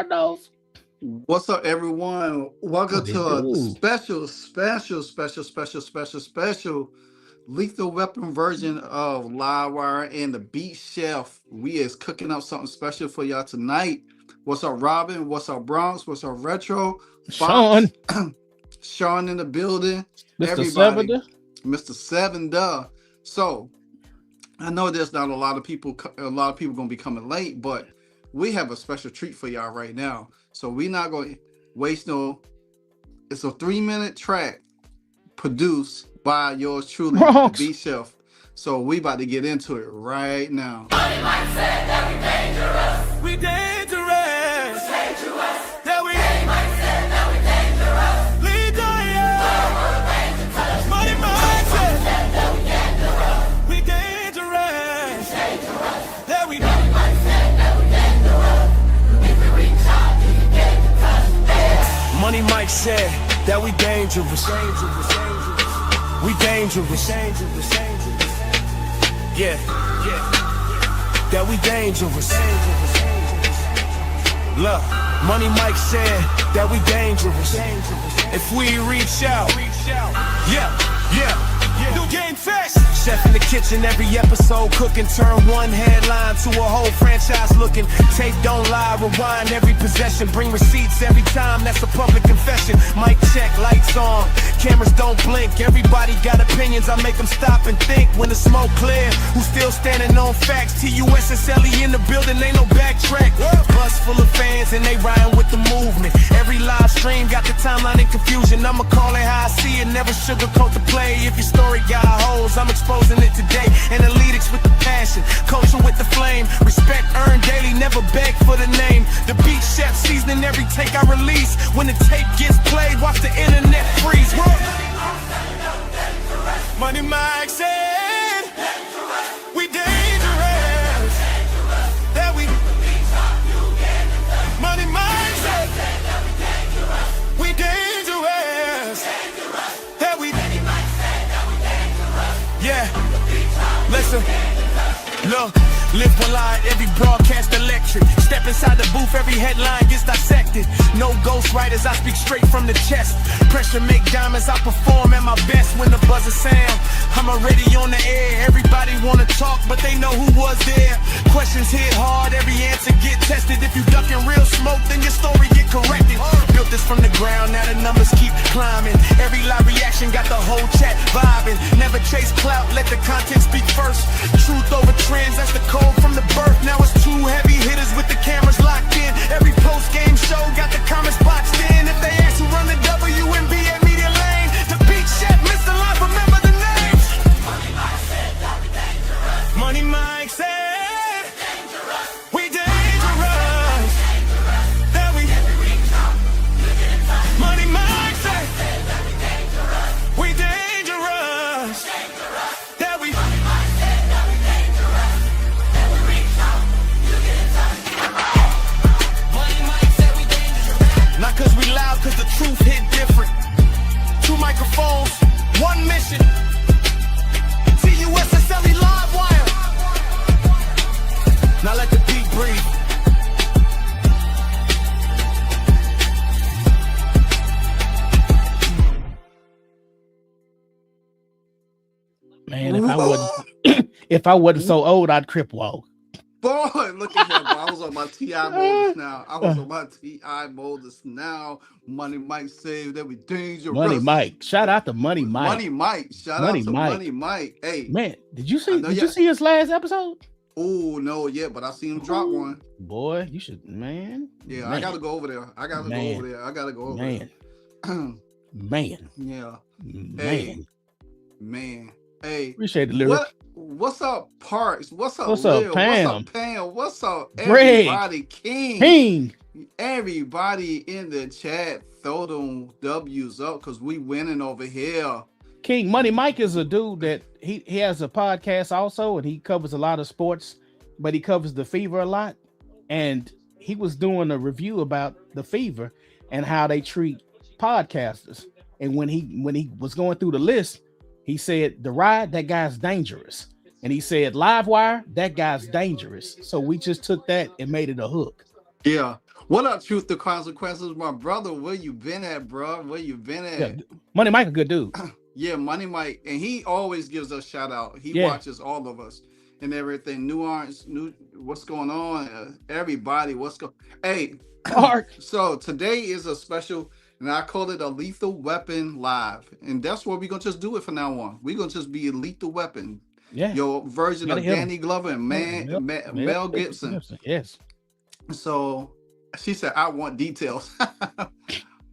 Those. What's up, everyone? Welcome What it to a do? special lethal weapon version of Livewire and the Beat Chef. We is cooking up something special for y'all tonight. What's up, Robin? What's up, Bronx? What's up, Retro? Sean, Fox, Sean in the building. Mr. Everybody, Seveda. Mr. Seven Duh. So I know there's not a lot of people. A lot of people gonna be coming late, but we have a special treat for y'all right now. So we're not going to waste no. It's a 3-minute track produced by yours truly, the Bronx. Beat Chef. So we about to get into it right now. Money might say that we dangerous. We dangerous. Dangerous. That we might say that we dangerous. Lead dangerous. Money might say that we dangerous. We dangerous. Dangerous. That we might say that we dangerous. If we reach out, you can get in touch. Money might say that we dangerous. Dangerous. We dangerous. Dangerous. Yeah. That we dangerous. Look, Money Mike said that we dangerous. If we reach out, yeah. New game fast. Chef in the kitchen, every episode cooking. Turn one headline to a whole franchise looking. Tape don't lie, rewind every possession. Bring receipts every time, that's a public confession. Mic check, lights on, cameras don't blink. Everybody got opinions, I make them stop and think. When the smoke clear, who's still standing on facts? TUSSLE in the building, ain't no backtrack. Bus full of fans and they riding with the movement. Every live stream got the timeline in confusion. I'ma call it how I see it, never sugarcoat the play. If your story got holes, I'm exposing it today. Analytics with the passion, culture with the flame. Respect earned daily, never beg for the name. The Beat Chef seasoning every take I release. When the tape gets played, watch the internet freeze. Money Mike said, we dangerous. That we Money Mike said, we dangerous. That we yeah. Listen, look, live one line, every broadcast electric. Step inside the booth, every headline gets dissected. No ghost writers, I speak straight from the chest. Pressure make diamonds, I perform at my best when the buzzer sound. I'm already on the air, everybody wanna talk, but they know who was there. Questions hit hard, every answer get tested. If you ducking real smoke, then your story get corrected. Built this from the ground, now the numbers keep climbing. Every live reaction got the whole chat vibing. Never chase clout, let the content speak first. Truth over trends, that's the code from the birth. Now it's two heavy hitters with the cameras locked in. Every post-game show got the comments boxed in. If they ask who run the WNBA media lane, the Beat Chef, Mr. Life, remember the names. Money Mike said that we dangerous. Money Mike said, dangerous. We dangerous. That we Money Mike said that we dangerous. We dangerous. That we not cause we loud, cause the truth hit different. 2 microphones, 1 mission. TUSSLE live wire. Now let the beat breathe. Man, if I wasn't so old, I'd crip walk. Boy, look at him. I was on my T.I. modus now. Money Mike saved that we dangerous. Money Mike. Shout out to Money Mike. Money Mike. Shout out to Money Mike. Hey. Man, did you see his last episode? Oh, no, yeah, but I seen him drop one. Boy, you should, man. Yeah, man. I gotta go over there. I gotta go over there. Man. Yeah. Man. Hey. Man. Hey. Appreciate the lyrics. What's up, Parks? What's up, What's Lil? up, Pam? What's up, Pam? What's up, Greg. everybody? King. Everybody in the chat, throw them W's up because we winning over here. King Money Mike is a dude that he has a podcast also, and he covers a lot of sports, but he covers the Fever a lot. And he was doing a review about the Fever and how they treat podcasters. And when he was going through the list, he said, The Ride, that guy's dangerous. And he said, Livewire, that guy's dangerous. So we just took that and made it a hook. Yeah. What up, Truth to Consequences, my brother? Where you been at, bro? Where you been Yeah, at? Money Mike a good dude. Yeah, Money Mike, and he always gives us shout out. He Yeah, watches all of us and everything. Nuance, new, what's going on? Everybody, what's going? Hey, Art. so today is a special, and I call it a Lethal Weapon Live, and that's what we're gonna just do it from now on. We're gonna just be a Lethal Weapon, Yeah, your version gotta of hit him. Danny Glover and Mel Gibson. Yes. So she said, "I want details."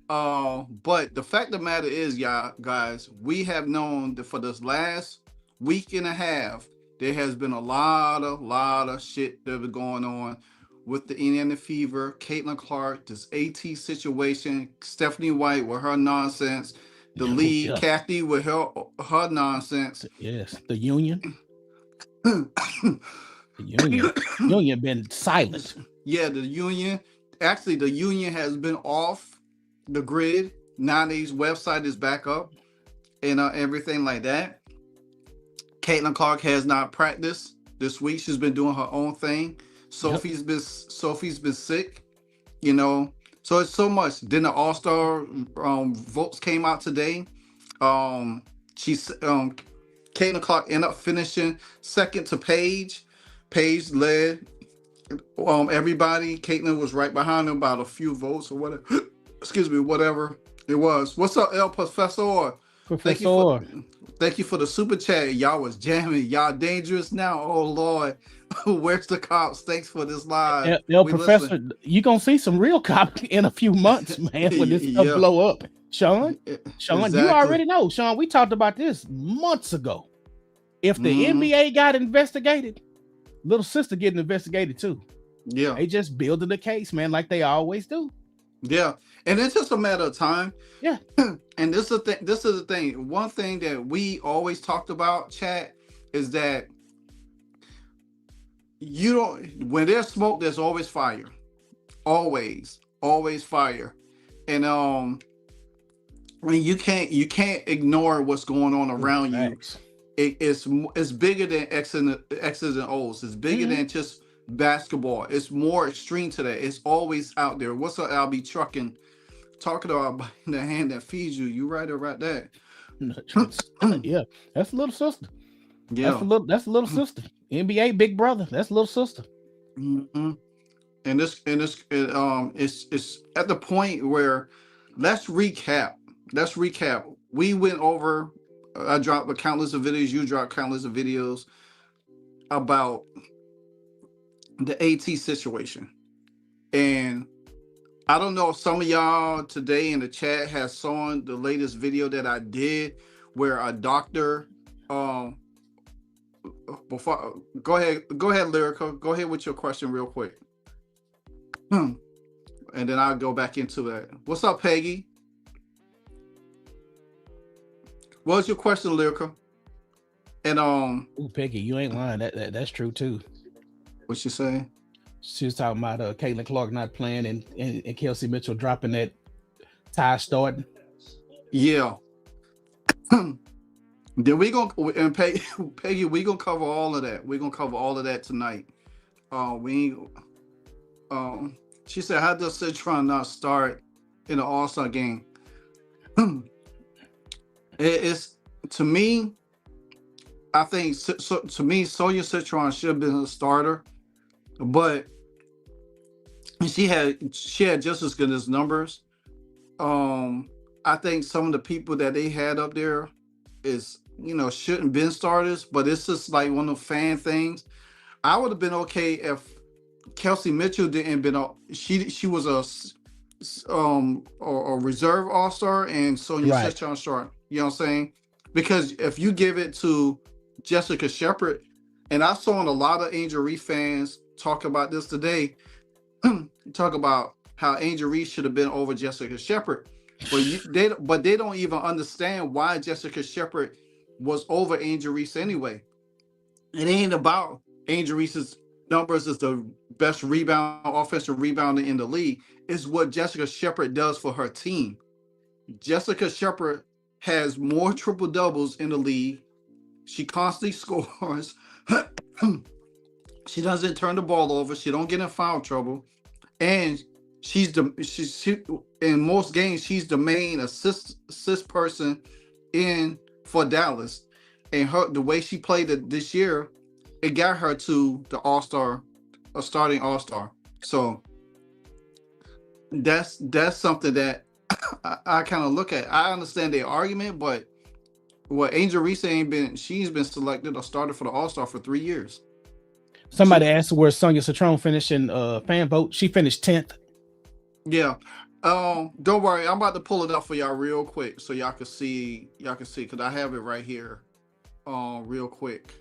But the fact of the matter is, y'all guys, we have known that for this last week and a half, there has been a lot of shit that was going on with the Indiana Fever, Caitlin Clark, this AT situation, Stephanie White with her nonsense, the Oh, lead, yeah. Kathy with her nonsense. Yes. The union. The union. Union been silent. Yeah, the union. Actually, the union has been off the grid. Nowadays, website is back up and everything like that. Caitlin Clark has not practiced this week. She's been doing her own thing. Sophie's been sick. You know, so it's so much. Then the All Star votes came out today. She's Caitlin Clark ended up finishing second to Paige. Paige led everybody. Caitlin was right behind him about a few votes or whatever. Excuse me, whatever it was. What's up, El Professor? Thank you for Professor. thank you for the super chat. Y'all was jamming. Y'all dangerous now. Oh Lord, where's the cops? Thanks for this live. El We Professor, listen. you gonna see some real cop in a few months, man, when this stuff Yeah, blow up. Sean, you exactly. already know. Sean, we talked about this months ago. If the Mhm. NBA got investigated, little sister getting investigated too. Yeah, They just building the case, man, like they always do. yeah, and it's just a matter of time. Yeah. And this is the thing. This is the thing. One thing that we always talked about, chat, is that you don't. When there's smoke, there's always fire. Always fire. And I mean, you can't ignore what's going on around you. Facts. It's bigger than X's and O's. It's bigger than just basketball. It's more extreme to that. It's always out there. What's up? I'll be talking about the hand that feeds you. You right about that? Yeah, that's a little sister. Yeah. That's a little sister. NBA big brother. That's a little sister. Mm-hmm. And it's at the point where let's recap. We went over. I dropped countless of videos. You dropped countless of videos about the AT situation, and I don't know if some of y'all today in the chat has saw the latest video that I did, where a doctor. Before go ahead, Lyrica. Go ahead with your question real quick. And then I'll go back into that. What's up, Peggy? What's your question, Lyrica? And Ooh, Peggy, you ain't lying. That's true too. what you say? She was talking about Caitlin Clark not playing and Kelsey Mitchell dropping that tie starting. Yeah. Then we gonna and Peggy, we gonna cover all of that. We're gonna cover all of that tonight. She said, how does Citron not start in an All-Star game? It's to me, I think to me, Sonia Citron should have been a starter, but she had just as good as numbers. I think some of the people that they had up there is shouldn't been starters, but it's just like one of the fan things. I would have been okay if Kelsey Mitchell didn't been she was a reserve all-star and Sonia Citron start. You know what I'm saying? Because if you give it to Jessica Shepard, and I saw a lot of Angel Reese fans talk about this today, talk about how Angel Reese should have been over Jessica Shepard, but they don't even understand why Jessica Shepard was over Angel Reese anyway. It ain't about Angel Reese's numbers as the best offensive rebounder in the league. It's what Jessica Shepard does for her team. Jessica Shepard has more triple doubles in the league. She constantly scores. She doesn't turn the ball over. She don't get in foul trouble, and She's in most games she's the main assist person in for Dallas, and the way she played it this year, it got her to the All-Star, a starting All-Star. So that's something that I kind of look at. I understand the argument, but Angel Reese she's been selected or started for the All-Star for 3 years. Somebody asked where Sonia Citron finished in fan vote. She finished 10th. Yeah. Don't worry, I'm about to pull it up for y'all real quick so y'all can see because I have it right here. Real quick.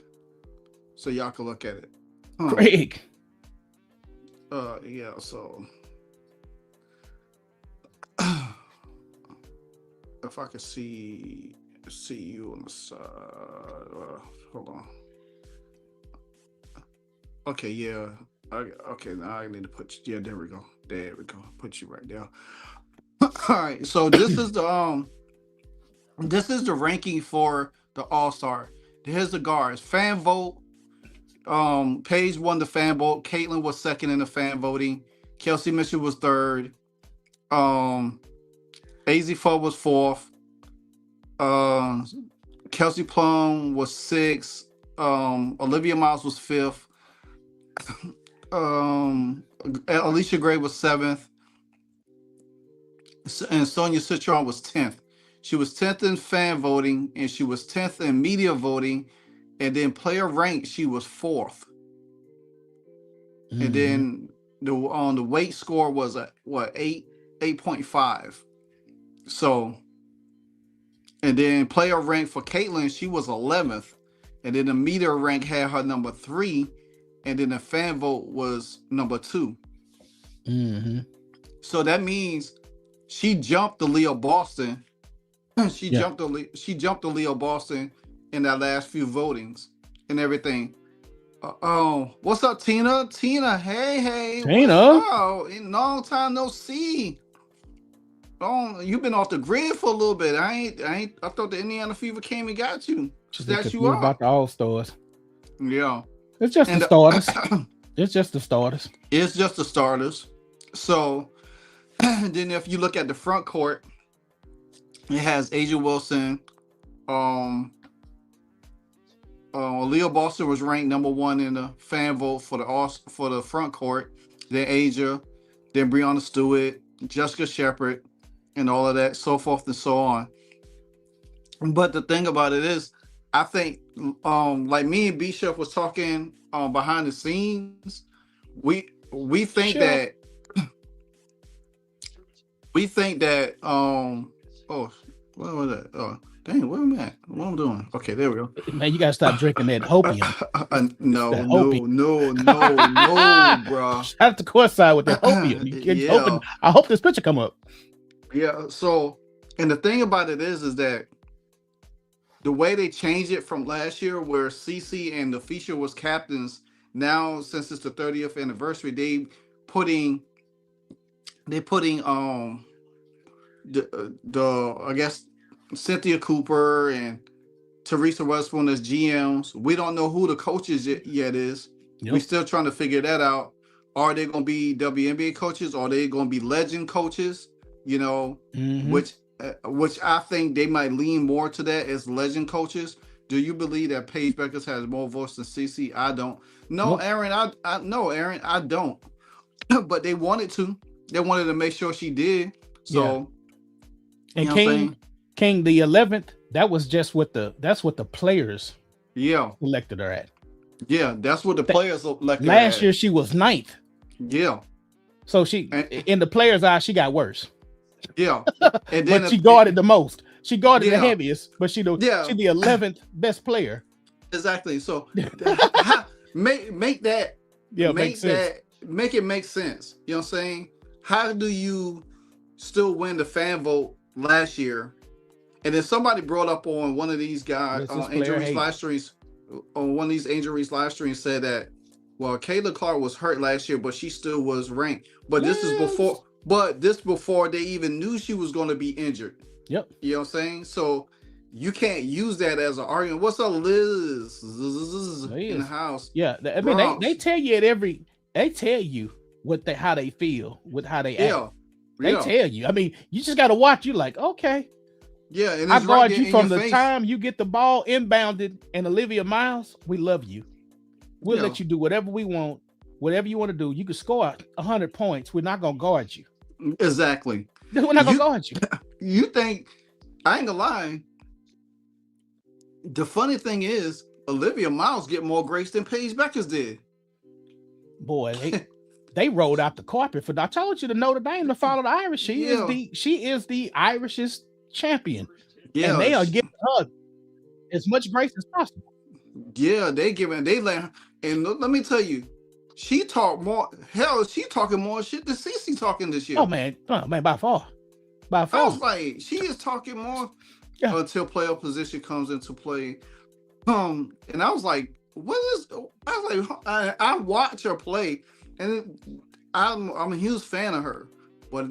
So y'all can look at it. Greg. Yeah, so if I could see you on the side. Hold on. Okay, yeah. Okay, now I need to put you. Yeah, there we go. Put you right there. All right. So this is the ranking for the All-Star. Here's the guards. Fan vote. Paige won the fan vote. Caitlin was second in the fan voting. Kelsey Mitchell was third. AZ Fudd was fourth. Kelsey Plum was sixth. Olivia Miles was fifth. Alicia Gray was seventh, and Sonia Citron was 10th. She was 10th in fan voting, and she was 10th in media voting, and then player rank she was 4th. Mm-hmm. And then the weight score was at 8.5. So, and then player rank for Caitlin, she was 11th, and then the media rank had her number 3. And then the fan vote was number 2. Mm-hmm. So that means she jumped the Leo Boston. She jumped the Leo Boston in that last few votings and everything. What's up, Tina? Tina, hey, Tina. Oh, long time no see. Oh, you've been off the grid for a little bit. I thought the Indiana Fever came and got you. That you are about the All-Stars. Yeah. It's just the starters. It's just the starters. So then if you look at the front court, it has Asia Wilson. Leo Boston was ranked number 1 in the fan vote for the front court. Then Asia, then Breanna Stewart, Jessica Shepard, and all of that, so forth and so on. But the thing about it is, I think, like me and Bishop was talking behind the scenes, we think that oh, what was that? Oh, dang, where am I at? What am I doing? Okay, there we go. Man, you gotta stop drinking that hopium. No, bro. Shout out to courtside with that hopium. Yeah. I hope this picture come up. Yeah. So, and the thing about it is that the way they changed it from last year, where Cece and Fisher was captains, now since it's the 30th anniversary, they putting the I guess Cynthia Cooper and Teresa Westphal as GMs. We don't know who the coaches yet is. Yep. We're still trying to figure that out. Are they going to be WNBA coaches? Are they going to be legend coaches? You know, which I think they might lean more to that as legend coaches. Do you believe that Paige Beckers has more votes than CC? I don't. No, nope. Aaron, I don't. But they wanted to. They wanted to make sure she did. So, and King the 11th. That's what the players elected her at. Yeah, that's what the players elected her last year. She was 9th. Yeah. So in the players' eyes, she got worse. Yeah, and then but she guarded the most. She guarded the heaviest, but she the 11th best player. Exactly. So make that make it make sense. You know what I'm saying? How do you still win the fan vote last year? And then somebody brought up on one of these guys on Angel Reese live streams, said that, well, Kayla Clark was hurt last year, but she still was ranked. But this is before they even knew she was going to be injured. Yep. You know what I'm saying? So you can't use that as an argument. What's up, Liz? In the house. Yeah. I mean, they tell you how they feel, with how they Yeah. act. They tell you. I mean, you just got to watch. You like, okay, Yeah, and I it's guard right you there from in the your face. time you get the ball inbounded. And Olivia Miles, we love you. We'll let you do whatever we want, whatever you want to do. You can score 100 points. We're not gonna guard you. Exactly. We're not gonna guard you. You think, I ain't gonna lie. The funny thing is, Olivia Miles get more grace than Paige Beckers did. Boy, they rolled out the carpet for. I told you to Notre Dame to follow the Irish. She is the Irish's champion. Yeah, and they are giving her as much grace as possible. Yeah, they let her, and let me tell you, she talked more. Hell, she talking more shit than Cece talking this year. Oh man, by far. I was like, she is talking more until playoff position comes into play. And I was like, what is? I was like, I watch her play, and I'm a huge fan of her, but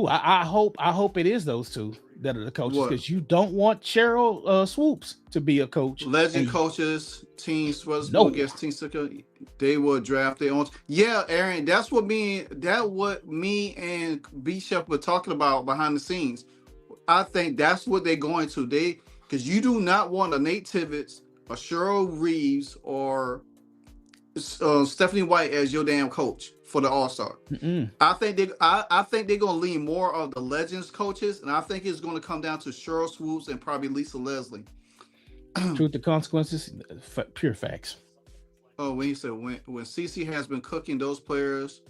I hope it is those two that are the coaches, because you don't want Cheryl Swoops to be a coach. Legend coaches, Team Sweatsville against Team Sicker, they will draft their own. Yeah, Aaron, that's what me and B Chef were talking about behind the scenes. I think that's what they're going to. Because you do not want a Nate Tibbetts, a Cheryl Reeves, or Stephanie White as your damn coach for the All-Star. I think they're gonna lean more of the Legends coaches, and I think it's gonna come down to Cheryl Swoops and probably Lisa Leslie. Truth to consequences, pure facts. Oh, when you said when Cece has been cooking those players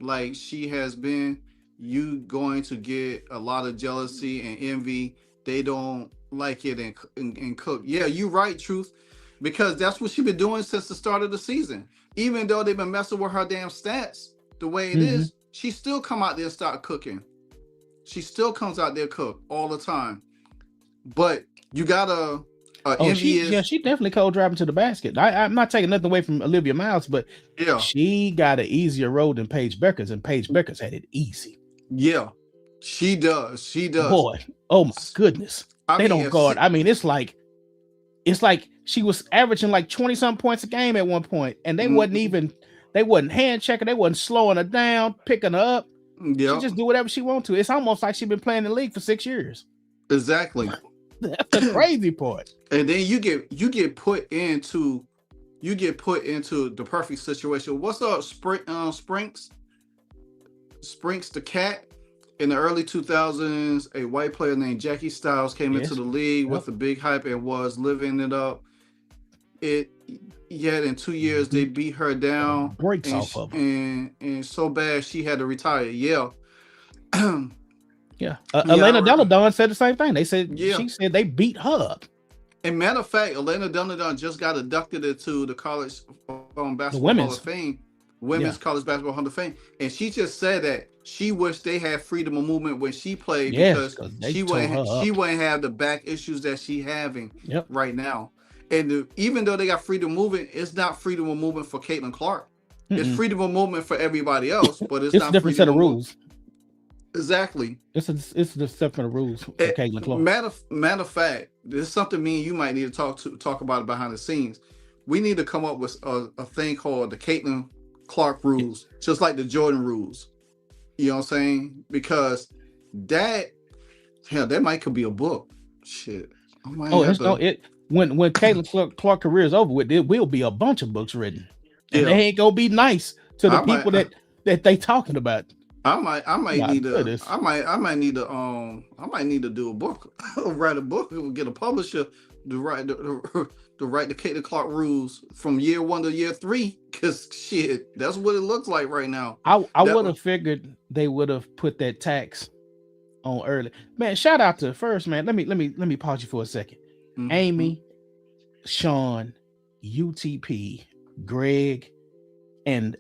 like she has been, you going to get a lot of jealousy and envy. They don't like it and cook. Yeah, you're right, Truth, because that's what she's been doing since the start of the season. Even though they've been messing with her damn stats the way it is, she still come out there and start cooking. She still comes out there cook all the time. But you gotta she definitely cold driving to the basket. I'm not taking nothing away from Olivia Miles, but she got an easier road than Paige Beckers, and Paige Beckers had it easy. Yeah, she does. She does. Boy, oh my goodness. They don't guard. I mean, it's like she was averaging like 20-something points a game at one point, and they wasn't hand checking, they wasn't slowing her down, picking her up. She just do whatever she wants to. It's almost like she's been playing the league for 6 years. Exactly. That's the crazy part. And then you get put into the perfect situation. What's up, Sprinks the cat? In the early 2000s, a white player named Jackie Stiles came into the league with a big hype and was living it up. Yet in 2 years they beat her down, breaks off of her, and so bad she had to retire. Yeah. Elena Deladon said the same thing. They said she said they beat her up. And matter of fact, Elena Deladon just got inducted into the college basketball Hall of Fame. Women's College Basketball Hall of Fame, and she just said that she wished they had freedom of movement when she played, because she wouldn't have the back issues that she's having right now. And even though they got freedom of movement, it's not freedom of movement for Caitlin Clark. It's freedom of movement for everybody else, but it's not a different set of rules. Exactly. It's a different rules for Caitlin Clark. Matter of fact, this is something me and you might need to talk about it behind the scenes. We need to come up with a thing called the Caitlin Clark rules, just like the Jordan rules. You know what I'm saying? Because that could be a book. Shit. When Caitlin Clark career is over with, there will be a bunch of books written, and they ain't gonna be nice to the people that they talking about. I might need to do a book, write a book, get a publisher to write the Caitlin Clark rules from year 1 to year 3, because shit, that's what it looks like right now. I would have figured they would have put that tax on early. Man, shout out to first, man. Let me pause you for a second. Amy, Sean, UTP, Greg, and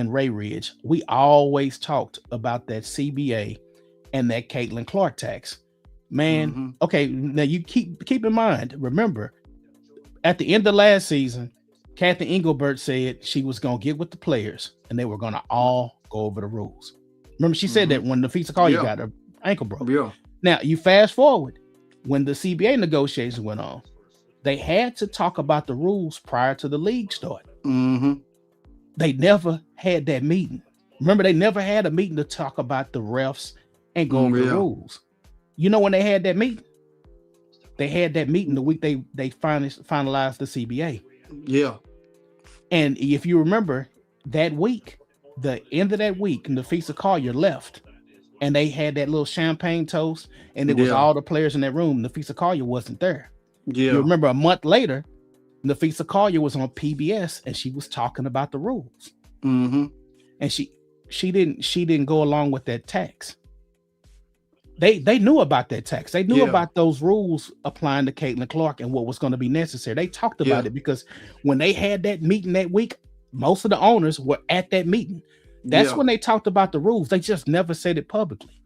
Ray Ridge. We always talked about that CBA and that Caitlin Clark tax. Man, okay, now you keep in mind, remember, at the end of last season, Kathy Engelbert said she was going to get with the players and they were going to all go over the rules. Remember, she said that when Nafisa Collier got her ankle broke. Yeah. Now, you fast forward, when the CBA negotiations went on, they had to talk about the rules prior to the league start. They never had that meeting. Remember, they never had a meeting to talk about the refs and go over the Yeah. rules. You know when they had that meeting? They had that meeting the week they finalized the CBA. Yeah. And if you remember that week, the end of that week, Nafisa Collier left, and they had that little champagne toast, and it was Yeah. all the players in that room. Nafisa Collier wasn't there. You Yeah. remember a month later, Nafisa Collier was on PBS and she was talking about the rules. Mm-hmm. And she didn't go along with that tax. They knew about that tax. They knew Yeah. about those rules applying to Caitlin Clark and what was going to be necessary. They talked about Yeah. it because when they had that meeting that week, most of the owners were at that meeting. That's Yeah. when they talked about the rules. They just never said it publicly.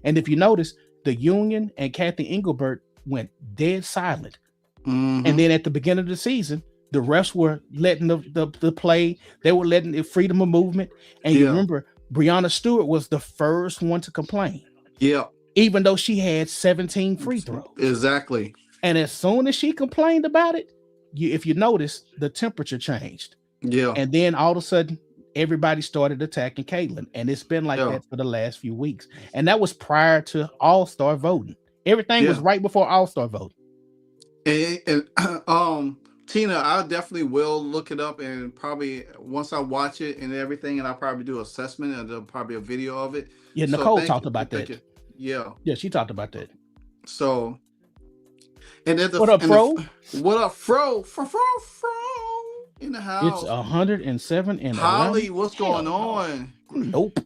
And if you notice, the union and Kathy Engelbert went dead silent. Mm-hmm. And then at the beginning of the season, the refs were letting the play. They were letting the freedom of movement. And you Yeah. remember, Breonna Stewart was the first one to complain, Yeah. even though she had 17 free throws. Exactly. And as soon as she complained about it, if you notice, the temperature changed. Yeah. And then all of a sudden, everybody started attacking Caitlin. And it's been like Yeah. that for the last few weeks. And that was prior to All-Star voting. Everything was Yeah. right before All-Star voting. And Tina, I definitely will look it up, and probably once I watch it and everything, and I'll probably do assessment and there'll probably a video of it. Yeah, So Nicole thank talked you. about Thank that. you. Yeah. Yeah, she talked about that. So, and then What up, Fro? What up, Fro? Fro in the house. It's 107 in Holly, Atlanta. what's Hell going no. on? Nope.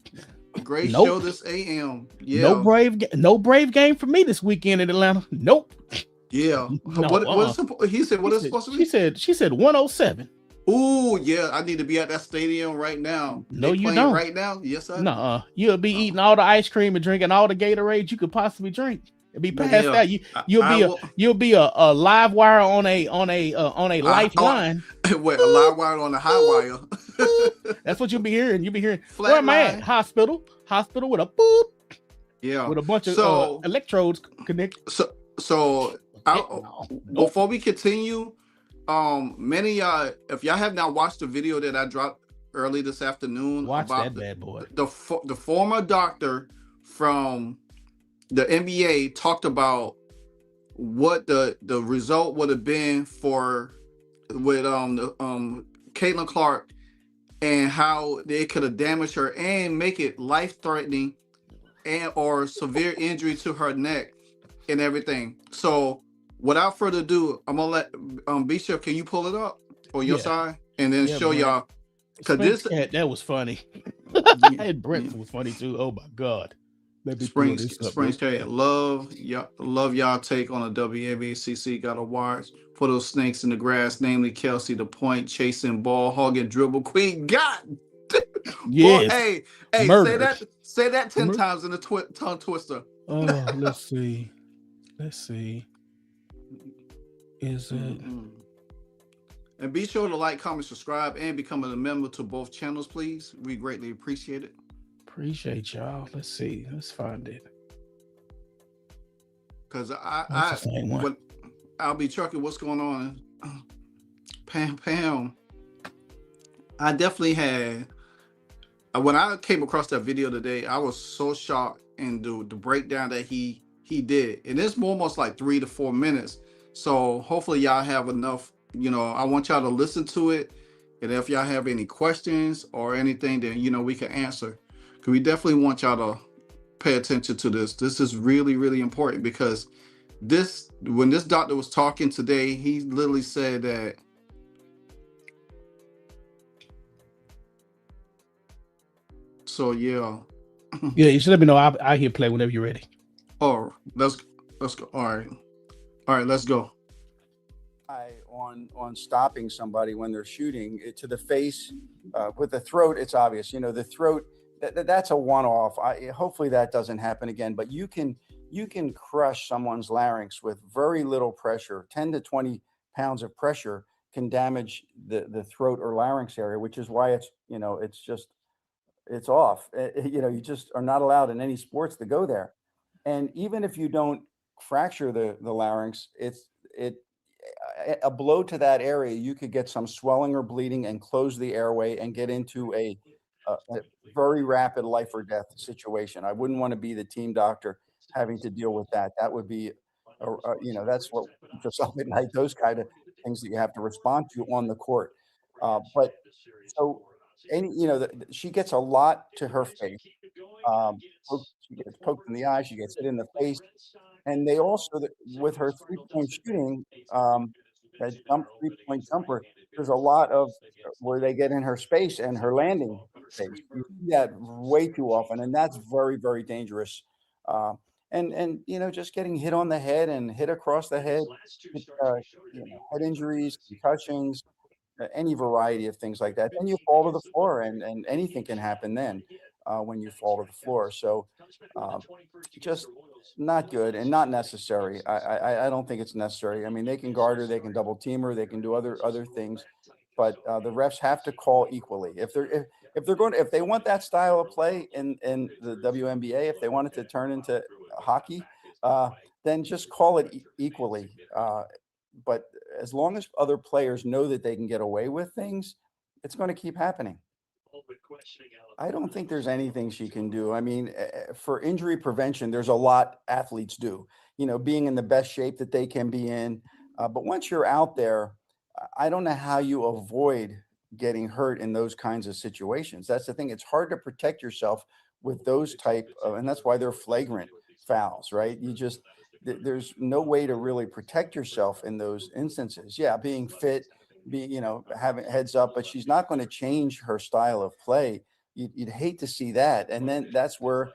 Great Nope. show this AM. Yeah. No brave game for me this weekend in Atlanta. Nope. Yeah. No, What he said? What is supposed to be? She said 107. Ooh, yeah. I need to be at that stadium right now. No, They you playing don't. right now. Yes, I do. Nuh-uh. You'll be eating all the ice cream and drinking all the Gatorade you could possibly drink. It'll be past that. You'll be a live wire on a lifeline. Wait, a live wire on a high wire. That's what you'll be hearing. You'll be hearing. Flat Where am I line. at? Hospital with a boop. Yeah. With a bunch of electrodes connected. So before we continue, many of y'all, if y'all have not watched the video that I dropped early this afternoon, Watch about that bad boy. The former doctor from the NBA talked about what the result would have been with Caitlin Clark, and how they could have damaged her and make it life-threatening and or severe injury to her neck and everything. So without further ado, I'm gonna let Bishop, can you pull it up on your side and then show man. y'all? Because that was funny. And Brent was funny too. Oh my god. Springs Cat, love y'all take on the WNBA. CC got a watch for those snakes in the grass, namely Kelsey, the point chasing ball hogging dribble queen. God, yes. Boy, hey, say that 10 times in the tongue twister. Oh, let's see. Is it? Mm-hmm. And be sure to like, comment, subscribe, and become a member to both channels, please. We greatly appreciate it. Appreciate y'all. Let's see. Let's find it. Because I'll be trucking. What's going on? Pam. I definitely had. When I came across that video today, I was so shocked in the breakdown that he did, and it's almost like 3 to 4 minutes. So hopefully y'all have enough. I want y'all to listen to it, and if y'all have any questions or anything, then we can answer. Because we definitely want y'all to pay attention to this. This is really, really important, because when this doctor was talking today, he literally said that. So yeah. Yeah, you should let me know. I'll hit play whenever you're ready. Oh, let's go. All right, let's go. On stopping somebody when they're shooting it to the face, with the throat, it's obvious. The throat, that's a one-off. Hopefully that doesn't happen again. But you can crush someone's larynx with very little pressure. 10 to 20 pounds of pressure can damage the throat or larynx area, which is why it's off. You just are not allowed in any sports to go there. And even if you don't fracture the larynx, a blow to that area, you could get some swelling or bleeding and close the airway and get into a very rapid life or death situation. I wouldn't want to be the team doctor having to deal with that. That would be, that's what keeps us up at night. Those kind of things that you have to respond to on the court. But so she gets a lot to her face. She gets poked in the eye. She gets hit in the face. And they also, with her three-point shooting, that three-point jumper, there's a lot of where they get in her space and her landing space. You see that way too often, and that's very, very dangerous. And just getting hit on the head and hit across the head, head injuries, concussions, any variety of things like that. Then you fall to the floor, and anything can happen then when you fall to the floor. So just not good and not necessary. I don't think it's necessary. I mean, they can guard her, they can double team her, they can do other things, but the refs have to call equally. If they want that style of play in the WNBA, if they want it to turn into hockey, then just call it equally. But as long as other players know that they can get away with things, it's going to keep happening. I don't think there's anything she can do. I mean, for injury prevention, there's a lot athletes do, being in the best shape that they can be in. But once you're out there, I don't know how you avoid getting hurt in those kinds of situations. That's the thing. It's hard to protect yourself with those type of, and that's why they're flagrant fouls, right? There's no way to really protect yourself in those instances. Yeah, being fit, having heads up, but she's not going to change her style of play. You'd hate to see that. And then that's where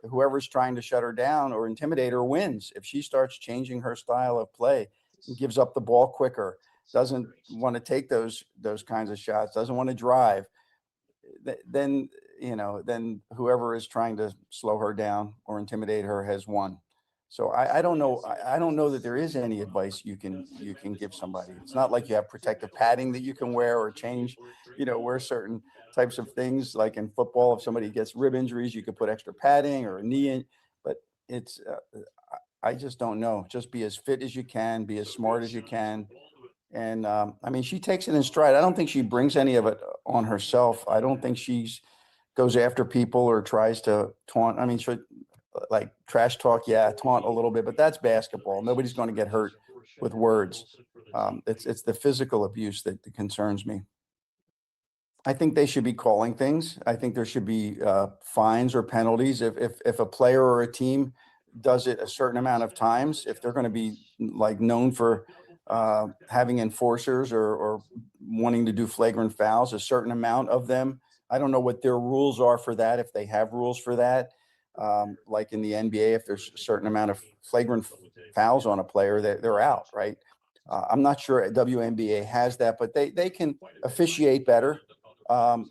whoever's trying to shut her down or intimidate her wins. If she starts changing her style of play, gives up the ball quicker, doesn't want to take those kinds of shots, doesn't want to drive, then whoever is trying to slow her down or intimidate her has won. So I don't know. I don't know that there is any advice you can give somebody. It's not like you have protective padding that you can wear or change, wear certain types of things. Like in football, if somebody gets rib injuries, you could put extra padding or a knee in. But it's, I just don't know. Just be as fit as you can, be as smart as you can. And I mean, she takes it in stride. I don't think she brings any of it on herself. I don't think she's goes after people or tries to taunt. I mean, like trash talk, taunt a little bit, but that's basketball. Nobody's going to get hurt with words. It's the physical abuse that concerns me. I think they should be calling things. I think there should be fines or penalties if a player or a team does it a certain amount of times. If they're going to be like known for having enforcers or wanting to do flagrant fouls, a certain amount of them. I don't know what their rules are for that, if they have rules for that. Like in the NBA, if there's a certain amount of flagrant fouls on a player, they're out, right? I'm not sure WNBA has that, but they can officiate better. The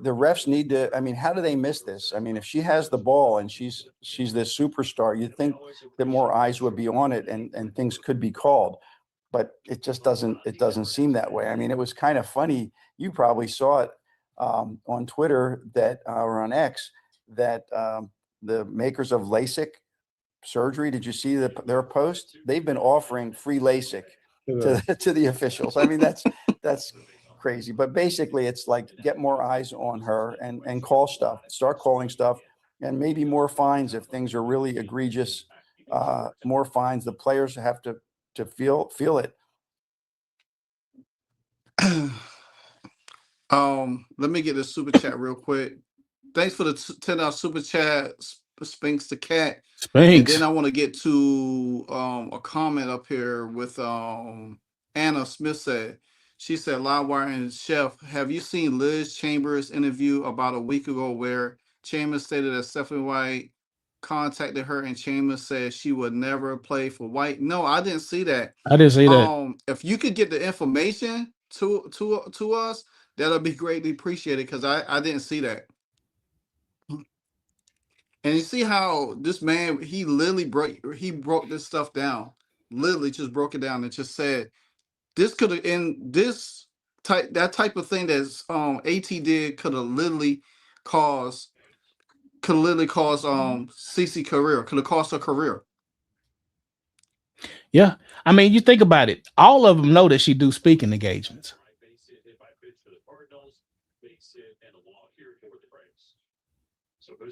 refs need to, I mean, how do they miss this? I mean, if she has the ball and she's this superstar, you'd think that more eyes would be on it and things could be called, but it just doesn't seem that way. I mean, it was kind of funny. You probably saw it on Twitter or on X that the makers of LASIK surgery, did you see their post? They've been offering free LASIK to the officials. I mean, that's crazy. But basically, it's like get more eyes on her and call stuff, start calling stuff, and maybe more fines if things are really egregious. More fines. The players have to feel it. Let me get this super chat real quick. Thanks for the $10 super chat, Spinks the Cat. Spinks. And then I want to get to a comment up here with Anna Smith said. She said, Livewire and Chef, have you seen Liz Chambers' interview about a week ago where Chambers stated that Stephanie White contacted her and Chambers said she would never play for White? No, I didn't see that. I didn't see that. If you could get the information to us, that'll be greatly appreciated because I didn't see that. And you see how this man, he literally broke this stuff down. Literally just broke it down and just said this could have that type of thing that AT did could have literally caused CeCe career, could have cost her career. Yeah. I mean, you think about it. All of them know that she do speaking engagements.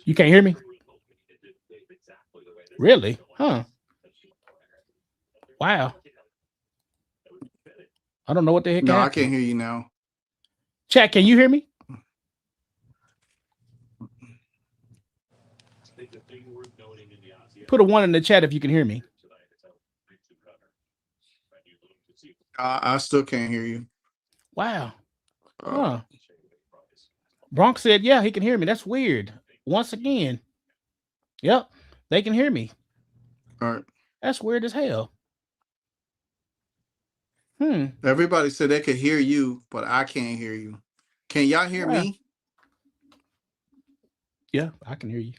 You can't hear me? Really? Huh. Wow. I don't know what the heck No, I happened. can't hear you now. Chat, can you hear me? Put a 1 in the chat if you can hear me. I still can't hear you. Wow. Uh, Huh. Bronx said, yeah, he can hear me. That's weird. Once again. Yep. They can hear me. all right. That's weird as hell. Everybody said they could hear you, but I can't hear you. Can y'all hear Wow. me? Yeah, I can hear you.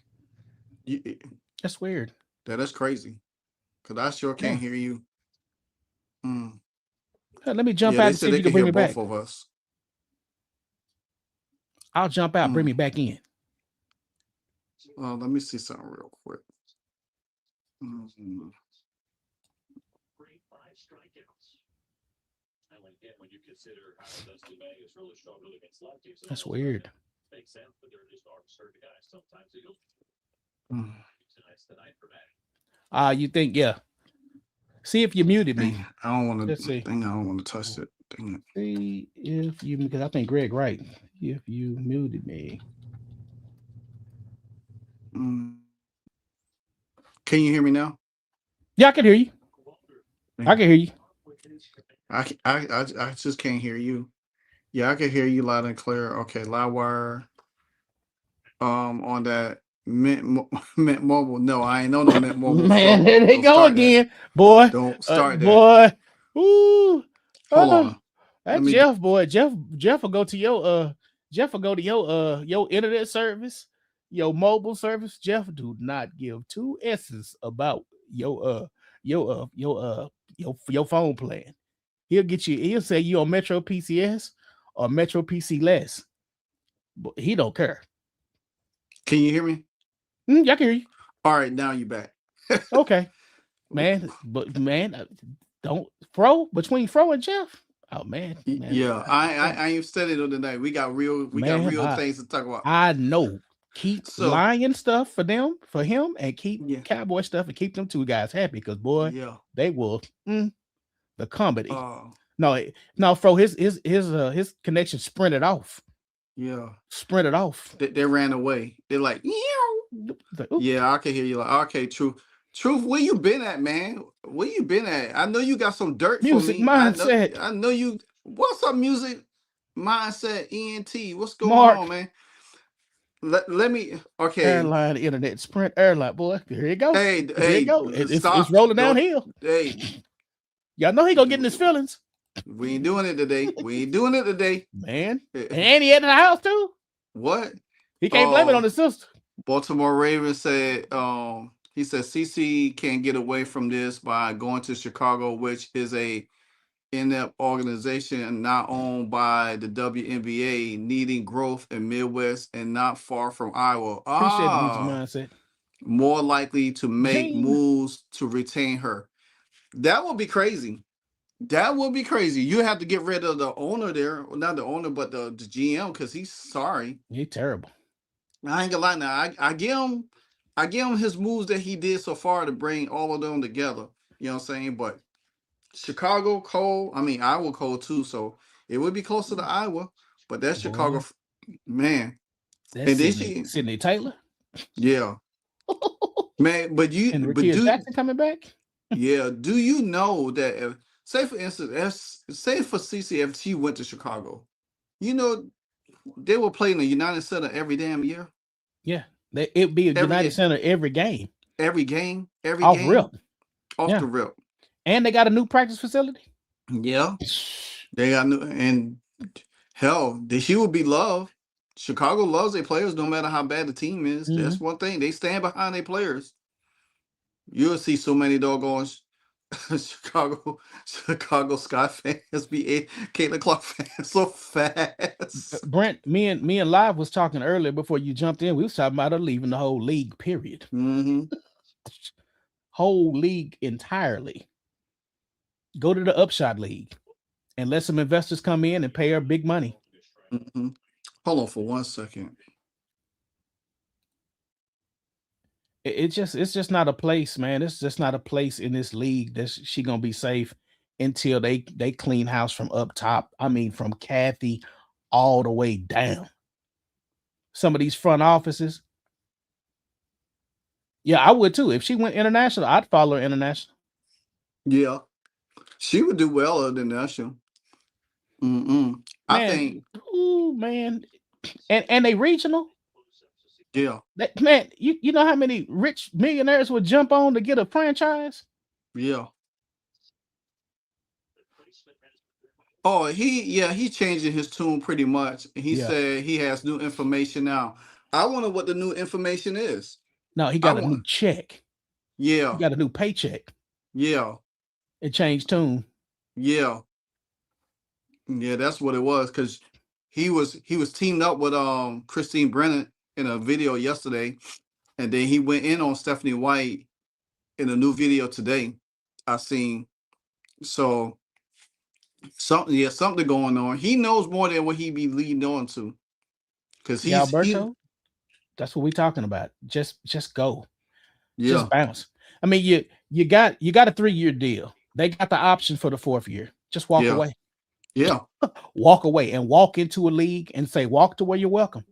You- That's weird. That's crazy. Cause I sure can't hear you. Mm. Let me jump Yeah, out they and see said if they you can could bring hear me back. both of us. I'll jump out. Bring me Mm. back in. Well, let me see something real quick. Mm. That's weird. Mm. You think, yeah. See if you muted me. Dang, I don't want to. Let's see. Dang, I don't want to touch it. Dang it. See if you, because I think Greg right. If you muted me. Mm. Can you hear me now? Yeah, I can hear you. I can hear you. I just can't hear you. Yeah, I can hear you loud and clear. Okay, Livewire. On that Mint Mobile. No, I ain't on no Mint Mobile. Man, there they Don't go start that. again. Boy. Don't start that. Boy. Ooh. Hold on. That Jeff, boy. Jeff will go to your internet service, your mobile service. Jeff do not give two S's about your phone plan. He'll say you on Metro PCS or Metro PC less. But he don't care. Can you hear me? I can hear you. All right, now you back. Okay. Man, but man, don't between Fro and Jeff. Oh man. Yeah, I ain't studied on tonight. We got real things to talk about. I know. Keep lying stuff for him, and keep cowboy stuff and keep them two guys happy because boy, they will the comedy. No, Fro, his connection sprinted off. Yeah. Sprinted off. They ran away. They're like, yeah, I can hear you. Like, okay, Truth, where you been at, man? Where you been at? I know you got some dirt music for me. Mindset. I know you. What's up, music mindset? ENT. What's going on, man? Let me. Okay. Airline internet Sprint airline boy. Here you go. Hey, you go. It's rolling downhill. Hey, y'all know he gonna get in his feelings. We ain't doing it today. Man. And he at the house too. What? He can't blame it on his sister. Baltimore Ravens said, he said CC can't get away from this by going to Chicago, which is a inept organization not owned by the WNBA, needing growth in Midwest and not far from Iowa. Appreciate the music mindset. More likely to make moves to retain her. That would be crazy. That would be crazy. You have to get rid of the owner there. Well, not the owner, but the GM, because he's sorry. He's terrible. I ain't gonna lie now. I give him his moves that he did so far to bring all of them together. You know what I'm saying? But Chicago cold. I mean, Iowa cold too. So it would be closer to Iowa. But that's Chicago, man. That's and Sydney Taylor. Yeah. Man, but Jackson coming back? Yeah. Do you know that if, say for instance, say for CCFT went to Chicago, you know, they were playing the United Center every damn year. Yeah, it'd be a United Center every game. Every game. Off the rip. And they got a new practice facility. Yeah, they got new, and hell, he would be loved. Chicago loves their players, no matter how bad the team is. Mm-hmm. That's one thing; they stand behind their players. You'll see so many doggone Chicago Sky fans be 8 o'clock fans so fast. Brent, me and Live was talking earlier before you jumped in. We was talking about leaving the whole league. Period. Mm-hmm. Whole league entirely. Go to the Upshot League and let some investors come in and pay her big money. Mm-hmm. Hold on for 1 second. It's just not a place, man. It's just not a place in this league that she gonna be safe until they clean house from up top. I mean, from Kathy all the way down. Some of these front offices. Yeah, I would too. If she went international, I'd follow her international. Yeah, she would do well at the national. I Man, think. ooh, man. And they regional. Yeah, Man, you know how many rich millionaires would jump on to get a franchise? yeah. Oh, he's changing his tune pretty much. He Yeah. said he has new information now. I wonder what the new information is. No, he I got a want. new check. He Yeah, got a new paycheck. yeah, It changed tune. yeah, yeah. That's what it was. Cause he was teamed up with Christine Brennan in a video yesterday, and then he went in on Stephanie White in a new video today. I seen. So something going on. He knows more than what he be leading on to. Cause Yeah, he Alberto. That's what we talking about. Just go. yeah, Just bounce. I mean, you got a 3-year deal. They got the option for the 4th year. Just walk yeah, away. yeah, Walk away and walk into a league and say, walk to where you're welcome.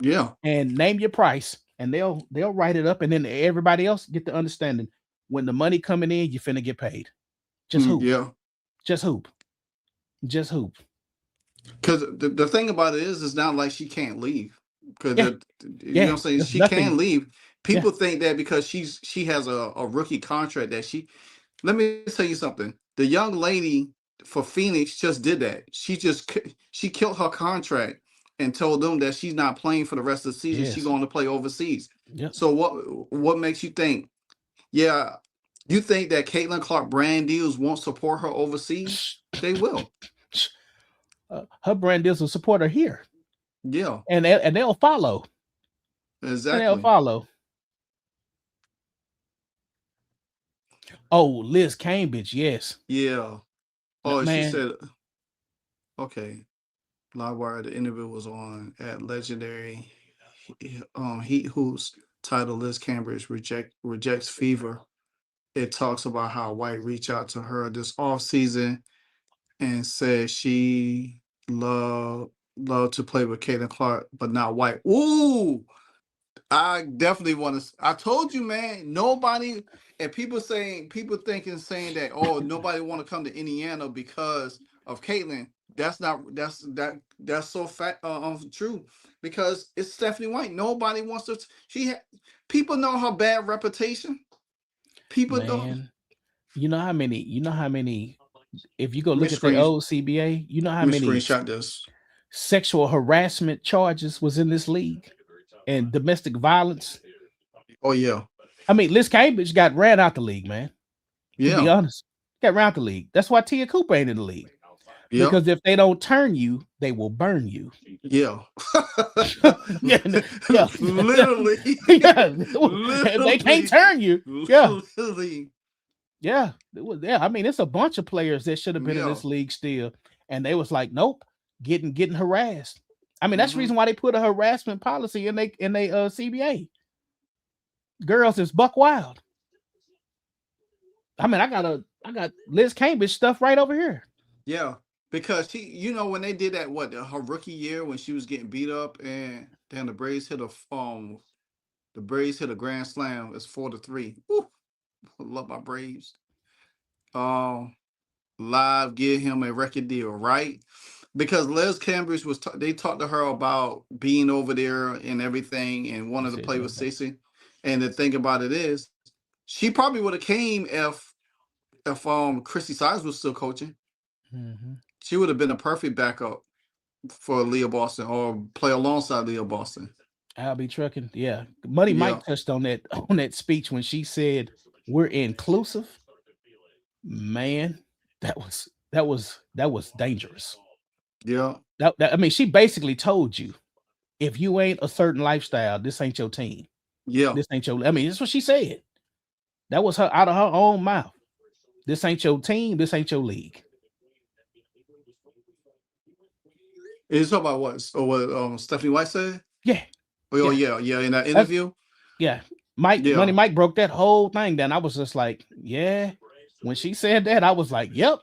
yeah. And name your price. And they'll write it up. And then everybody else get the understanding. When the money coming in, you finna get paid. Just hoop. Yeah. Just hoop. Just hoop. Because the thing about it is, it's not like she can't leave. Because Yeah. you know what I'm saying, There's she can nothing. leave. Yeah. People think that because she has a rookie contract that she. Let me tell you something. The young lady for Phoenix just did that. She killed her contract and told them that she's not playing for the rest of the season. She's Yes. going to play overseas. Yep. So what makes you think? Yeah, you think that Caitlin Clark brand deals won't support her overseas? They will. Her brand deals will support her here. Yeah, And they'll follow. And they'll exactly. follow. Oh, Liz Cambridge, yes. Yeah. Oh, she Man, said, okay. Livewire, the interview was on at Legendary. He whose title Liz Cambridge rejects Fever. It talks about how White reached out to her this off season and said she loved to play with Caitlin Clark, but not White. Ooh, I definitely want to. I told you, man. Nobody and people saying that. Oh, nobody want to come to Indiana because of Caitlin. That's not. That's so true because it's Stephanie White. Nobody wants to. People know her bad reputation. People don't. man. You know how many if you go Let me look at the screen. old CBA, you know how Let me many screenshot this. sexual harassment charges was in this league and domestic violence. Oh yeah, I mean, Liz Cambridge got ran out the league, man. To be yeah, honest, got ran out the league. That's why Tia Cooper ain't in the league. yeah, Because if they don't turn you, they will burn you. yeah. Yeah. Literally. Yeah. If they can't turn you. Yeah. Literally. Yeah. I mean, it's a bunch of players that should have been in this league still. And they was like, nope, getting harassed. I mean, that's the reason why they put a harassment policy in they CBA. Girls is buck wild. I mean, I got Liz Cambridge stuff right over here. Yeah, because when they did that, her rookie year when she was getting beat up, and then the Braves hit a grand slam. It's 4-3. Woo, I love my Braves. Live give him a record deal, right? Because Les Cambridge they talked to her about being over there and everything, and wanted to play with Stacey. And the thing about it is, she probably would have came if Chrissy Sides was still coaching. Mm-hmm. She would have been a perfect backup for Leah Boston or play alongside Leah Boston. I'll be trucking. Yeah. Money Mike touched on that speech when she said we're inclusive. Man, that was dangerous. Yeah. I mean, she basically told you if you ain't a certain lifestyle, this ain't your team. Yeah. This ain't your. I mean, that's what she said. That was her out of her own mouth. This ain't your team. This ain't your league. Is talking about what Stephanie White said? Yeah. Oh Yeah. yeah, in that That's, interview. yeah. Money Yeah, Mike broke that whole thing down. I was just like, yeah. When she said that, I was like, yep.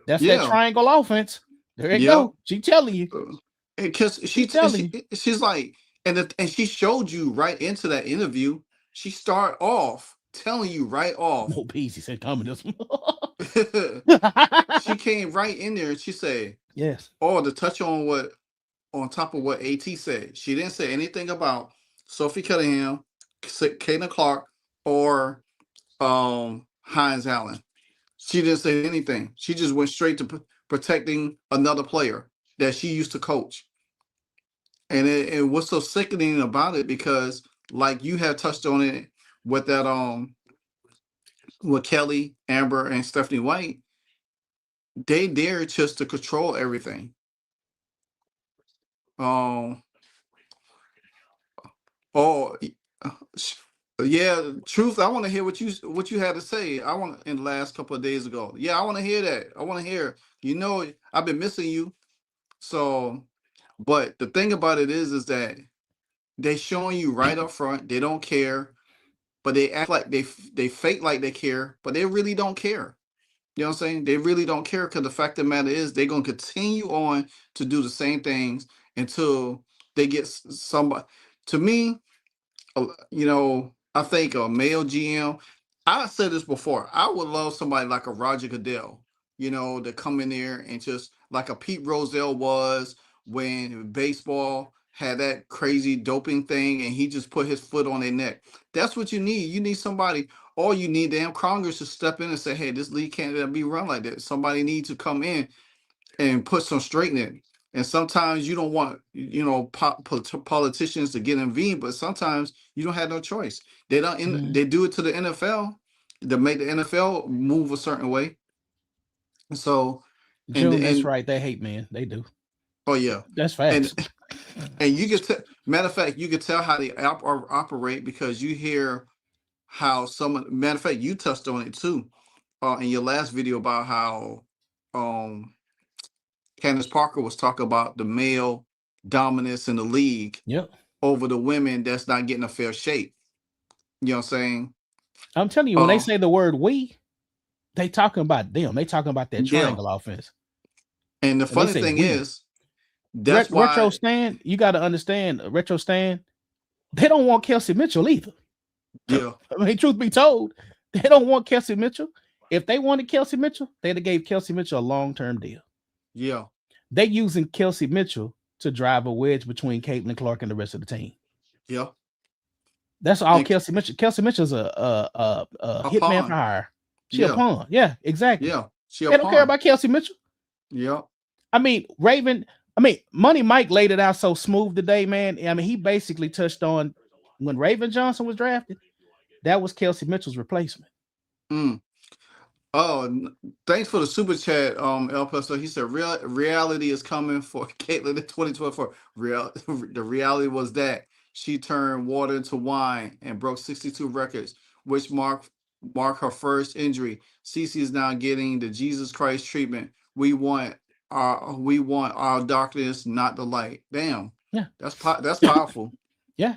That's that yeah, triangle offense. There you yeah. go. She telling you. Because She telling you. she's like, and she showed you right into that interview. She start off telling you right off. Mo Peasy said coming this She came right in there and she said, yes. "Oh, to touch on top of what AT said. She didn't say anything about Sophie Cunningham, Caitlin Clark, or Hines Allen. She didn't say anything. She just went straight to protecting another player that she used to coach. And what's so sickening about it, because like you have touched on it with that with Kelly, Amber, and Stephanie White, they dare just to control everything. Um oh yeah, truth. I want to hear what you had to say. I want in the last couple of days ago. Yeah, I want to hear that. I want to hear. I've been missing you. So, but the thing about it is that they showing you right up front. They don't care, but they act like they fake like they care, but they really don't care. You know what I'm saying? They really don't care, because the fact of the matter is they're gonna continue on to do the same things until they get somebody. To me, I think a male GM. I said this before. I would love somebody like a Roger Goodell, to come in there and just like a Pete Rozelle was when baseball had that crazy doping thing, and he just put his foot on their neck. That's what you need. You need somebody, or you need damn Congress to step in and say, "Hey, this league can't be run like that." Somebody needs to come in and put some straightening. And sometimes you don't want, politicians to get involved, but sometimes you don't have no choice. They don't. They do it to the NFL to make the NFL move a certain way. So, June, that's and right. They hate men. They do. oh yeah, That's facts. and you can matter of fact, you can tell how they operate, because you hear how matter of fact, you touched on it too, in your last video about how Candace Parker was talking about the male dominance in the league Yep. over the women that's not getting a fair shake. You know what I'm saying? I'm telling you, when they say the word "we," they talking about them. They talking about that Yeah. triangle offense. And the funny thing we. is, that's why Retro Stan, you got to understand, Retro Stan, they don't want Kelsey Mitchell either. Yeah. I mean, truth be told, they don't want Kelsey Mitchell. If they wanted Kelsey Mitchell, they'd have gave Kelsey Mitchell a long-term deal. Yeah. They using Kelsey Mitchell to drive a wedge between Caitlin Clark and the rest of the team. Yeah. That's all Kelsey Mitchell. Kelsey Mitchell's a hitman for hire. She a pawn. Yeah, exactly. Yeah. They don't care about Kelsey Mitchell. Yeah. I mean, Money Mike laid it out so smooth today, man. I mean, he basically touched on when Raven Johnson was drafted, that was Kelsey Mitchell's replacement. Oh, thanks for the super chat, El Pesto. He said reality is coming for Caitlin in 2024. The reality was that she turned water into wine and broke 62 records, which mark her first injury. Cece is now getting the Jesus Christ treatment. We want our darkness, not the light. Damn. Yeah. That's powerful. Yeah.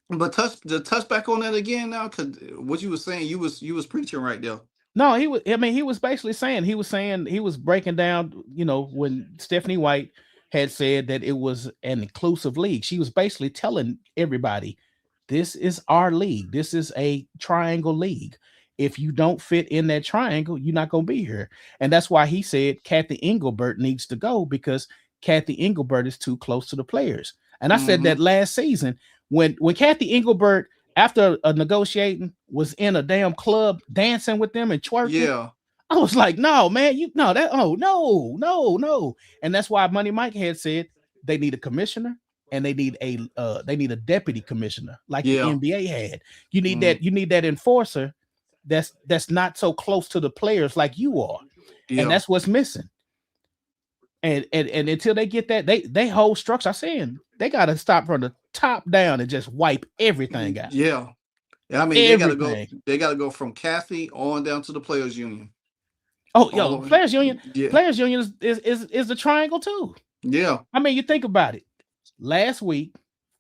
But touch back on that again now, because what you were saying, you was preaching right there. No, he was basically saying, he was breaking down, when Stephanie White had said that it was an inclusive league. She was basically telling everybody, this is our league. This is a triangle league. If you don't fit in that triangle, you're not going to be here. And that's why he said Kathy Engelbert needs to go, because Kathy Engelbert is too close to the players. And I said that last season when Kathy Engelbert, after negotiating, was in a damn club dancing with them and twerking. Yeah. I was like, no, man, no. And that's why Money Mike had said they need a commissioner and they need a deputy commissioner like the NBA had. You need that enforcer that's not so close to the players like you are. Yeah. And that's what's missing. And until they get that, they whole structure. I'm saying they got to stop from the top down and just wipe everything out. Yeah. I mean, they got to go from Kathy on down to the players union. Oh, all yo, the way. Yeah, Players Union is the triangle too. yeah, I mean, you think about it. Last week,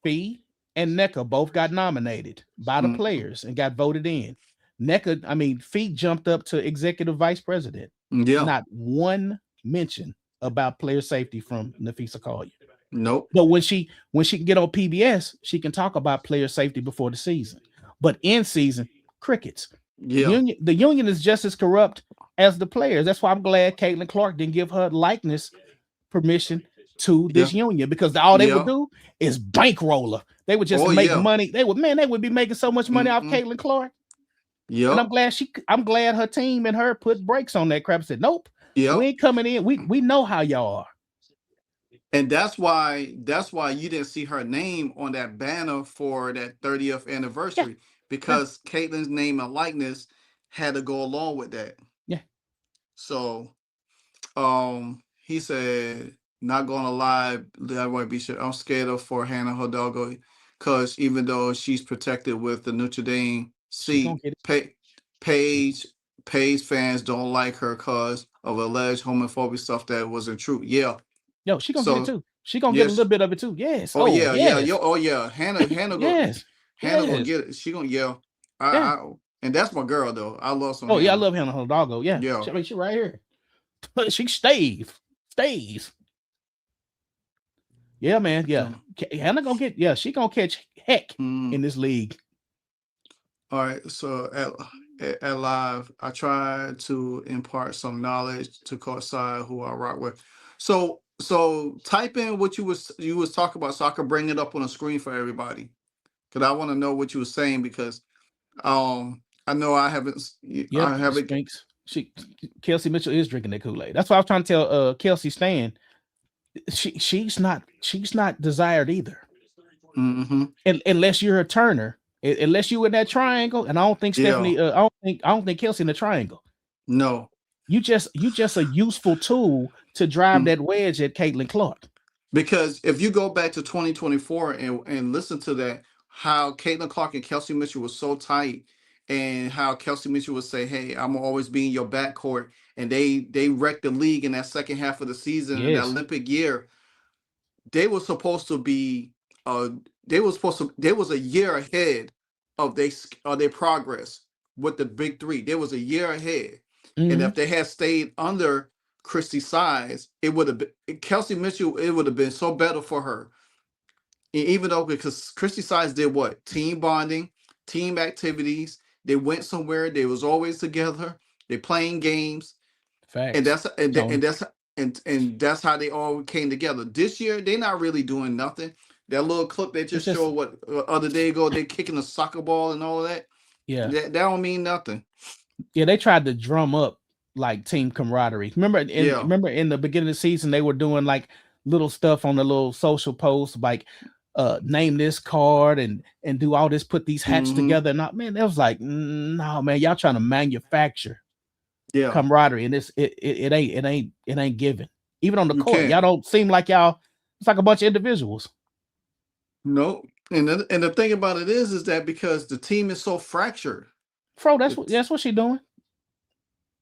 Fee and NECA both got nominated by the mhm, players and got voted in. NECA, I mean, Fee jumped up to executive vice president. yeah. Not one mention about player safety from Nafisa Collier. Nope. But when she can get on PBS, she can talk about player safety before the season. But in season, crickets. Yeah, The union is just as corrupt as the players. That's why I'm glad Caitlin Clark didn't give her likeness permission to yeah, this union, because all they would yeah. do is bankroll her. They would just Oh make yeah. money. They would be making so much money off Mm-hmm. Caitlin Clark. And Yep. I'm glad her team and her put brakes on that crap. Said, nope, we Yep. ain't coming in. We know how y'all are. And that's why you didn't see her name on that banner for that 30th Yeah, anniversary, yeah, because Caitlin's name and likeness had to go along with that. yeah. So he said, not gonna lie, that might be sure. I'm scared of for Hannah Hidalgo, because even though she's protected with the Notre Dame She gonna seat, get it. Page Page fans don't like her because of alleged homophobic stuff that wasn't true. Yeah. Yo, she gonna get it So too. She gonna get a yes. little bit of it too. Yes. Oh Oh, yeah, yeah, yo, yes. oh yeah. Yes. Hannah gonna Yes. get it. She gonna yeah. Yeah. And that's my girl though. I love some Oh yeah, I Hannah. love Hannah Hidalgo. Yeah. Yeah. I mean, she right here. She stays. Yeah, man. Yeah. So, Hannah gonna get, yeah, she gonna catch heck in mm, this league. all right. So at live, I tried to impart some knowledge to coincide who I rock with. So type in what you was talking about so I could bring it up on the screen for everybody. Cause I want to know what you were saying, because I know Yep, I haven't. Spinks. Kelsey Mitchell is drinking that Kool-Aid. That's why I was trying to tell Kelsey Stan. She's not desired either. Mm-hmm. Unless you're a Turner, unless you in that triangle, and I don't think Yeah. Stephanie. I don't think Kelsey in the triangle. No. You just a useful tool to drive that wedge at Caitlin Clark. Because if you go back to 2024 and listen to that, how Caitlin Clark and Kelsey Mitchell was so tight, and how Kelsey Mitchell would say, "Hey, I'm always be in your backcourt," and they wrecked the league in that second half of the season in that Yes, Olympic year. They were supposed to be, uh, they was a year ahead of their progress with the big three. They was a year ahead, and hmm if they had stayed under Christy Size, it would have been Kelsey Mitchell. It would have been so better for her. Even though, because Christy Size did what, team bonding, team activities. They went somewhere. They was always together. They playing games, and facts. that's and, tha- Tony, and that's and that's how they all came together. This year, they're not really doing nothing. That little clip they it's just just, showed, what, other day ago, they kicking a soccer ball and all of that. yeah, That don't mean nothing. yeah. They tried to drum up like team camaraderie. Yeah. Remember in the beginning of the season they were doing like little stuff on the little social posts, like name this card and do all this, put these hats Mm-hmm. together. And man, it was like, no, man, y'all trying to manufacture Yeah. camaraderie, and it ain't given. Even on the You court, can't. y'all don't seem like y'all. It's like a bunch of individuals. No. And the thing about it is that because the team is so fractured. Fro, It's that's what she doing.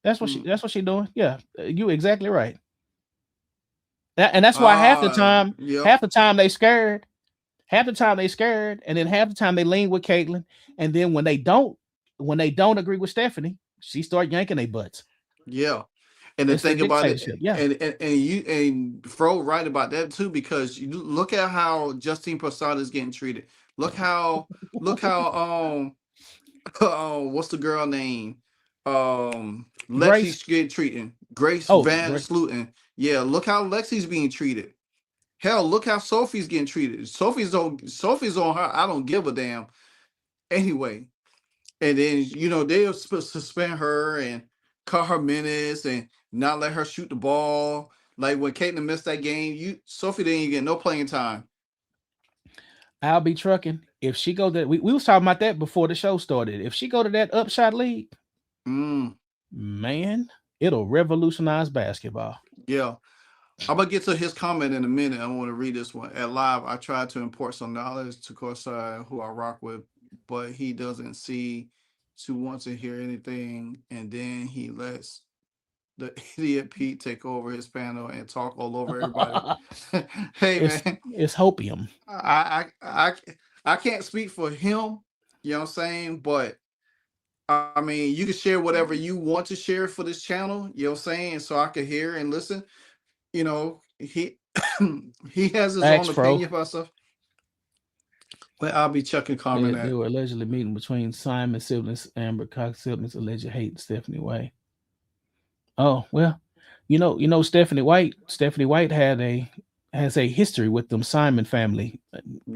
mm, That's what she doing. Yeah, you exactly right. And that's why yep. half the time they scared, half the time they scared, and then half the time they lean with Caitlin, and then when they don't agree with Stephanie, she start yanking their butts. Yeah. And the It's the thing about dictatorship. it, Yeah, and Fro right about that too, because you look at how Justine Posada is getting treated. Look how what's the girl name? Grace. Lexi's getting treated. Grace Oh, Van great. Sluten. Yeah, look how Lexi's being treated. Hell, look how Sophie's getting treated. Sophie's on her. I don't give a damn. Anyway, and then they'll suspend her and cut her minutes and not let her shoot the ball. Like when Caitlin missed that game, Sophie didn't even get no playing time. I'll be trucking if she go to. We was talking about that before the show started. If she go to that upshot league, Mm, man, it'll revolutionize basketball. yeah. I'm gonna get to his comment in a minute. I want to read this one. At live, I tried to import some knowledge to Corsai, who I rock with, but he doesn't see to want to hear anything, and then he lets the idiot Pete take over his panel and talk all over everybody. Hey man, it's hopium. I can't speak for him, you know what I'm saying? But I mean, you can share whatever you want to share for this channel, you know what I'm saying? So I can hear and listen. You know, he he has his own Facts, bro. opinion about stuff. But I'll be checking comment They at. were allegedly meeting between Simon siblings, Amber Cox siblings, alleged hate Stephanie White. Oh well, you know Stephanie White. Stephanie White has a history with them Simon family,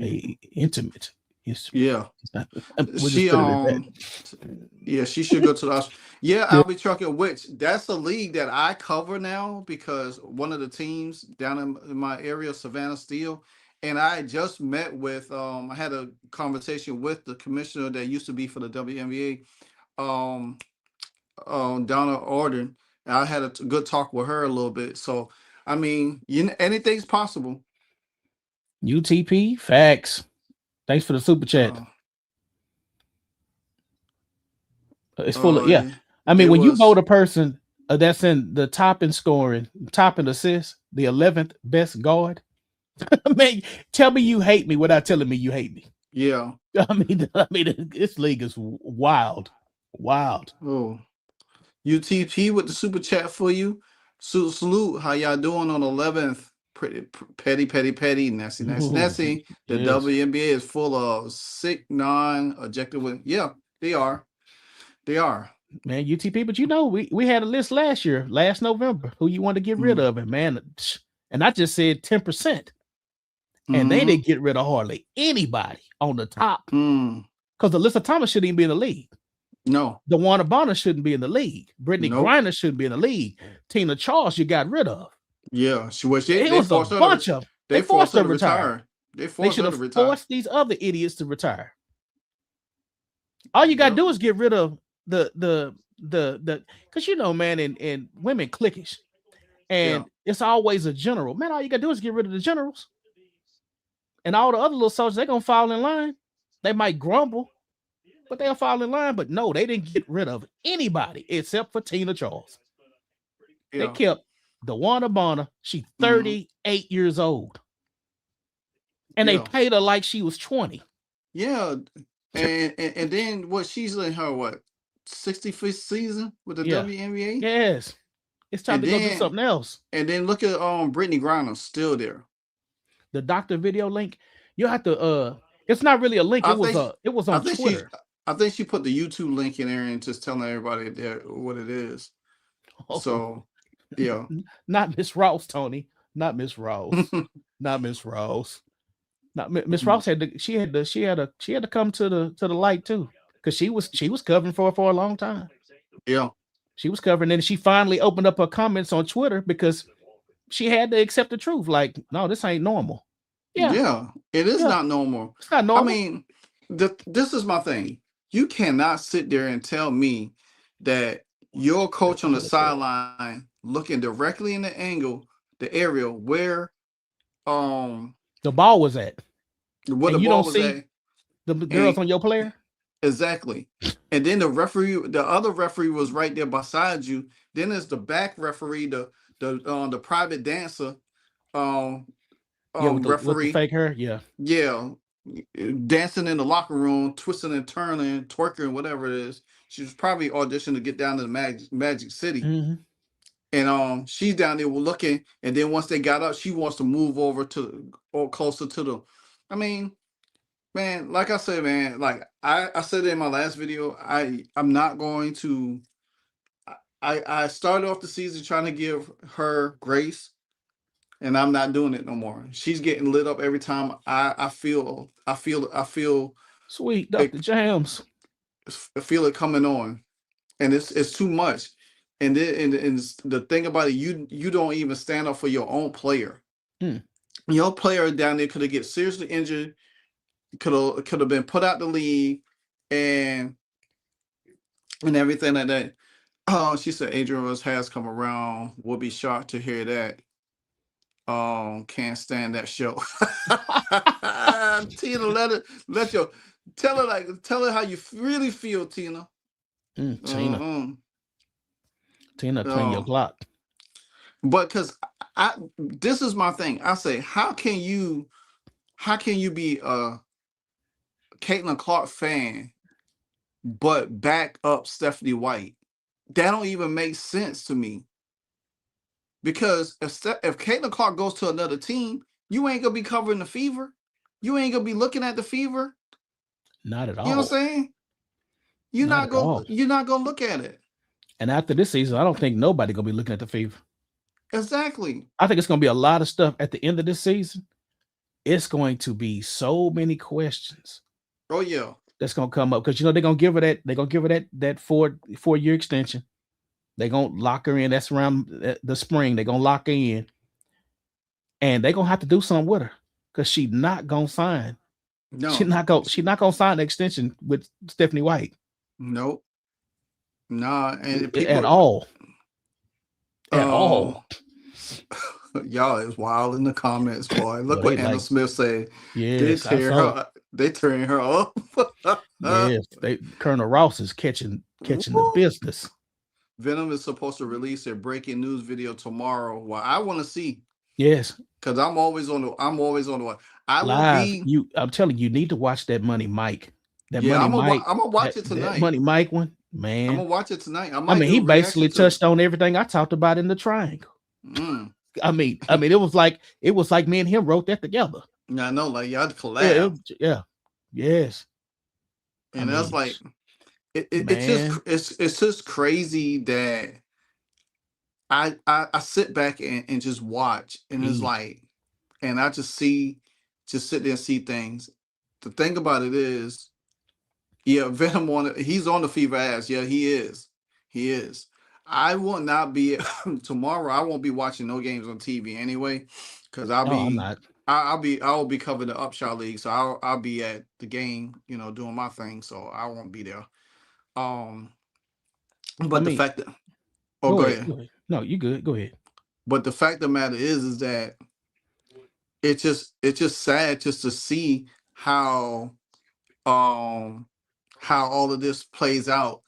a intimate history. Yeah. We'll just She put it at that. yeah, she should go to the yeah, Yeah. I'll be trucking, which that's a league that I cover now because one of the teams down in my area, Savannah Steel, and I just met with I had a conversation with the commissioner that used to be for the WNBA, Donna Orden. And I had a good talk with her a little bit. So I mean, anything's possible. UTP facts. Thanks for the super chat. It's full of yeah. I mean, when you vote a person that's in the top in scoring, top in assists, the 11th best guard, man, tell me you hate me without telling me you hate me. Yeah. I mean, this league is wild. Oh, UTP with the super chat for you. Salute. How y'all doing on 11th? Pretty petty, nasty. The yes. WNBA is full of sick, non-objective. Yeah, they are. Man, UTP, but you know, we had a list last November, who you want to get rid of, and man, and I just said 10%. And they didn't get rid of hardly anybody on the top. Because Alyssa Thomas shouldn't even be in the league. No. DeWanna Bonner shouldn't be in the league. Brittany Griner shouldn't be in the league. Tina Charles, you got rid of. Yeah, she was. They forced her to retire. They should have forced these other idiots to retire. All you gotta do is get rid of the because you know, man, and women cliquish, and it's always a general. Man, all you gotta do is get rid of the generals. And all the other little soldiers, they're gonna fall in line. They might grumble, but they'll fall in line. But no, they didn't get rid of anybody except for Tina Charles. They kept DeWanna Bonner. She's 38 years old. And they paid her like she was 20. Yeah. And then what, she's in her 65th season with the WNBA? Yes. It's time to go do something else. And then look at Brittany Griner still there. The doctor video link, you have to it's not really a link, it was on Twitter. I think she put the YouTube link in there and just telling everybody there what it is. So yeah. Not Miss Ross, Tony. Not Miss Ross. Not Miss Ross. Not Miss Ross had to come to the light too. Because she was covering for a long time. Yeah. She was covering, and she finally opened up her comments on Twitter because she had to accept the truth. Like, no, this ain't normal. Yeah, it is not normal. It's not normal. I mean, this is my thing. You cannot sit there and tell me that your coach on the sideline looking directly in the angle, the area where the ball was at. What the ball was at. The girls on your player? Exactly. And then the other referee was right there beside you. Then there's the back referee, the private dancer, with referee, the fake hair, dancing in the locker room, twisting and turning, twerking, whatever it is. She was probably auditioning to get down to the Magic City, and she's down there looking. And then once they got up, she wants to move over closer to the. I mean, man, like I said, man, like I said in my last video, I'm not going to. I started off the season trying to give her grace, and I'm not doing it no more. She's getting lit up every time I feel sweet Dr. Jams. I feel it coming on, and it's too much. And then and the thing about it, you don't even stand up for your own player. Your player down there could have get seriously injured, could have been put out the league, and everything like that. Oh, she said Adrian Rose has come around. We'll be shocked to hear that. Can't stand that show. Tina, tell her how you really feel, Tina. Tina Tina, clean your clock. But because this is my thing. I say, how can you be a Caitlin Clark fan but back up Stephanie White? That don't even make sense to me. Because if Caitlin Clark goes to another team, you ain't gonna be covering the Fever. You ain't gonna be looking at the Fever. Not at all. You know what I'm saying? You're not gonna look at it. And after this season, I don't think nobody gonna be looking at the Fever. Exactly. I think it's gonna be a lot of stuff at the end of this season. It's going to be so many questions. Oh yeah. That's gonna come up because they're gonna give her that 4-year extension. They're gonna lock her in. That's around the spring. They're gonna lock her in. And they're gonna have to do something with her because she's not gonna sign. No, she's not gonna sign the extension with Stephanie White. Nope. Nah, and at all. At all. Y'all is wild in the comments, boy. Look what Anna Smith said. Yes, they tearing her up. Yes, Colonel Ross is catching the business. Venom is supposed to release a breaking news video tomorrow. Well, I want to see. Yes, because I'm always on the one. I'm telling you, need to watch that Money Mike. I'm gonna watch it tonight. That Money Mike one, man. I'm gonna watch it tonight. He basically touched on everything I talked about in the triangle. I mean, it was like me and him wrote that together. Yeah, I know, like y'all collab. Yes. And that's like it's just crazy that I sit back and just watch, and it's like, and I just sit there and see things. The thing about it is, Venom he's on the Fever ass. Yeah, he is. I will not be tomorrow. I won't be watching no games on TV anyway, because I'm not. I'll be covering the Upshot League, so I'll be at the game, doing my thing. So I won't be there. But the fact that go ahead. No, you good. Go ahead. But the fact of the matter is that it's just sad just to see how all of this plays out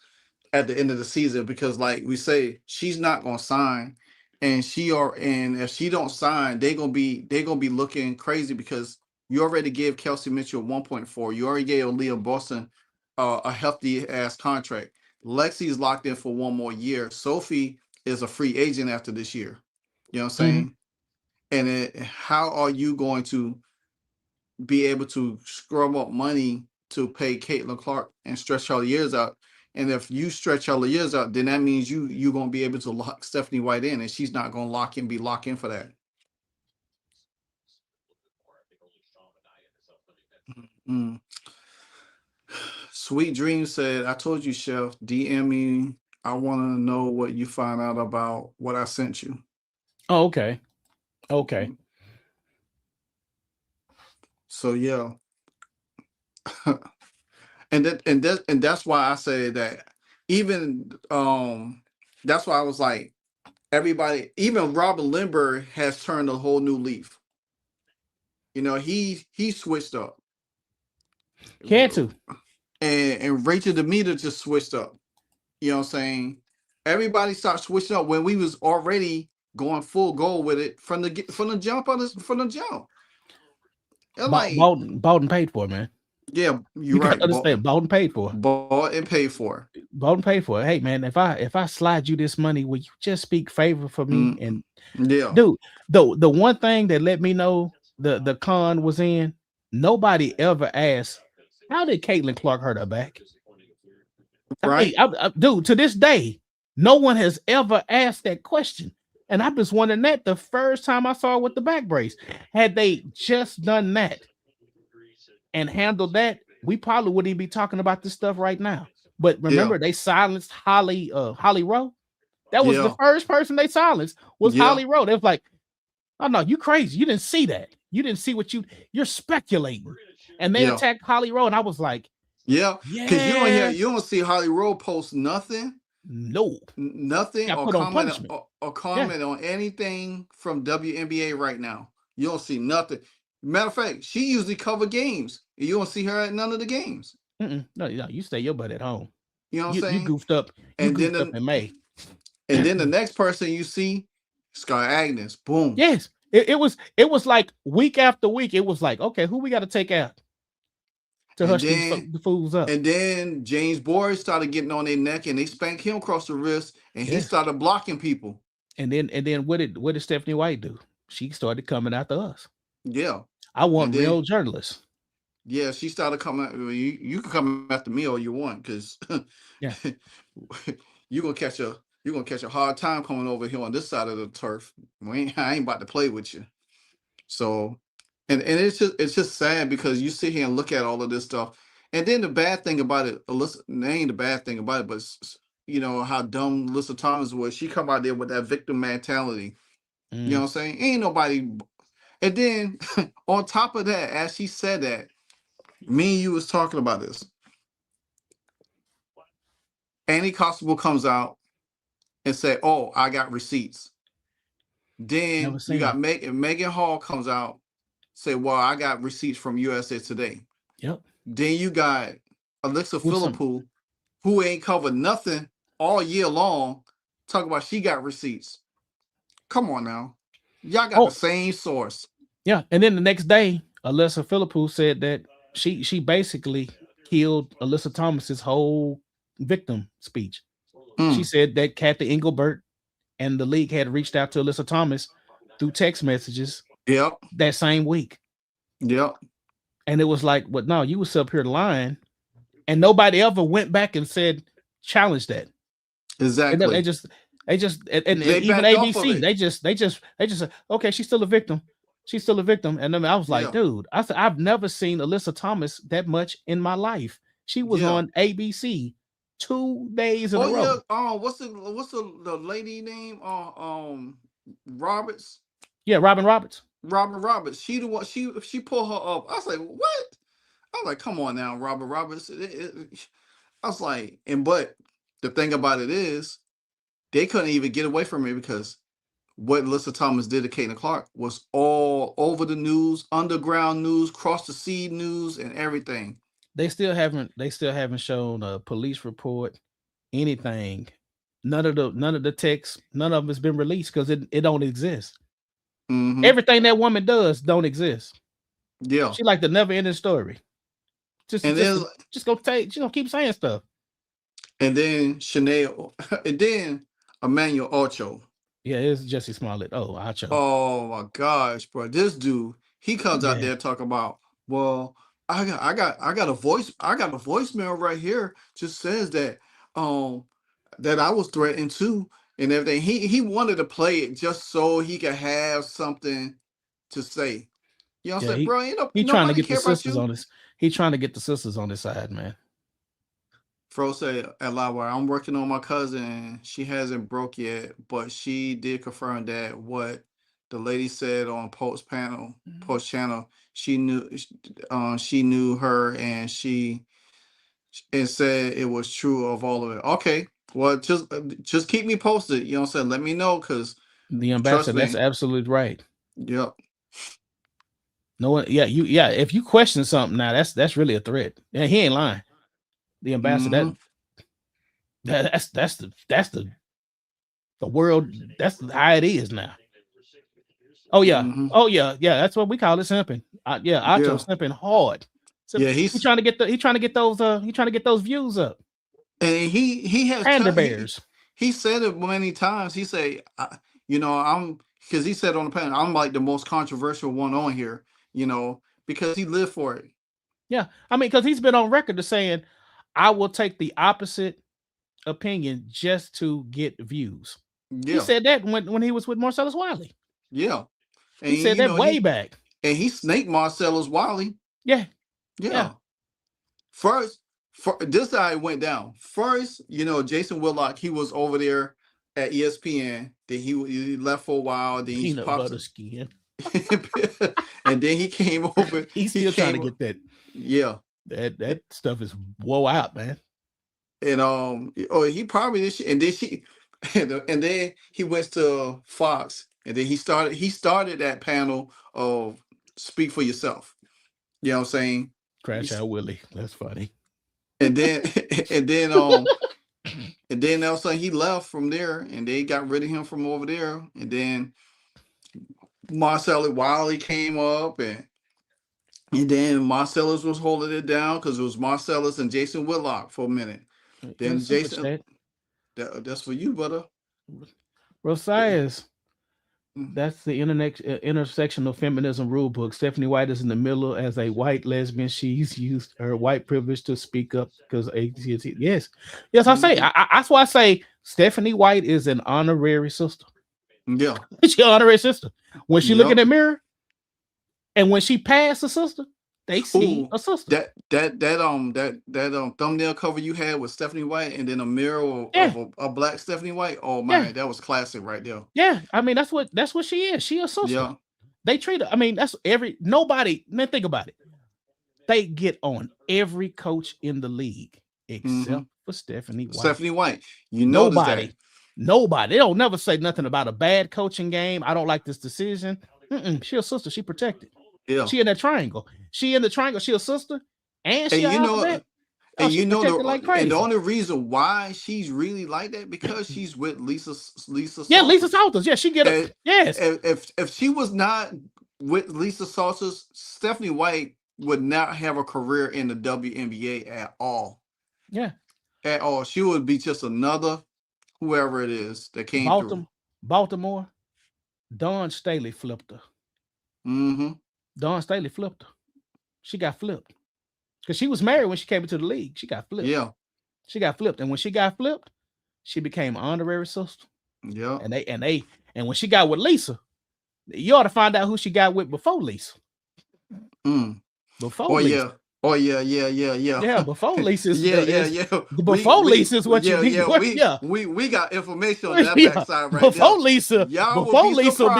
at the end of the season, because like we say, she's not gonna sign, and if she don't sign, they're gonna be looking crazy, because you already gave Kelsey Mitchell 1.4. You already gave Aaliyah Boston a hefty ass contract. Lexi's locked in for 1 more year. Sophie is a free agent after this year. You know what I'm saying? And how are you going to be able to scrub up money to pay Caitlin Clark and stretch all the years out? And if you stretch all the years out, then that means you're going to be able to lock Stephanie White in, and she's not going to be locked in for that. Sweet Dream said, I told you, Chef, DM me. I want to know what you find out about what I sent you. Oh, okay. Okay. So yeah. and that's why I say that even that's why I was like, everybody, even Robin Lindbergh has turned a whole new leaf. He switched up. He had to. And Rachel Demeter just switched up. You know what I'm saying? Everybody started switching up when we was already going full goal with it from the jump. Bought and paid for, man. Yeah, you right. Understand? Bought and paid for. Bought and paid for. Bought and paid for. Hey, man, if I slide you this money, will you just speak favor for me? And dude, the one thing that let me know the con was in, nobody ever asked, how did Caitlin Clark hurt her back? Right, dude. To this day, no one has ever asked that question, and I was wondering that the first time I saw her with the back brace. Had they just done that and handled that, we probably wouldn't even be talking about this stuff right now. But remember, they silenced Holly Rowe. That was the first person they silenced was Holly Rowe. They was like, "Oh no, you crazy! You didn't see that. You didn't see what you're speculating." And they attacked Holly Rowe, and I was like, because you don't see Holly Rowe post nothing. No, nothing or comment on anything from WNBA right now. You don't see nothing. Matter of fact, she usually cover games. You don't see her at none of the games. No, you stay your butt at home. You know what I'm saying? You goofed up. In May. And then the next person you see, Sky Agnes. Boom. Yes, it was like week after week. It was like, okay, who we got to take out to And hush these then the fools up? and then James Boyd started getting on their neck and they spanked him across the wrist and he Yeah. started blocking people. And then what did Stephanie White do? She started coming after us. Yeah. I want And then- real journalists. Yeah, she started coming. You can come after me all you want, because Yeah. you're gonna catch a hard time coming over here on this side of the turf. I ain't about to play with you. So, and it's just sad because you sit here and look at all of this stuff, and then the bad thing about it, Alyssa, it ain't the bad thing about it, but you know how dumb Alyssa Thomas was. She come out there with that victim mentality. You know what I'm saying? Ain't nobody. And then on top of that, as she said that, me and you was talking about this. Annie Constable comes out and say, "Oh, I got receipts." Then Never you seen got Megan Hall comes out, say, "Well, I got receipts from USA Today." Yep. Then you got Alexa Who's some- Philippou, who ain't covered nothing all year long, talk about she got receipts. Come on now, y'all got Oh. the same source. Yeah, and then the next day, Alyssa Philippou said that she basically killed Alyssa Thomas's whole victim speech. She said that Kathy Engelbert and the league had reached out to Alyssa Thomas through text messages Yep, that same week. yep, And it was like, well, no, you was up here lying. And nobody ever went back and said, challenge that. exactly. And they just and They even backed off of ABC, it. they just said, okay, she's still a victim. She's still a victim. And then I was like, Yeah. dude, I said, I've never seen Alyssa Thomas that much in my life. She was Yeah. on ABC 2 days in a row. Yeah. What's the lady name? Roberts. Yeah, Robin Roberts. Robin Roberts. She the one. She pulled her up. I was like, what? I was like, come on now, Robin Roberts. I was like, but the thing about it is, they couldn't even get away from it because what Alyssa Thomas did to Caitlin Clark was all over the news, underground news, cross the sea news, and everything. They still haven't shown a police report, anything. None of the texts, none of it's been released because it don't exist. Mhm. Everything that woman does don't exist. Yeah. She like the never ending story. Just And gonna keep saying stuff. And then Chanel, and then Emmanuel Ocho. Yeah, it's Jesse Smollett. Oh, Acho. Oh my gosh, bro! This dude, he comes out Yeah. there talking about, well, I got a voicemail right here. Just says that that I was threatened too and everything. He wanted to play it just so he could have something to say. You know what I'm saying, bro? He trying to get the care about sisters you. on this. He trying to get the sisters on his side, man. Fro said at Livewire, I'm working on my cousin. She hasn't broke yet, but she did confirm that what the lady said on post channel, she knew her and said it was true of all of it. Okay, well, just keep me posted. You know what I'm saying? Let me know, because The ambassador, me. that's absolutely right. Yep. No one, if you question something now, that's really a threat. Yeah, he ain't lying. The ambassador, that's the world, that's how it is now. Oh yeah, that's what we call it, simping. Acho simping hard. So Yeah, he's trying to get those views up. And he has Panda bears. He said it many times. He said, because he said on the panel, I'm like the most controversial one on here, because he lived for it. Yeah, I mean, because he's been on record to saying, I will take the opposite opinion just to get views. Yeah. He said that when he was with Marcellus Wiley. Yeah. And he said that way back. And he snaked Marcellus Wiley. Yeah. First, this how it went down. First, Jason Whitlock, he was over there at ESPN. Then he left for a while. Then he popped butter skin. And then he came over. He's still trying to get that. Yeah. That stuff is woe out, man. And he probably did. And then he went to Fox, and then he started that panel of Speak for Yourself. You know what I'm saying? Crash Out Willie. That's funny. And then And then all of a sudden he left from there, and they got rid of him from over there. And then Marcellus Wiley came up, and then Marcellus was holding it down because it was Marcellus and Jason Whitlock for a minute. Then Jason, that's for you, brother. Rosias. That's the intersectional feminism rule book. Stephanie White is in the middle as a white lesbian. She's used her white privilege to speak up because AT&T. Yes, I say. That's why I say Stephanie White is an honorary sister. Yeah, She's an honorary sister. When she look in the mirror, and when she passed a sister, they see a sister. That thumbnail cover you had with Stephanie White, and then a mirror of a black Stephanie White. Oh man, that was classic right there. Yeah, I mean that's what she is. She a sister. Yeah. They treat her. I mean, that's nobody. Man, think about it. They get on every coach in the league except for Stephanie White. Stephanie White. You know nobody. They don't never say nothing about a bad coaching game. I don't like this decision. She a sister. She protected. Yeah. She in that triangle. She in the triangle. She a sister, and she and the only reason why she's really like that because she's with Lisa. Yeah, Lisa Salters. Yeah, she get it. Yes. If she was not with Lisa Salters, Stephanie White would not have a career in the WNBA at all. Yeah. At all, she would be just another whoever it is that came through. Baltimore. Dawn Staley flipped her. Dawn Staley flipped her. She got flipped because she was married when she came into the league. She got flipped. Yeah, she got flipped, and when she got flipped, she became honorary sister. Yeah, and when she got with Lisa, you ought to find out who she got with before Lisa. Before Lisa. Yeah, before Lisa's before Lisa is what you need. We got information on that backside right before Lisa. Y'all before will be Lisa will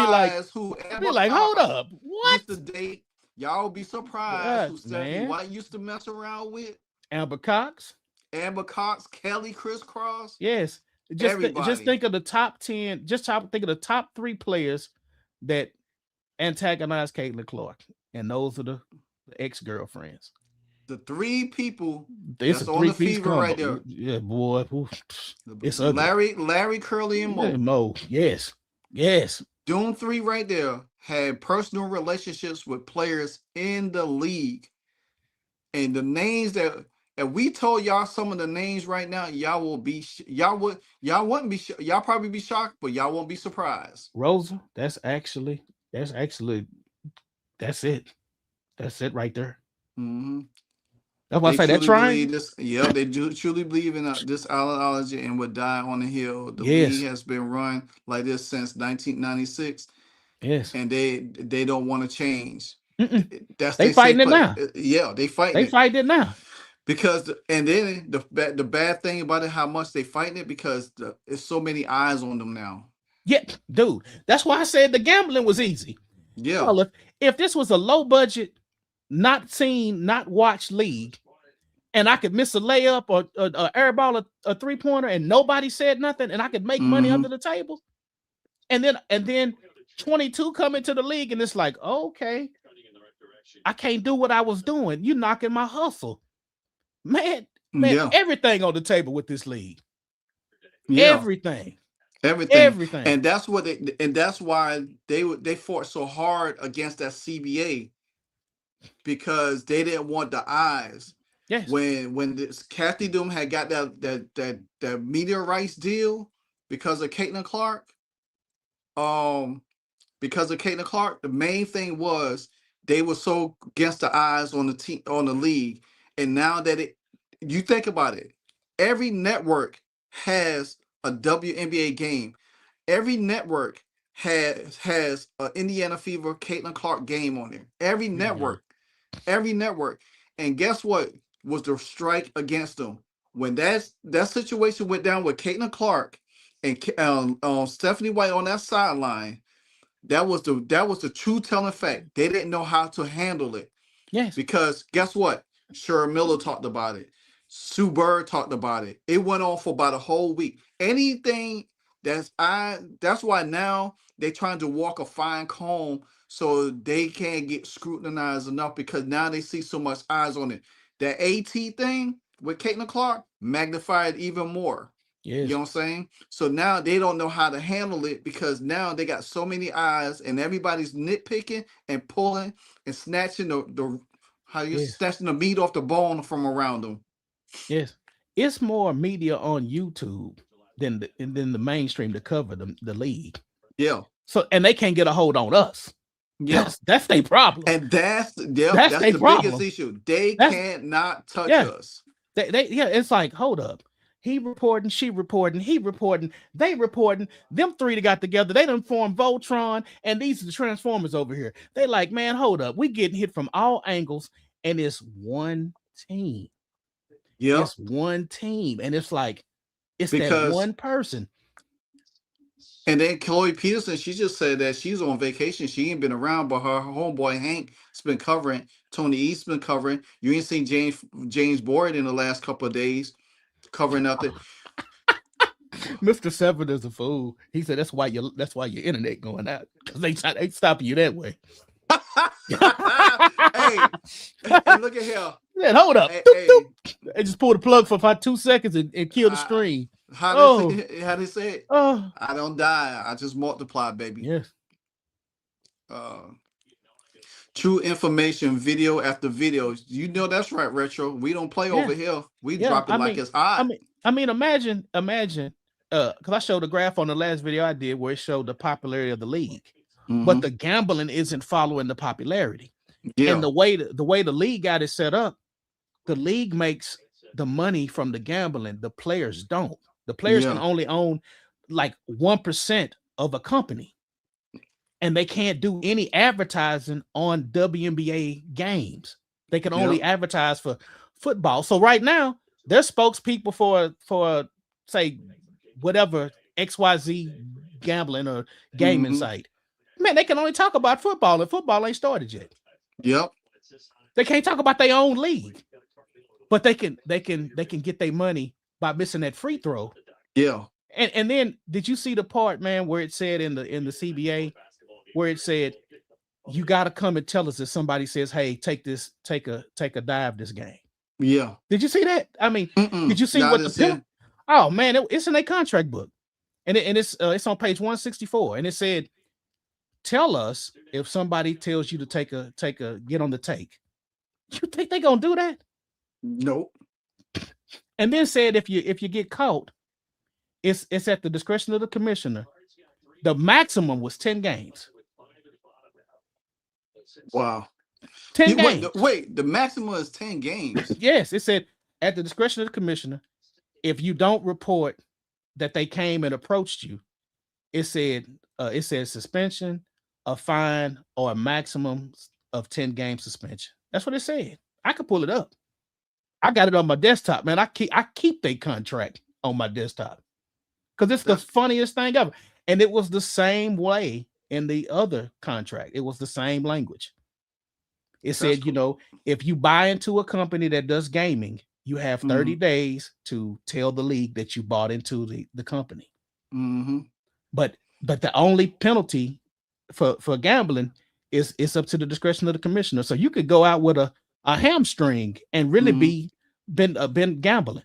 be like, hold up, what? The date. Y'all will be surprised who Stephanie White used to mess around with. Amber Cox, Kelly Crisscross. Yes. Just think of the top 10. Think of the top 3 players that antagonize Caitlin Clark, and those are the ex-girlfriends. The 3 people that's on the fever right there. Yeah, boy. It's ugly. Larry, Curly, and Mo. Mo. Yes. Doom 3 right there had personal relationships with players in the league. And the names that if we told y'all some of the names right now, y'all wouldn't be y'all probably be shocked, but y'all won't be surprised. Rosa, that's it. That's it right there. That's why I say that trying. They do truly believe in this ideology and would die on the hill. The league has been run like this since 1996. Yes, and they don't want to change. They fighting it now. Yeah, they fighting. They fighting it now because then the bad thing about it, how much they fighting it because there's so many eyes on them now. Yeah, dude. That's why I said the gambling was easy. Yeah. Well, if this was a low budget, not seen, not watched league, and I could miss a layup or air ball, a 3-pointer, and nobody said nothing, and I could make money under the table, and then 22 come into the league, and it's like, okay, I can't do what I was doing. You knocking my hustle, man. Everything on the table with this league. Yeah. Everything. And that's why they fought so hard against that CBA because they didn't want the eyes. Yes. When this Kathy Doom had got that media rights deal because of Caitlin Clark. Because of Caitlin Clark, the main thing was they were so against the eyes on the team, on the league. And now that you think about it, every network has a WNBA game. Every network has an Indiana Fever Caitlin Clark game on there. Every network. And guess what was the strike against them? When that situation went down with Caitlin Clark and Stephanie White on that sideline, that was the true telling fact. They didn't know how to handle it. Yes. Because guess what? Sherry Miller talked about it. Sue Bird talked about it. It went on for about a whole week. Anything that's why now they're trying to walk a fine comb so they can't get scrutinized enough because now they see so much eyes on it. That AT thing with Caitlin Clark magnified even more. Yes. You know what I'm saying? So now they don't know how to handle it because now they got so many eyes and everybody's nitpicking and pulling and snatching Yes. snatching the meat off the bone from around them. Yes. It's more media on YouTube than the mainstream to cover the league. Yeah. So and they can't get a hold on us. Yeah. That's their problem. And that's the their biggest issue. They cannot touch us. It's like, hold up. He reporting, she reporting, he reporting, they reporting. Them three that got together, they done formed Voltron, and these are the Transformers over here. They like, man, hold up. We getting hit from all angles, and it's one team. Yeah. It's one team, and it's like, it's because that one person. And then Chloe Peterson, she just said that she's on vacation. She ain't been around, but her homeboy Hank's been covering. Tony East's been covering. You ain't seen James Boyd in the last couple of days covering nothing. Mr. Seven is a fool. He said that's why your internet going out, because they stopping you that way. Hey, and look at here. Man, hold up. Hey, doop, doop. They just pulled the plug for about 2 seconds and killed the stream. How they say it? Oh, I don't die. I just multiply, baby. Yes. True information, video after video. You know that's right, Retro. We don't play over here. We drop it like it's hot. I mean, imagine, because I showed a graph on the last video I did where it showed the popularity of the league, but the gambling isn't following the popularity. Yeah. And the way the league got it set up, the league makes the money from the gambling. The players don't. The players can only own like 1% of a company, and they can't do any advertising on WNBA games. They can only advertise for football. So right now, they're spokespeople for say whatever XYZ gambling or gaming site. Man, they can only talk about football, and football ain't started yet. Yep. They can't talk about their own league, but they can get their money by missing that free throw. Yeah. And then did you see the part, man, where it said in the CBA where it said you got to come and tell us if somebody says, hey, take a dive this game. Yeah. Did you see that? I mean, did you see what the oh man, it's in their contract book, and it's on page 164, and it said, tell us if somebody tells you to take a get on the take. You think they gonna do that? Nope. And then said if you get caught, it's at the discretion of the commissioner. The maximum was 10 games. Wow. 10 games. Wait, the maximum is 10 games. Yes, it said at the discretion of the commissioner. If you don't report that they came and approached you, it said suspension, a fine, or a maximum of 10 game suspension. That's what it said. I could pull it up. I got it on my desktop, man. I keep their contract on my desktop because it's the funniest thing ever. And it was the same way in the other contract. It was the same language. It said, you know, if you buy into a company that does gaming, you have 30 days to tell the league that you bought into the company. But the only penalty for gambling is it's up to the discretion of the commissioner. So you could go out with a hamstring and really been gambling,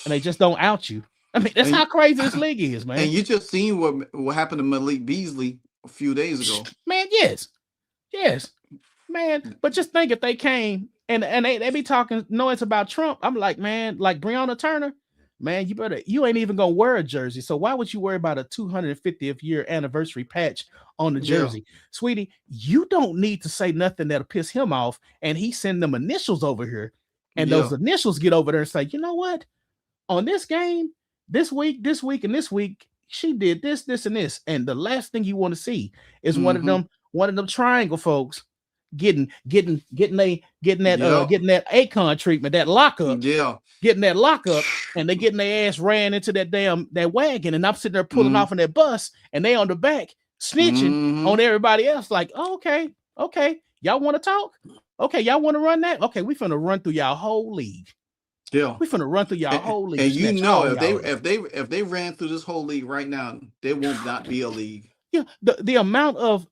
and they just don't out you. I mean, that's how crazy this league is, man. And you just seen what happened to Malik Beasley a few days ago, man. Yes, man. But just think if they came and they be talking noise about Trump. I'm like, man, like Breonna Turner, man, you ain't even gonna wear a jersey. So why would you worry about a 250th year anniversary patch on the jersey? Sweetie, you don't need to say nothing that'll piss him off. And he send them initials over here, and those initials get over there and say, you know what? On this game, this week, and this week, she did this, and this. And the last thing you want to see is one of them triangle folks getting that Akon treatment, that lockup, getting that lockup, and they getting their ass ran into that wagon, and I'm sitting there pulling off on that bus, and they on the back snitching on everybody else. Like, oh, okay, y'all want to talk? Okay, y'all want to run that? Okay, we finna run through y'all whole league. Yeah, we finna run through y'all whole league. And you know, if they ran through this whole league right now, there won't not be a league. Yeah, the amount of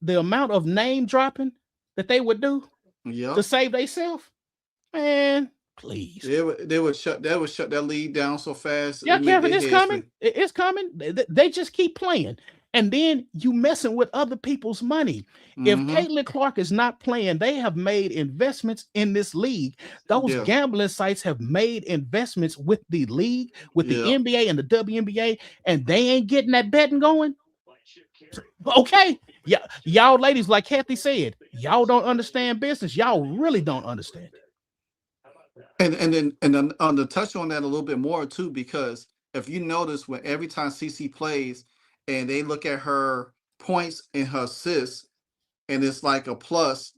name dropping that they would do to save themselves, man. please. They would shut that league down so fast. Yeah, It make Kevin, their it's heads coming. spin. It's coming. They just keep playing. And then you messing with other people's money. If Mhm. Caitlin Clark is not playing, they have made investments in this league. Those Yeah. gambling sites have made investments with the league, with the Yeah. NBA and the WNBA, and they ain't getting that betting going. Okay. Yeah, y'all ladies, like Kathy said, y'all don't understand business. Y'all really don't understand it. And then to touch on that a little bit more too, because if you notice when every time CC plays and they look at her points and her assists, and it's like a plus,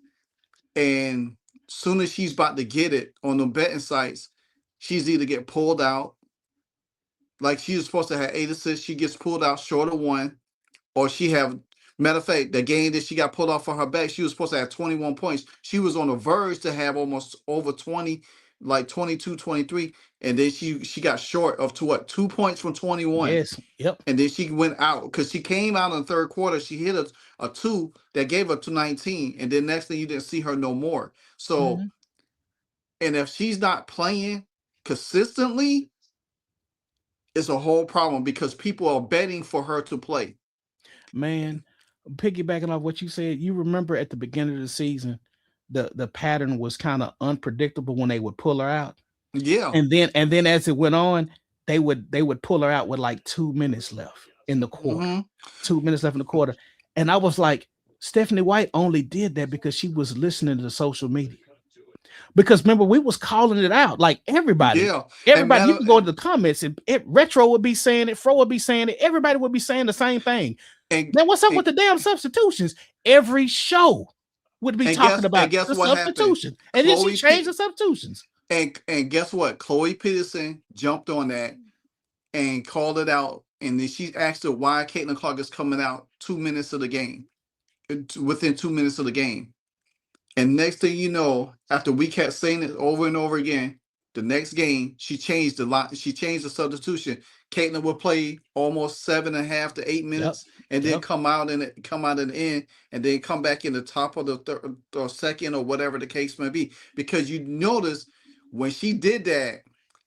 and soon as she's about to get it on the betting sites, she's either get pulled out. Like she was supposed to have 8 assists, she gets pulled out short of 1, or she have, matter of fact, the game that she got pulled off for her back, she was supposed to have 21 points. She was on the verge to have almost over 20, like 22, 23, and then she got short of 2 points from 21. Yes. Yep. And then she went out because she came out in the third quarter. She hit a 2 that gave her to 19, and then next thing you didn't see her no more. So, Mhm. and if she's not playing consistently, it's a whole problem because people are betting for her to play. Man, piggybacking off what you said, you remember at the beginning of the season, the pattern was kind of unpredictable when they would pull her out. Yeah. And then as it went on, they would pull her out with like 2 minutes left in the quarter. Mhm. 2 minutes left in the quarter. And I was like, Stephanie White only did that because she was listening to social media. Because remember, we was calling it out. Like everybody, Yeah. everybody, you can go to the comments and Retro would be saying it, Fro would be saying it, everybody would be saying the same thing. And Man, what's up and, with the damn substitutions? Every show would be and talking guess about guess the what happened? substitution. And then she Chloe changed P- the substitutions. and guess what? Chloe Peterson jumped on that and called it out. And then she asked her why Caitlin Clark is coming out 2 minutes of the game, within 2 minutes of the game. And next thing you know, after we kept saying it over and over again, the next game she changed the line. She changed the substitution. Caitlin would play almost 7.5 to 8 minutes, and then come out in the end, and then come back in the top of the third or second or whatever the case may be. Because you notice when she did that,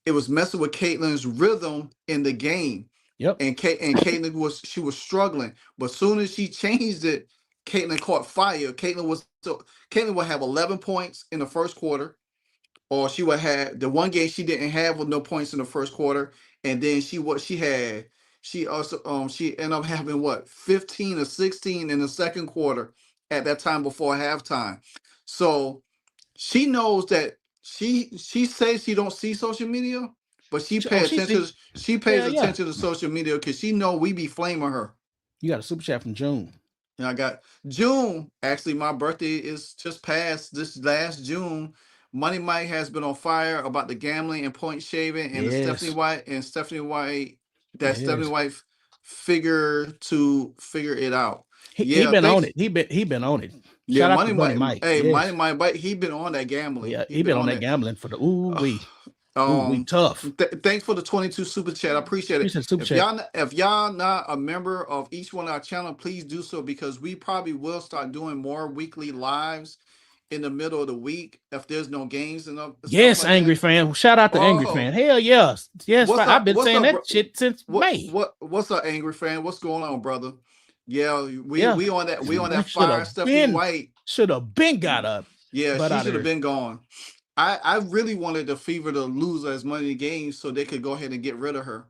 it was messing with Caitlin's rhythm in the game. Yep. And Caitlin was struggling, but soon as she changed it, Caitlin caught fire. Caitlin would have 11 points in the first quarter, or she would have the one game she didn't have with no points in the first quarter, and then she ended up having 15 or 16 in the second quarter at that time before halftime. So she knows that she says she don't see social media, but she pays attention. She pays attention to social media because she know we be flaming her. You got a super chat from June. And I got June. Actually, my birthday is just past this last June. Money Mike has been on fire about the gambling and point shaving, and the Stephanie White figure it out. He been on it. He been on it. Yeah, Shout out Money to Mike. Mike. Hey, Yes. Money Mike, he been on that gambling. Yeah, he been on that gambling for the we tough. Thanks for the 22 super chat. I appreciate it. If y'all not a member of each one of our channel, please do so, because we probably will start doing more weekly lives in the middle of the week if there's no games and yes, like Angry Fan. Shout out to Angry Fan. Hell yes. Yes, I've been saying that shit since May. What's up, Angry Fan? What's going on, brother? Yeah, we on that fire. Stephanie White should have been got up. Yeah, she should have been gone. I really wanted the Fever to lose as many games so they could go ahead and get rid of her.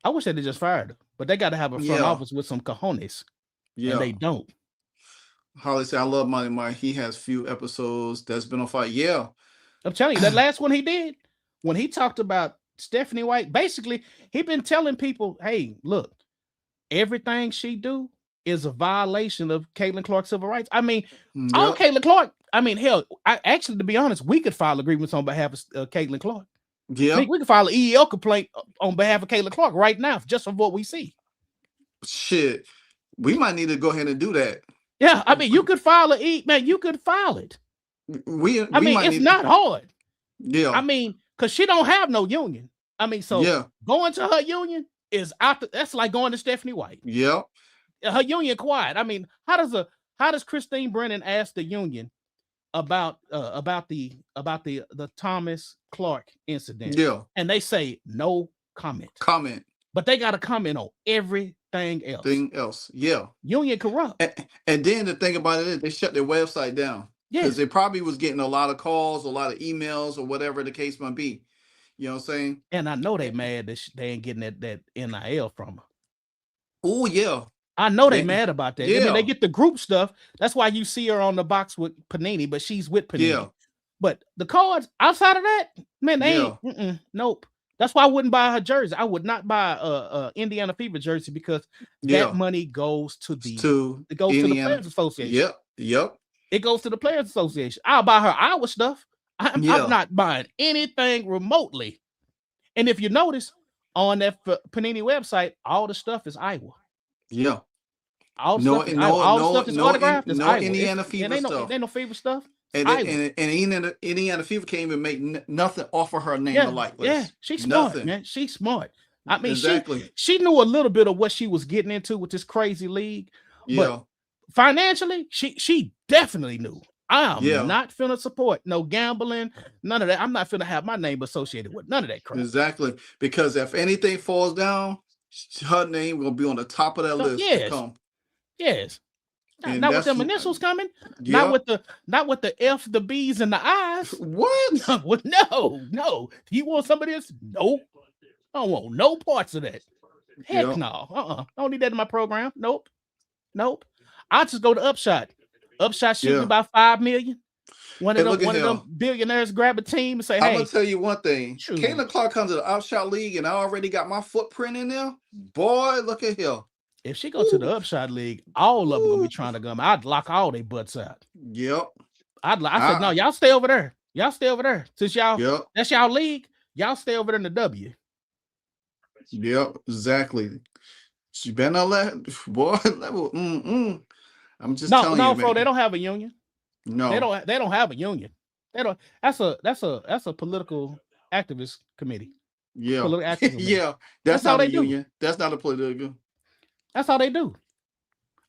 I wish they just fired her, but they got to have a front office with some cojones. Yeah, and they don't. Holly said, "I love Money Mike. He has few episodes that's been on fire." Yeah, I'm telling you, that last one he did, when he talked about Stephanie White, basically he been telling people, "Hey, look, everything she do is a violation of Caitlin Clark's civil rights." I mean, all Caitlin Clark. I mean, hell, to be honest, we could file agreements on behalf of Caitlin Clark. Yeah, I mean, we could file an EEO complaint on behalf of Caitlin Clark right now, just from what we see. Shit, we might need to go ahead and do that. Yeah, I mean, you could file you could file it. It's not hard. Yeah, I mean, because she don't have no union. I mean, so going to her union is that's like going to Stephanie White. Yeah, her union quiet. I mean, how does Christine Brennan ask the union about the Thomas Clark incident, Yeah. and they say no comment, Comment. but they got to comment on everything else. Thing else. Yeah. Union corrupt. And then the thing about it is they shut their website down. Yeah. Because they probably was getting a lot of calls, a lot of emails, or whatever the case might be. You know what I'm saying? And I know they mad that they ain't getting that NIL from her. Oh yeah. I know they mad about that. Yeah. I mean, they get the group stuff. That's why you see her on the box with Panini, but she's with Panini. Yeah. But the cards outside of that, man, they Yeah. ain't. Nope. That's why I wouldn't buy her jersey. I would not buy a Indiana Fever jersey because that money goes to the Indiana. Players Association. Yep. Yep. It goes to the Players Association. I'll buy her Iowa stuff. I'm not buying anything remotely. And if you notice on that Panini website, all the stuff is Iowa. Yeah. All stuff is autographed. It's Iowa. Indiana Fever stuff. Ain't no Fever stuff. And Indiana Fever can't even make nothing off of her name or likeness. Yeah, she's smart, man. She's smart. I mean, exactly. She knew a little bit of what she was getting into with this crazy league. Yeah. But financially, she definitely knew. I'm not finna support no gambling, none of that. I'm not finna have my name associated with none of that crap. Exactly. Because if anything falls down, her name will be on the top of that list. Yes. Not with them initials coming. Yeah. Not with the F, the B's, and the I's. What? No. You want some of this? Nope. I don't want no parts of that. Heck no. I don't need that in my program. Nope. I just go to Upshot. Upshot shooting about $5 million. One of them billionaires grab a team and say, "Hey, I'm gonna tell you one thing. Caitlin Clark comes to the Upshot League, and I already got my footprint in there. Boy, look at here. If she go to the Upshot League, all of them gonna be trying to come. I'd lock all their butts out. Yep. I said, no, y'all stay over there. Since that's y'all league, y'all stay over there in the W. Yep, exactly. She better not let boy level. I'm just telling you, bro. They don't have a union. No, they don't have a union. They don't. That's a political activist committee. Yeah, yeah. That's not a union. That's not a political. That's how they do.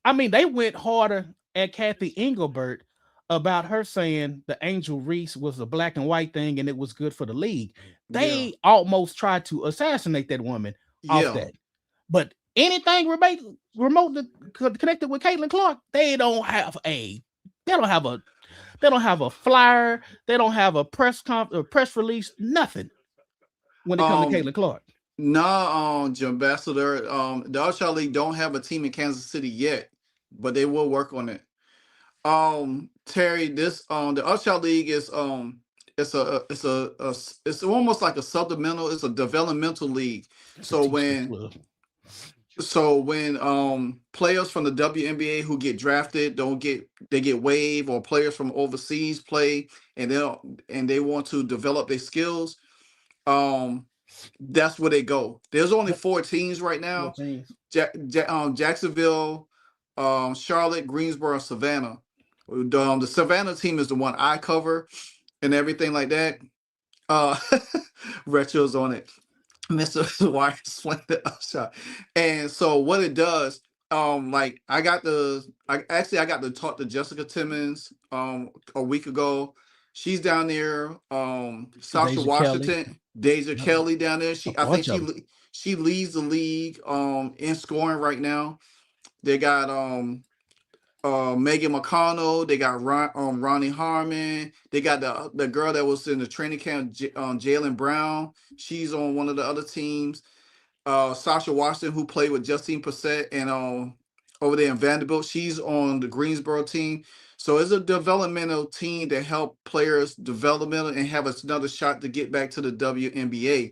I mean, they went harder at Kathy Engelbert about her saying the Angel Reese was a black and white thing and it was good for the league. They almost tried to assassinate that woman off that. But anything remote connected with Caitlin Clark, they don't have a flyer, they don't have a press release, nothing when it comes to Caitlin Clark. No, Ambassador, the Upshot League don't have a team in Kansas City yet, but they will work on it. Terry, this the Upshot League is it's almost like a supplemental, it's a developmental league. So when players from the WNBA who get drafted they get waived, or players from overseas play and they want to develop their skills, that's where they go. There's only 4 teams right now. Jacksonville, Charlotte, Greensboro, Savannah. The Savannah team is the one I cover and everything like that. Retro's on it. Mr. Wire explained the Upshot. And so what it does, I got to talk to Jessica Timmons a week ago. She's down there. Sasha Washington, Deja Kelly down there. I think she leads the league in scoring right now. They got Megan McConnell. They got Ronnie Harmon. They got the girl that was in the training camp, Jalen Brown. She's on one of the other teams. Sasha Washington, who played with Justine Passett and over there in Vanderbilt, she's on the Greensboro team. So it's a developmental team that help players developmental and have another shot to get back to the WNBA.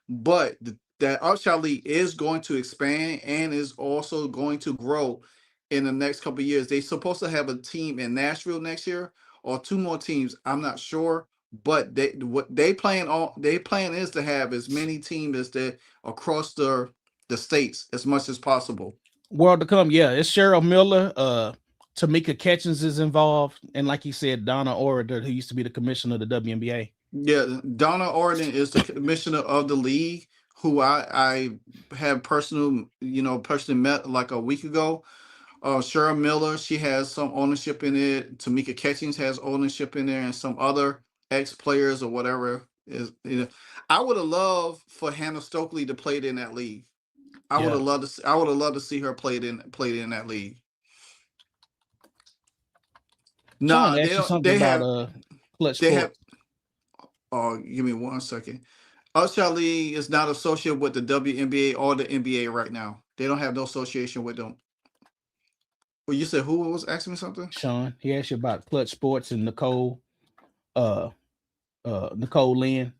But that Upshot League is going to expand and is also going to grow in the next couple of years. They're supposed to have a team in Nashville next year, or 2 more teams. I'm not sure, but they plan is to have as many teams as they across the states as much as possible. World to come, yeah. It's Cheryl Miller, Tamika Catchings is involved, and like you said, Donna Orator, who used to be the commissioner of the WNBA. Yeah, Donna Orator is the commissioner of the league, who I have personally met like a week ago. Cheryl Miller, she has some ownership in it. Tamika Catchings has ownership in there, and some other ex players or whatever is. I would have loved for Hannah Stokely to play in that league. I would Yeah. have loved to. I would have loved to see her played in that league. Trying Nah, to they ask you don't. something They about have. Clutch They have. Sports. Oh, give me 1 second. Usher League is not associated with the WNBA or the NBA right now. They don't have no association with them. Well, you said who was asking me something? Sean, he asked you about Clutch Sports and uh, Nicole Lynn.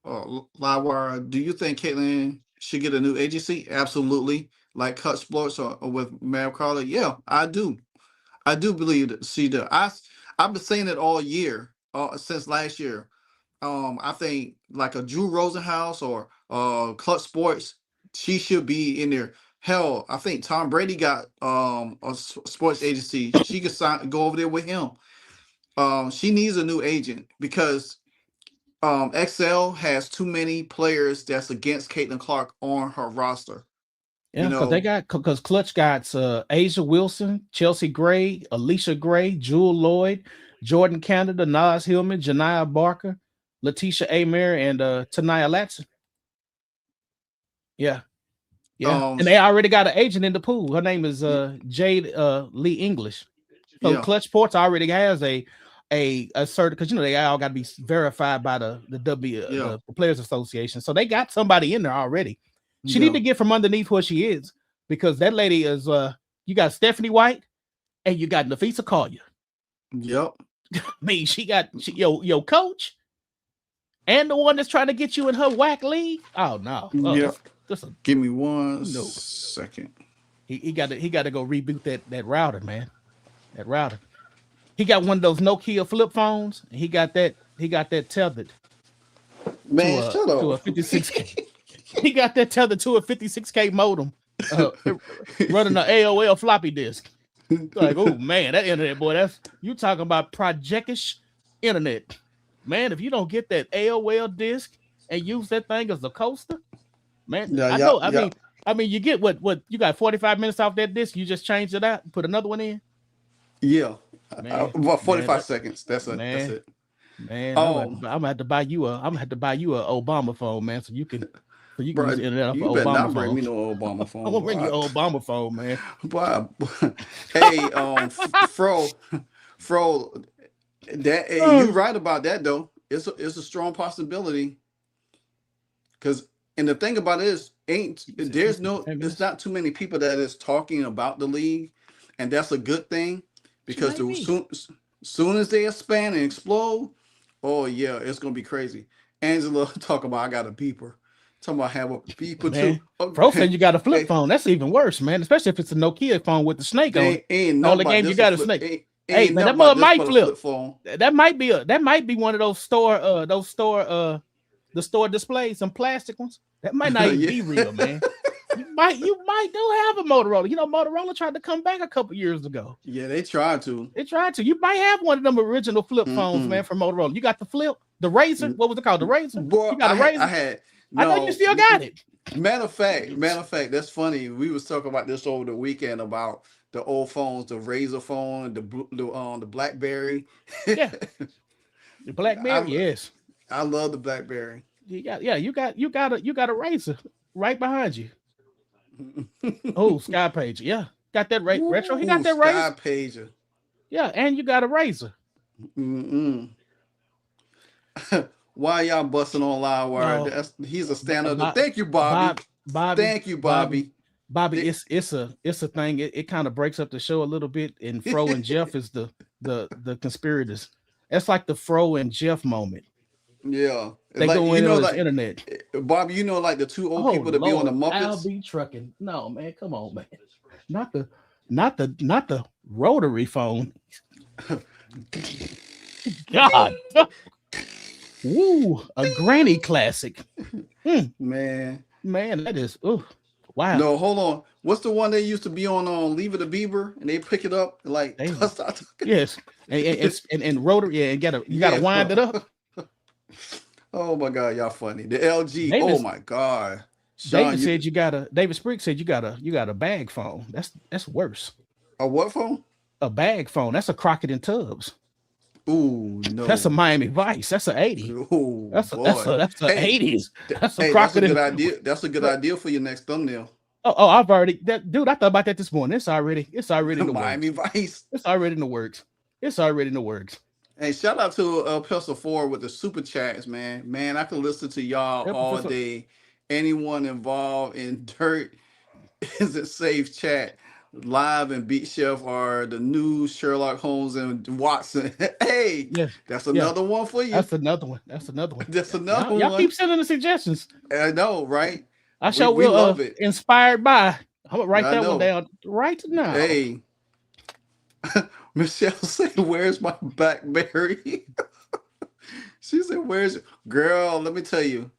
Livewire, do you think Caitlin should get a new agency? Absolutely. Like Cut Sports or with Mav Carter? Yeah, I do. I do believe that she does. I've been saying it all year, since last year. I think like a Drew Rosenhaus or Clutch Sports, she should be in there. Hell, I think Tom Brady got sports agency. She could go over there with him. She needs a new agent because XL has too many players that's against Caitlin Clark on her roster. Yeah, because Clutch got Asia Wilson, Chelsea Gray, Alicia Gray, Jewel Lloyd, Jordan Canada, Nas Hillman, Janiyah Barker, Letitia Amer, and Tanaya Latson. Yeah. Yeah. And they already got an agent in the pool. Her name is Jade Lee English. So Clutch Sports already has a certain, because they all got to be verified by the Players Association. So they got somebody in there already. She need to get from underneath where she is, because that lady is you got Stephanie White and you got Nafisa Collier. Yep. I mean, your coach and the one that's trying to get you in her whack league. Oh no. Yeah. Give me 1 second. He got to go reboot that router, man. That router. He got one of those Nokia flip phones. And he got that tethered. Man, shut up. To a 56K. He got that tethered to a 56K modem, running an AOL floppy disk. Like, oh man, that internet, boy, that's you talking about projectish internet, man. If you don't get that AOL disk and use that thing as a coaster, man, I mean, you get what you got 45 minutes off that disk. You just change it out, put another one in. Yeah, about 45 seconds. That's it. Man, I'm gonna have to buy you a Obama phone, man, so you can use the internet off you better Obama not phone. Bring me no Obama phone. I'm gonna bring you an Obama phone, man. Boy, hey, Fro, that you right about that though. It's a strong possibility. Because and the thing about it is, there's not too many people that is talking about the league, and that's a good thing. Because soon as they expand and explode, oh yeah, it's gonna be crazy. Angela talk about I got a beeper. Talking about have a beeper too. Bro said you got a flip phone. That's even worse, man. Especially if it's a Nokia phone with the snake on it. All the games you got a snake. Hey, man, that mother might flip. That might be one of those store displays, some plastic ones. That might not even be real, man. You might do have a Motorola. Motorola tried to come back a couple years ago. Yeah, they tried to. You might have one of them original flip phones, man, from Motorola. You got the flip, the Razor. What was it called? The Razor. Boy, you got a Razor. I know you still got it. Matter of fact, that's funny. We was talking about this over the weekend about the old phones, the Razor phone, the BlackBerry. Yeah, the BlackBerry. Yes, I love the BlackBerry. You got a Razor right behind you. Oh, Sky Pager. Yeah, got that retro. He got that Razor. Sky Pager. Yeah, and you got a Razor. Why y'all busting on LiveWire? He's a stand-up. Thank you, Bobby. Thank you, Bobby. Bobby, it's a thing. It kind of breaks up the show a little bit. And Fro and Jeff is the conspirators. That's like the Fro and Jeff moment. Yeah, they go in on the internet. Bobby, like the two old people that be on the Muppets. I'll be trucking. No, man, come on, man. Not the rotary phone. God. Woo, a granny classic. Man, that is wow. No, hold on. What's the one they used to be on Leave It a Beaver and they pick it up like yes. And rotary, yeah, you gotta wind it up. Oh my God, y'all funny. The LG, my God. Sean, David Spriggs said you got a bag phone. That's worse. a what phone? A bag phone. That's a Crockett and Tubbs. Ooh, no. That's a Miami Vice. That's an 80. Oh That's a boy. 80s. That's a Hey, that's a Crockett good and idea. That's a good idea for your next thumbnail. Oh, I've already dude. I thought about that this morning. It's already in the Miami works. Vice. It's already in the works. It's already in the works. Hey, shout out to Pestle Ford with the super chats, man. Man, I could listen to y'all Yeah, all Professor- day. Anyone involved in dirt isn't safe chat. Live and Beat Chef are the new Sherlock Holmes and Watson. Hey, Yes, that's yeah. another one for you. That's another one. That's another one. That's another Y'all one. keep sending the suggestions. I know, right? I sure we will. love it. Inspired by. I'm gonna write I that know. one down right now. Hey, Michelle said, "Where's my BlackBerry?" She said, "Where's girl?" Let me tell you.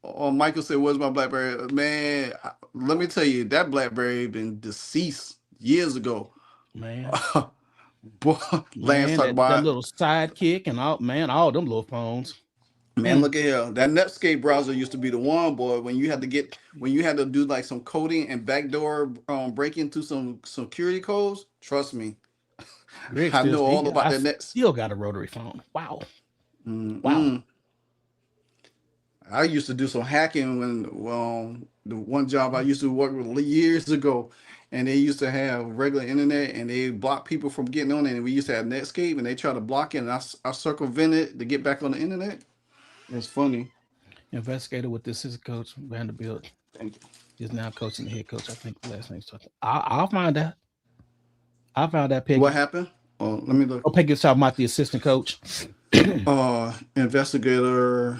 Michael said, "Where's my BlackBerry?" Man, let me tell you, that BlackBerry been deceased years ago. Man, Boy, Lance talked that about little sidekick and all all them little phones. man. Look at here. That Netscape browser used to be the one, boy. When you had to do like some coding and backdoor break into some security codes. Trust me, Greg I know all about that net. Still got a rotary phone. Wow. Mm-mm. Wow. I used to do some hacking when the one job I used to work with years ago, and they used to have regular internet and they block people from getting on it. And we used to have Netscape and they try to block it, and I circumvented to get back on the internet. It's funny. Investigator with the assistant coach Vanderbilt Thank you. is now coaching the head coach. I think the last name's talking. I'll find that. I found that Peggy. What happened? Oh, let me look. Oh, Peggy's talking about the assistant coach. Investigator,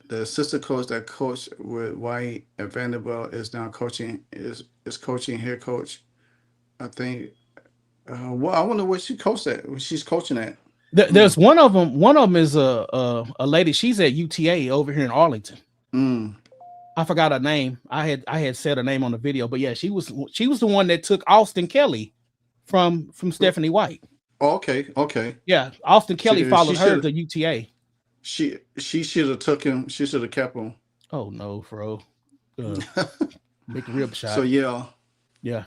the assistant coach that coached with White at Vanderbilt is now coaching is coaching head coach. I think. Well, I wonder what she coached at. What she's coaching at. There's one of them. One of them is a lady. She's at UTA over here in Arlington. I forgot her name. I had said her name on the video, but yeah, she was the one that took Austin Kelly from Stephanie White. Oh, okay. Yeah, Austin Kelly followed her should've- to UTA. She should have took him. She should have kept him. Oh no, bro. Big rib shot. So yeah. Yeah.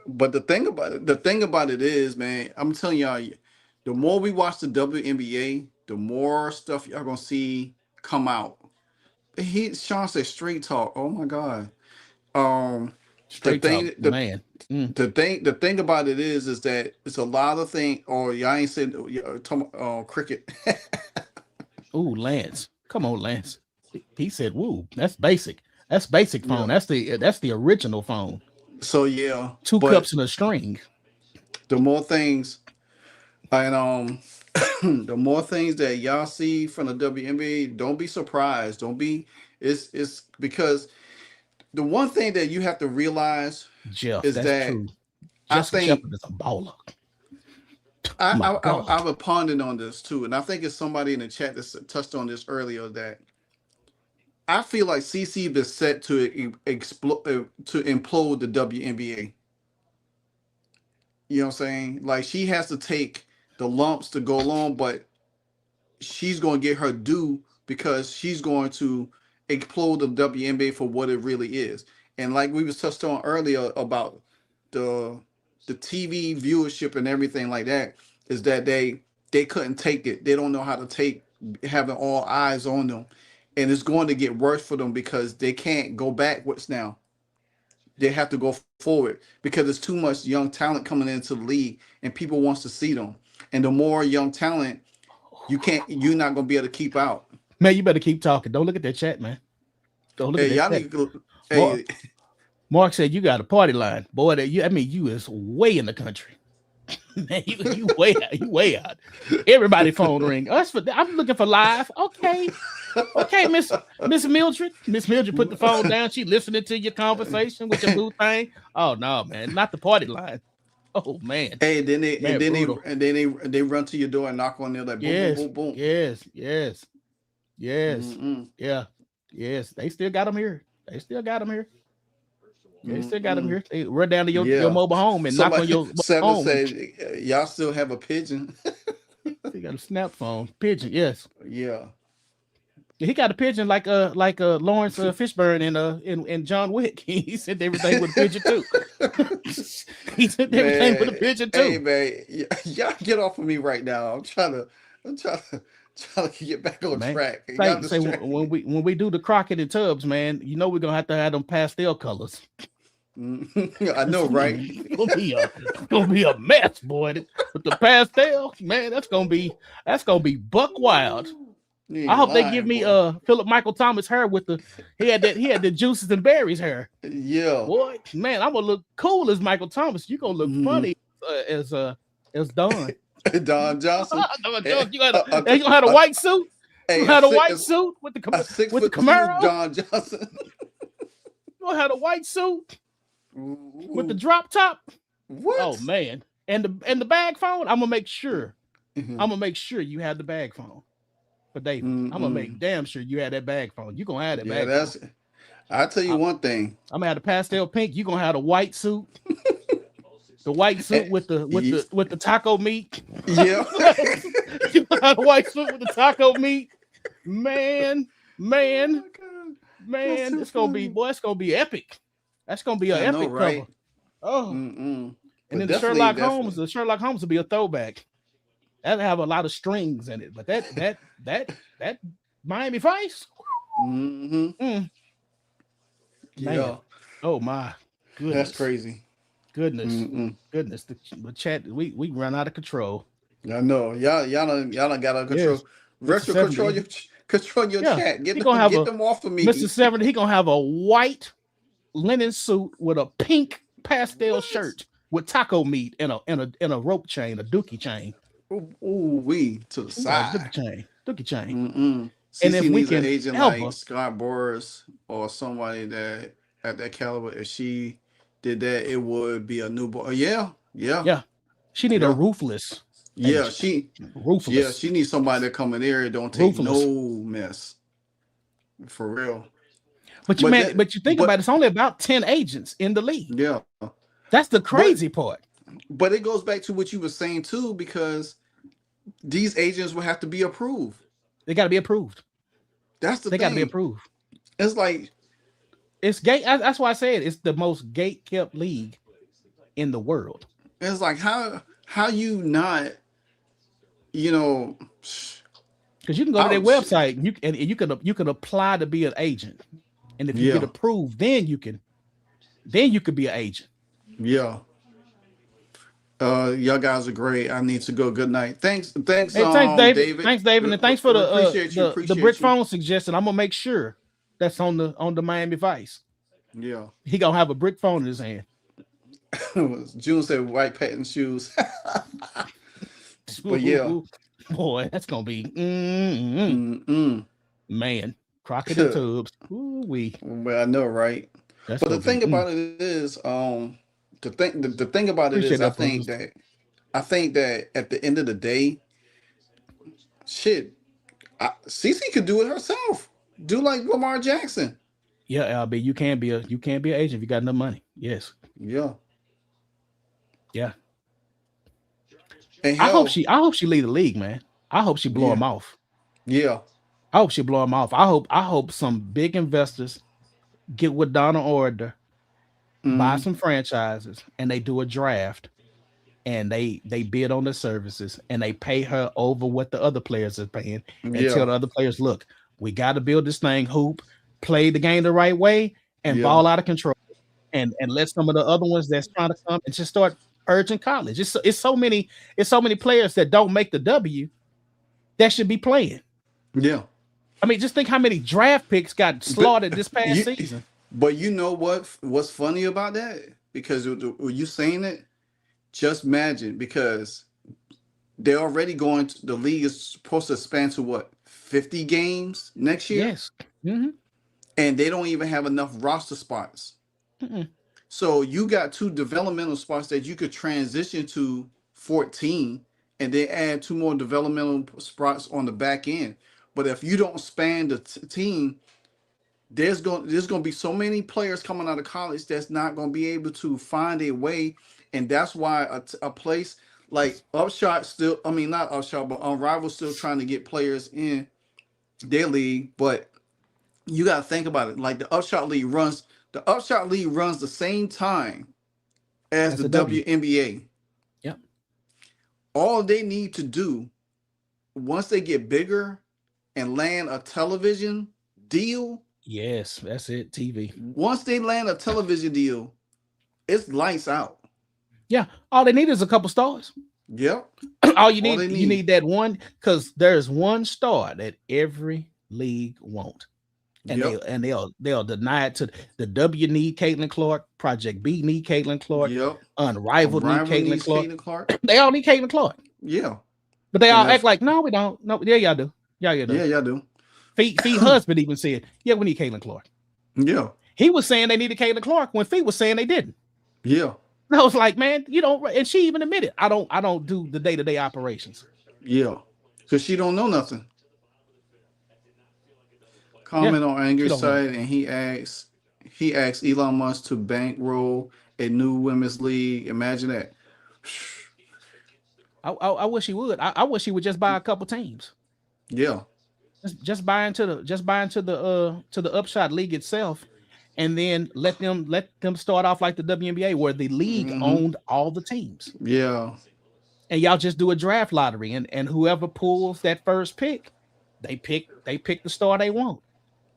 But the thing about it is, man, I'm telling y'all, the more we watch the WNBA, the more stuff y'all gonna see come out. Sean said straight talk. Oh my God. Straight the thing, talk, man. The thing about it is that it's a lot of things. Or y'all ain't said cricket. Ooh, Lance. Come on, Lance. He said, "Woo, that's basic. That's basic phone. Yeah. That's the original phone. So yeah, Two cups and a string." The more things, and the more things that y'all see from the WNBA, don't be surprised. Don't be. It's because the one thing that you have to realize, Jeff, is that's that true. I Jessica think Shepard is a baller. I've been pondering on this too, and I think it's somebody in the chat that touched on this earlier, that I feel like CC been set to explode, to implode the WNBA. You know what I'm saying? Like, she has to take the lumps to go along, but she's going to get her due because she's going to explode the WNBA for what it really is. And like we was touched on earlier about the TV viewership and everything like that, is that they couldn't take it. They don't know how to take having all eyes on them. And it's going to get worse for them because they can't go backwards now. They have to go forward because there's too much young talent coming into the league and people wants to see them. And the more young talent, you're not going to be able to keep out. Man, you better keep talking. Don't look at that chat, man. Don't look at that chat. Hey, Mark said you got a party line. Boy, you is way in the country. Man, you way out. Everybody phone ring. I'm looking for live. Okay, Miss Mildred. Miss Mildred put the phone down. She listening to your conversation with your blue thing. Oh no, man, not the party line. Oh man. Hey, then they run to your door and knock on there like boom, boom, boom, boom. Yes. Mm-mm. Yeah. Yes. They still got them here. They still got them here. They run down to your mobile home and knock on your home. Say, y'all still have a pigeon. They got a snap phone. Pigeon, yes. Yeah. He got a pigeon like Lawrence Fishburne in John Wick. He said everything with a pigeon too. He said everything with a pigeon too. Hey man, y'all get off of me right now. I'm trying to get back on track. Say when we do the Crockett and Tubbs, man, you know we're gonna have them pastel colors. I know, right? It's gonna be a mess, boy. With the pastel, man, that's gonna be buck wild. I hope they give me Philip Michael Thomas hair with he had the juices and berries hair. Yeah, boy, man, I'm gonna look cool as Michael Thomas. You gonna look funny as Don. Don Johnson. You gonna have a white suit. You had a white suit with the Camaro. Don Johnson. You gonna have a white suit with the drop top. What? Oh man, and the bag phone. I'm gonna make sure. I'm gonna make sure you have the bag phone. For David, I'm gonna make damn sure you had that bag phone. You gonna have that bag. Phone. I'll tell you one thing. I'm gonna have the pastel pink. You gonna have the white suit. The white suit with the taco meat. Yeah. You gonna have the white suit with the taco meat. Man, it's gonna be it's gonna be epic. That's gonna be an epic cover. Oh, and then the Sherlock Holmes will be a throwback. That'll have a lot of strings in it, but that Miami Vice. Yeah. Oh my goodness. That's crazy. Goodness. The chat we run out of control. I know. Y'all done got out of control. Yes. Retro, control your chat. Get them off of me. Mr. 70, he gonna have a white linen suit with a pink pastel shirt with taco meat and a rope chain, a dookie chain. Ooh, we to the side. Dookie chain. And if we can, an agent like Scott Boras or somebody that at that caliber, if she did that, it would be a new boy. Yeah. She need a ruthless. Yeah, ruthless. Yeah, she needs somebody to come in there and don't take no mess. For real. But you think about it, it's only about 10 agents in the league. Yeah. That's the crazy part. But it goes back to what you were saying too, because these agents will have to be approved. They got to be approved. That's the thing. They got to be approved. It's like it's gate. That's why I said it's the most gate kept league in the world. It's like how you not, because you can go to their website and you can apply to be an agent, and if you get approved, then you could be an agent. Yeah. Y'all guys are great. I need to go. Good night. Thanks, David. Thanks, David, and thanks for the brick phone suggestion. I'm gonna make sure that's on the Miami Vice. Yeah, he gonna have a brick phone in his hand. June said white patent shoes. But yeah, boy, that's gonna be man. Crockett and Tubbs. Well, I know, right? But the thing about it is, the thing about it is, I think that at the end of the day, shit, CeCe could do it herself. Do like Lamar Jackson. Yeah, LB, you can't be an agent if you got enough money. Yes. Yeah. And I hope she lead the league, man. I hope she blow him off. Yeah. I hope she blow him off. I hope some big investors get with Donna Order, buy some franchises, and they do a draft, and they bid on the services, and they pay her over what the other players are paying, and tell the other players, look, we got to build this thing, hoop, play the game the right way, and ball out of control, and let some of the other ones that's trying to come and just start urging college. It's so many players that don't make the W that should be playing. Yeah. I mean, just think how many draft picks got slaughtered this past season. But you know what's funny about that? Because when you saying it, just imagine, because they're already going to, the league is supposed to expand to what, 50 games next year? Yes. Mm-hmm. And they don't even have enough roster spots. Mm-mm. So you got 2 developmental spots that you could transition to 14 and then add 2 more developmental spots on the back end. But if you don't span the team, there's going to be so many players coming out of college that's not going to be able to find a way. And that's why a place like Upshot still, I mean, not Upshot, but Unrivaled still trying to get players in their league, but you got to think about it. Like the Upshot League runs the same time as That's the a W. WNBA. Yep. All they need to do once they get bigger and land a television deal. Yes, that's it. TV. Once they land a television deal, it's lights out. Yeah. All they need is a couple stars. Yep. All you need that one, because there's one star that every league wants. And they'll deny it to the W need Caitlin Clark, Project B need Caitlin Clark, Unrivaled need Caitlin Clark. They all need Caitlin Clark. Yeah. But they all act like, no, we don't. No, yeah, y'all do. Yeah, y'all do. Fee husband even said, yeah, we need Caitlin Clark. Yeah. He was saying they needed Caitlin Clark when Fee was saying they didn't. Yeah. And I was like, man, you don't, and she even admitted, I don't do the day-to-day operations. Yeah. Because she don't know nothing. Comment on Angry side, and he asks Elon Musk to bankroll a new women's league. Imagine that. I wish he would. I wish he would just buy a couple teams. Yeah. Just buy into the Upshot League itself, and then let them start off like the WNBA, where the league owned all the teams. Yeah. And y'all just do a draft lottery, and whoever pulls that first pick, they pick the star they want.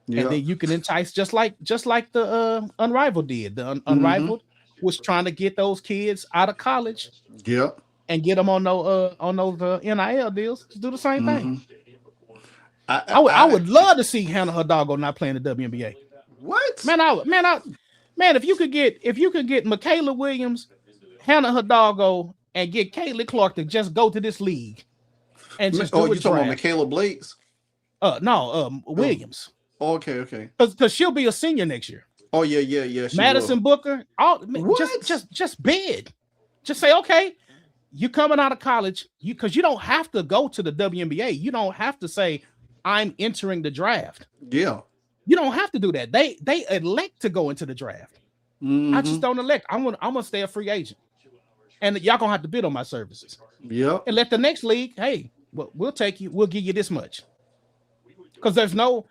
Yeah. And then you can entice just like the Unrivaled did. The Unrivaled was trying to get those kids out of college. Yeah. And get them on those NIL deals. Just do the same thing. I would love to see Hannah Hidalgo not playing the WNBA. What? Man, if you could get Michaela Williams, Hannah Hidalgo, and get Caitlin Clark to just go to this league and just do you talking about Michaela Blakes? Williams. Oh, okay. Because she'll be a senior next year. Oh yeah. Madison Booker, just bid. Just say, okay, you coming out of college, because you don't have to go to the WNBA. You don't have to say, I'm entering the draft. Yeah. You don't have to do that. They elect to go into the draft. I just don't elect. I'm gonna stay a free agent. And y'all gonna have to bid on my services. Yeah. And let the next league, hey, we'll take you, we'll give you this much. Because there's no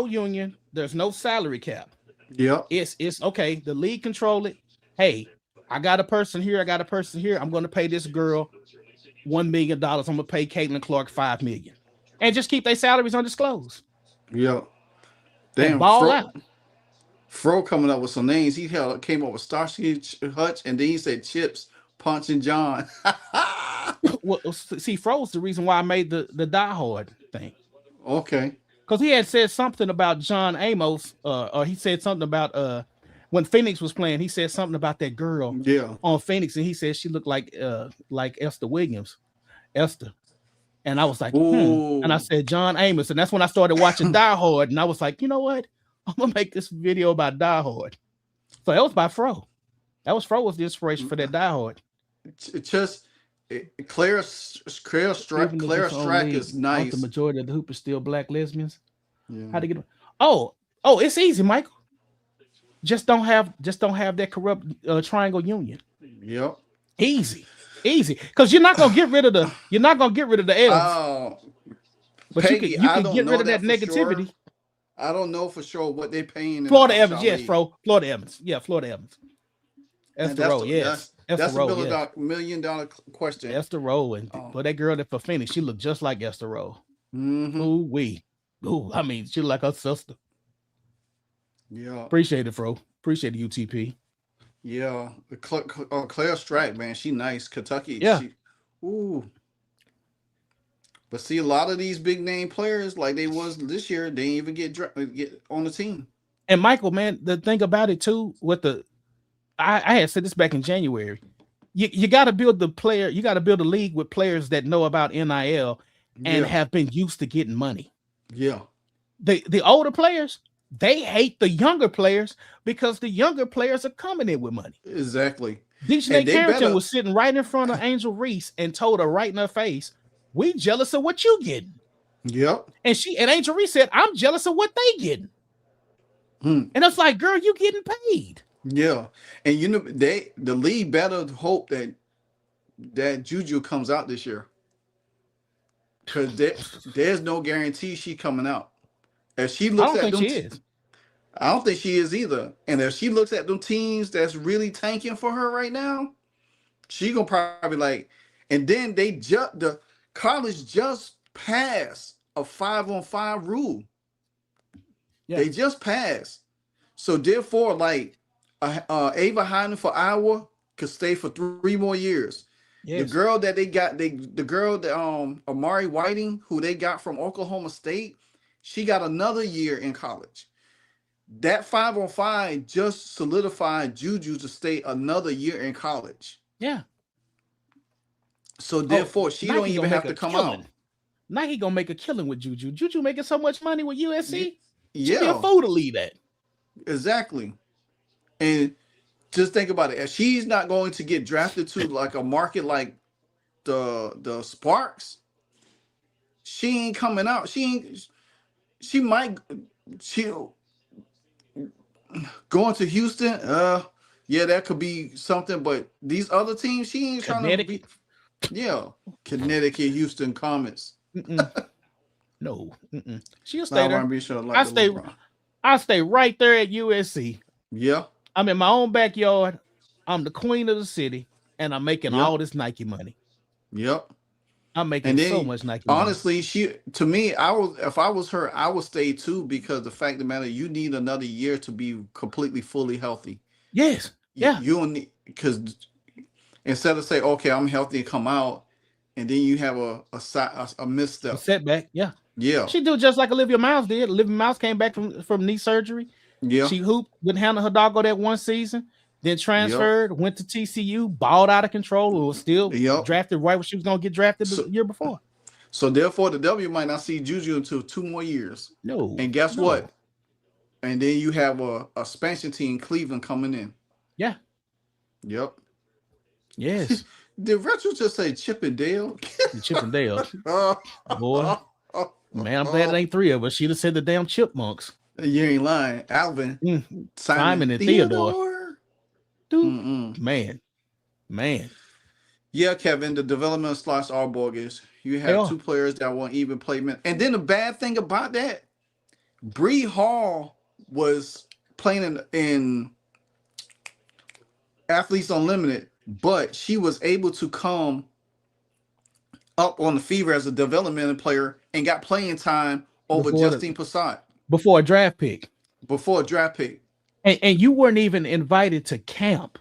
union, there's no salary cap. Yeah. It's okay. The league control it. Hey, I got a person here. I'm going to pay this girl $1 million. I'm going to pay Caitlin Clark $5 million, and just keep their salaries undisclosed. Yeah. Damn. Ball out. Fro coming up with some names. He came up with Starsky Hutch, and then he said Chips, Punch, and John. Well, see, Fro's the reason why I made the Die Hard thing. Okay. Because he had said something about John Amos, or he said something about when Phoenix was playing, he said something about that girl on Phoenix, and he said she looked like Esther Williams. Esther. And I was like, and I said John Amos, and that's when I started watching Die Hard, and I was like, you know what? I'm gonna make this video about Die Hard. So that was by Fro. Fro was the inspiration for that Die Hard. Clara Strack is nice. The majority of the hoopers still black lesbians. Yeah. How to get? Oh, it's easy, Michael. Just don't have that corrupt triangle union. Yep. Easy, because you're not gonna get rid of the L's. Oh, but Peggy, you can get rid of that negativity. Sure. I don't know for sure what they're paying. Florida Evans, yes, bro. Florida Evans, yeah, Florida Evans. Esther Rowe, yes. That's a $1 million question. Esther Rowe, and but that girl that for Phoenix, she looked just like Esther Rowe. Ooh, I mean, she like her sister. Yeah. Appreciate it, Fro. Appreciate the UTP. Yeah. Claire Strack, man, she nice. Kentucky. Yeah. But see, a lot of these big name players, like they was this year, they didn't even get on the team. And Michael, man, the thing about it too, I had said this back in January. You got to build you got to build a league with players that know about NIL and have been used to getting money. Yeah. The older players, they hate the younger players because the younger players are coming in with money. Exactly. DJ Carrington was sitting right in front of Angel Reese and told her right in her face, "We jealous of what you getting." Yep. And Angel Reese said, "I'm jealous of what they getting." And it's like, girl, you getting paid. Yeah. And the league better hope that Juju comes out this year. Because there's no guarantee she coming out. If she I looks don't at think them, she is. I don't think she is either. And if she looks at them teams that's really tanking for her right now, she gonna probably like. And then the college just passed a 5-on-5 rule. Yeah. They just passed. So therefore, like, Ava Heinen for Iowa could stay for 3 more years. The Yes. girl that they got, the girl that Amari Whiting, who they got from Oklahoma State, she got another year in college. That 5-on-5 just solidified Juju to stay another year in college. Yeah. So Oh, therefore, she don't Nike gonna even make have a to come out. killing. Nike gonna make a killing with Juju. Juju making so much money with USC. She'd be a Yeah, fool to leave that. exactly. And just think about it. If she's not going to get drafted to like a market like the Sparks, she ain't coming out. She might she going to Houston. Yeah, that could be something. But these other teams, she ain't trying to be. Connecticut. Yeah, Connecticut, Houston Comets. No. She'll stay Now there. I'm be sure like I stay right there at USC. Yeah. I'm in my own backyard. I'm the queen of the city, and I'm making all this Nike money. Yep. I'm making so much Nike honestly, money. to me, if I was her, I would stay too, because the fact of the matter, you need another year to be completely fully healthy. Yes. Yeah. You don't need, because instead of say, okay, I'm healthy and come out, and then you have a misstep. A setback. Yeah. Yeah. She do just like Olivia Miles did. Olivia Miles came back from knee surgery. Yeah. She hooped, wouldn't handle her doggo that one season, then transferred, went to TCU, balled out of control, and was still drafted right when she was going to get drafted the year before. So therefore, the W might not see Juju until 2 more years. No. And guess what? And then you have a expansion team, Cleveland, coming in. Yeah. Yep. Yes. Did Retro just say Chip and Dale? Chip and Dale. Boy. Man, I'm glad it ain't 3 of us. She'd have said the damn Chipmunks. You ain't lying. Alvin. Simon and Theodore. Dude. Man. Yeah, Kevin, the development slots are bogus. You have 2 players that won't even play. And then the bad thing about that, Bree Hall was playing in Athletes Unlimited, but she was able to come up on the Fever as a development player and got playing time over Justine Passat. Before a draft pick. And you weren't even invited to camp.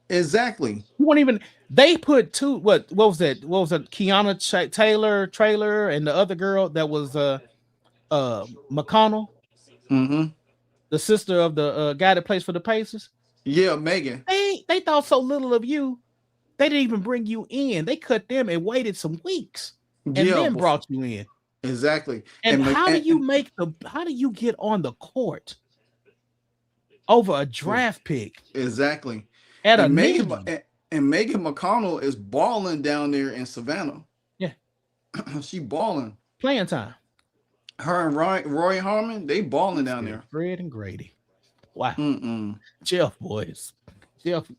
Exactly. You weren't even. They put 2. What was that? What was it? Kiana Trailer, and the other girl that was McConnell. Mm-hmm. The sister of the guy that plays for the Pacers. Yeah, Megan. They thought so little of you. They didn't even bring you in. They cut them and waited some weeks and then brought you in. Exactly. And how do you get on the court over a draft pick? Exactly. And Megan McConnell is balling down there in Savannah. Yeah. She balling. Playing time. Her and Roy Harmon, they balling down there. Fred and Grady. Wow. Jeff boys.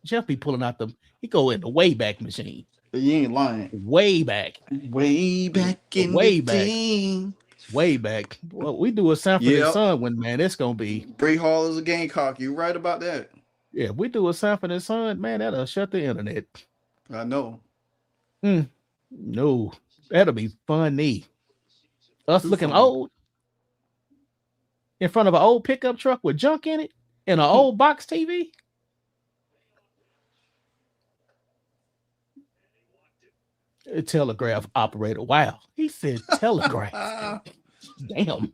Jeff be pulling out he go in the way back machine. You ain't lying. Way back in the game. Way back. Well, we do a Sanford and Son one, man. It's gonna be. Bree Hall is a Gamecock. You right about that. Yeah, we do a Sanford and Son, man. That'll shut the internet. I know. No, that'll be funny. Us looking old in front of an old pickup truck with junk in it and an old box TV. A telegraph operator. Wow. He said telegraph. Damn.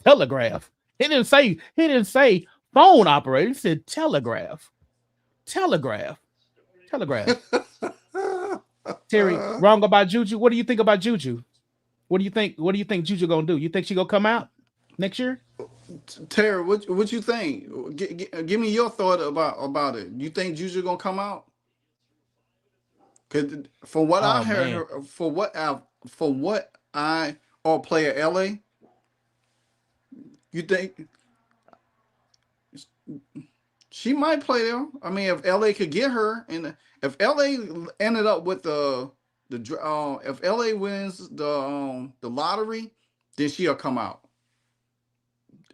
Telegraph. He didn't say phone operator. He said telegraph. Telegraph. Terry, wrong about Juju. What do you think about Juju? What do you think Juju gonna do? You think she gonna come out next year? Terry, what you think? Give me your thought about it. You think Juju gonna come out? Because from what I heard, for what I play at LA, you think she might play there? I mean, if LA could get her, and if LA ended up with if LA wins the lottery, then she'll come out.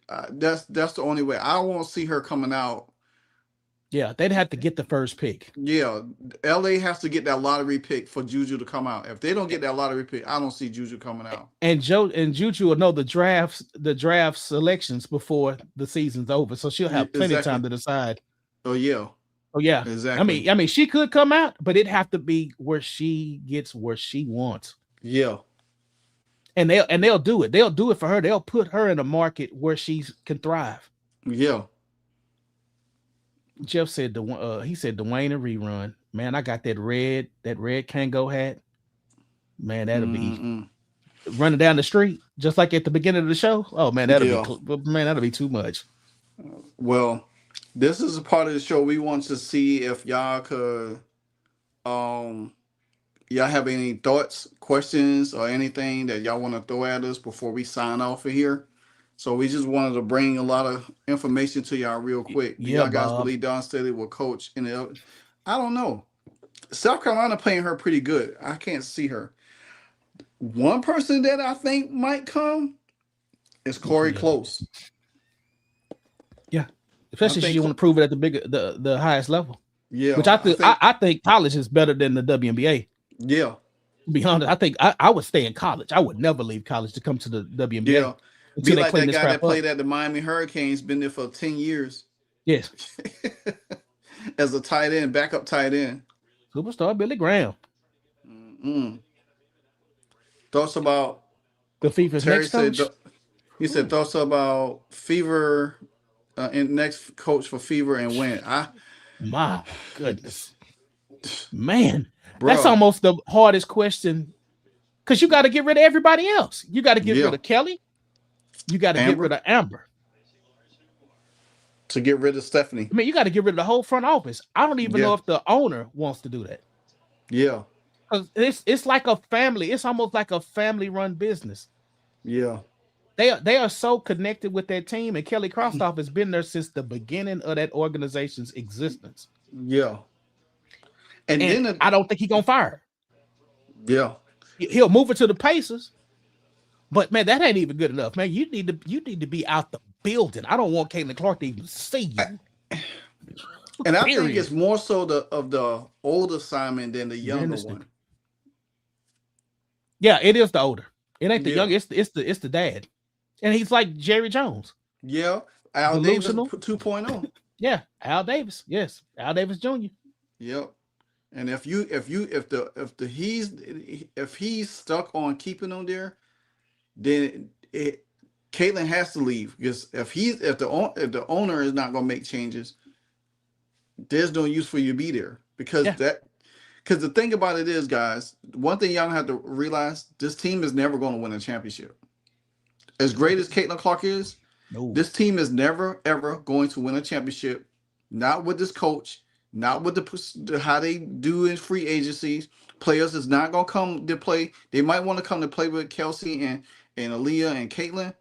That's the only way. I won't see her coming out. Yeah, they'd have to get the first pick. Yeah, LA has to get that lottery pick for Juju to come out. If they don't get that lottery pick, I don't see Juju coming out. And Juju will know the draft selections before the season's over, so she'll have plenty of time to decide. Oh yeah. Oh yeah, exactly. I mean, she could come out, but it'd have to be where she gets what she wants. Yeah, and they'll do it. They'll do it for her. They'll put her in a market where she can thrive. Yeah. Jeff said he said Dwayne a rerun. Man, I got that red Kango hat. Man, that'll be running down the street just like at the beginning of the show. Oh man, that'll be too much. Well, this is a part of the show we want to see if y'all could y'all have any thoughts, questions, or anything that y'all want to throw at us before we sign off of here. So we just wanted to bring a lot of information to y'all real quick. Do y'all guys believe Dawn Staley will coach in the I don't know. South Carolina playing her pretty good. I can't see her. One person that I think might come is Corey Close. Yeah. Especially if you want to prove it at the highest level. Yeah. Which I think college is better than the WNBA. Yeah. To be honest, I think I would stay in college. I would never leave college to come to the WNBA. Yeah. Be like that guy that played at the Miami Hurricanes, been there for 10 years. Yes. As a tight end, backup tight end. Superstar Billy Graham. Thoughts about the Fever's next coach? He said thoughts about Fever and next coach for Fever and when. My goodness. Man, that's almost the hardest question. Because you got to get rid of everybody else. You got to get rid of Kelly. You got to get rid of Amber. To get rid of Stephanie. I mean, you got to get rid of the whole front office. I don't even know if the owner wants to do that. Yeah. Because it's like a family. It's almost like a family-run business. Yeah. They are so connected with that team, and Kelly Kristoff has been there since the beginning of that organization's existence. Yeah. And then I don't think he's gonna fire her. Yeah. He'll move it to the Pacers. But man, that ain't even good enough, man. You need to be out the building. I don't want Caitlin Clark to even see you. And I think it's more so of the older Simon than the younger one. Yeah, it is the older. It ain't the young. It's the dad, and he's like Jerry Jones. Yeah, Al Davis 2.0. Yeah, Al Davis. Yes, Al Davis Jr. Yep. And if he's stuck on keeping them there, then Caitlin has to leave, because if the owner is not going to make changes, there's no use for you to be there, because the thing about it is, guys, one thing y'all have to realize: this team is never going to win a championship. As great as Caitlin Clark is, this team is never ever going to win a championship. Not with this coach. Not with the how they do in free agencies. Players is not going to come to play. They might want to come to play with Kelsey and Aaliyah and Caitlin,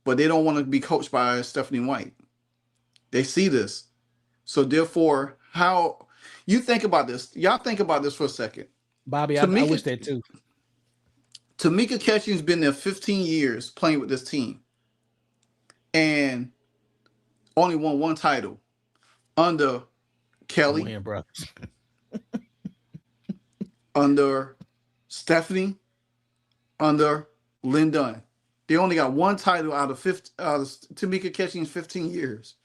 but they don't want to be coached by Stephanie White. They see this. So therefore, how you think about this? Y'all think about this for a second. Bobby, I wish that too. Tamika Catching's been there 15 years playing with this team, and only won one title under Kelly, under Stephanie, under Lynn Dunn. They only got one title out of Tamika Catching's 15 years.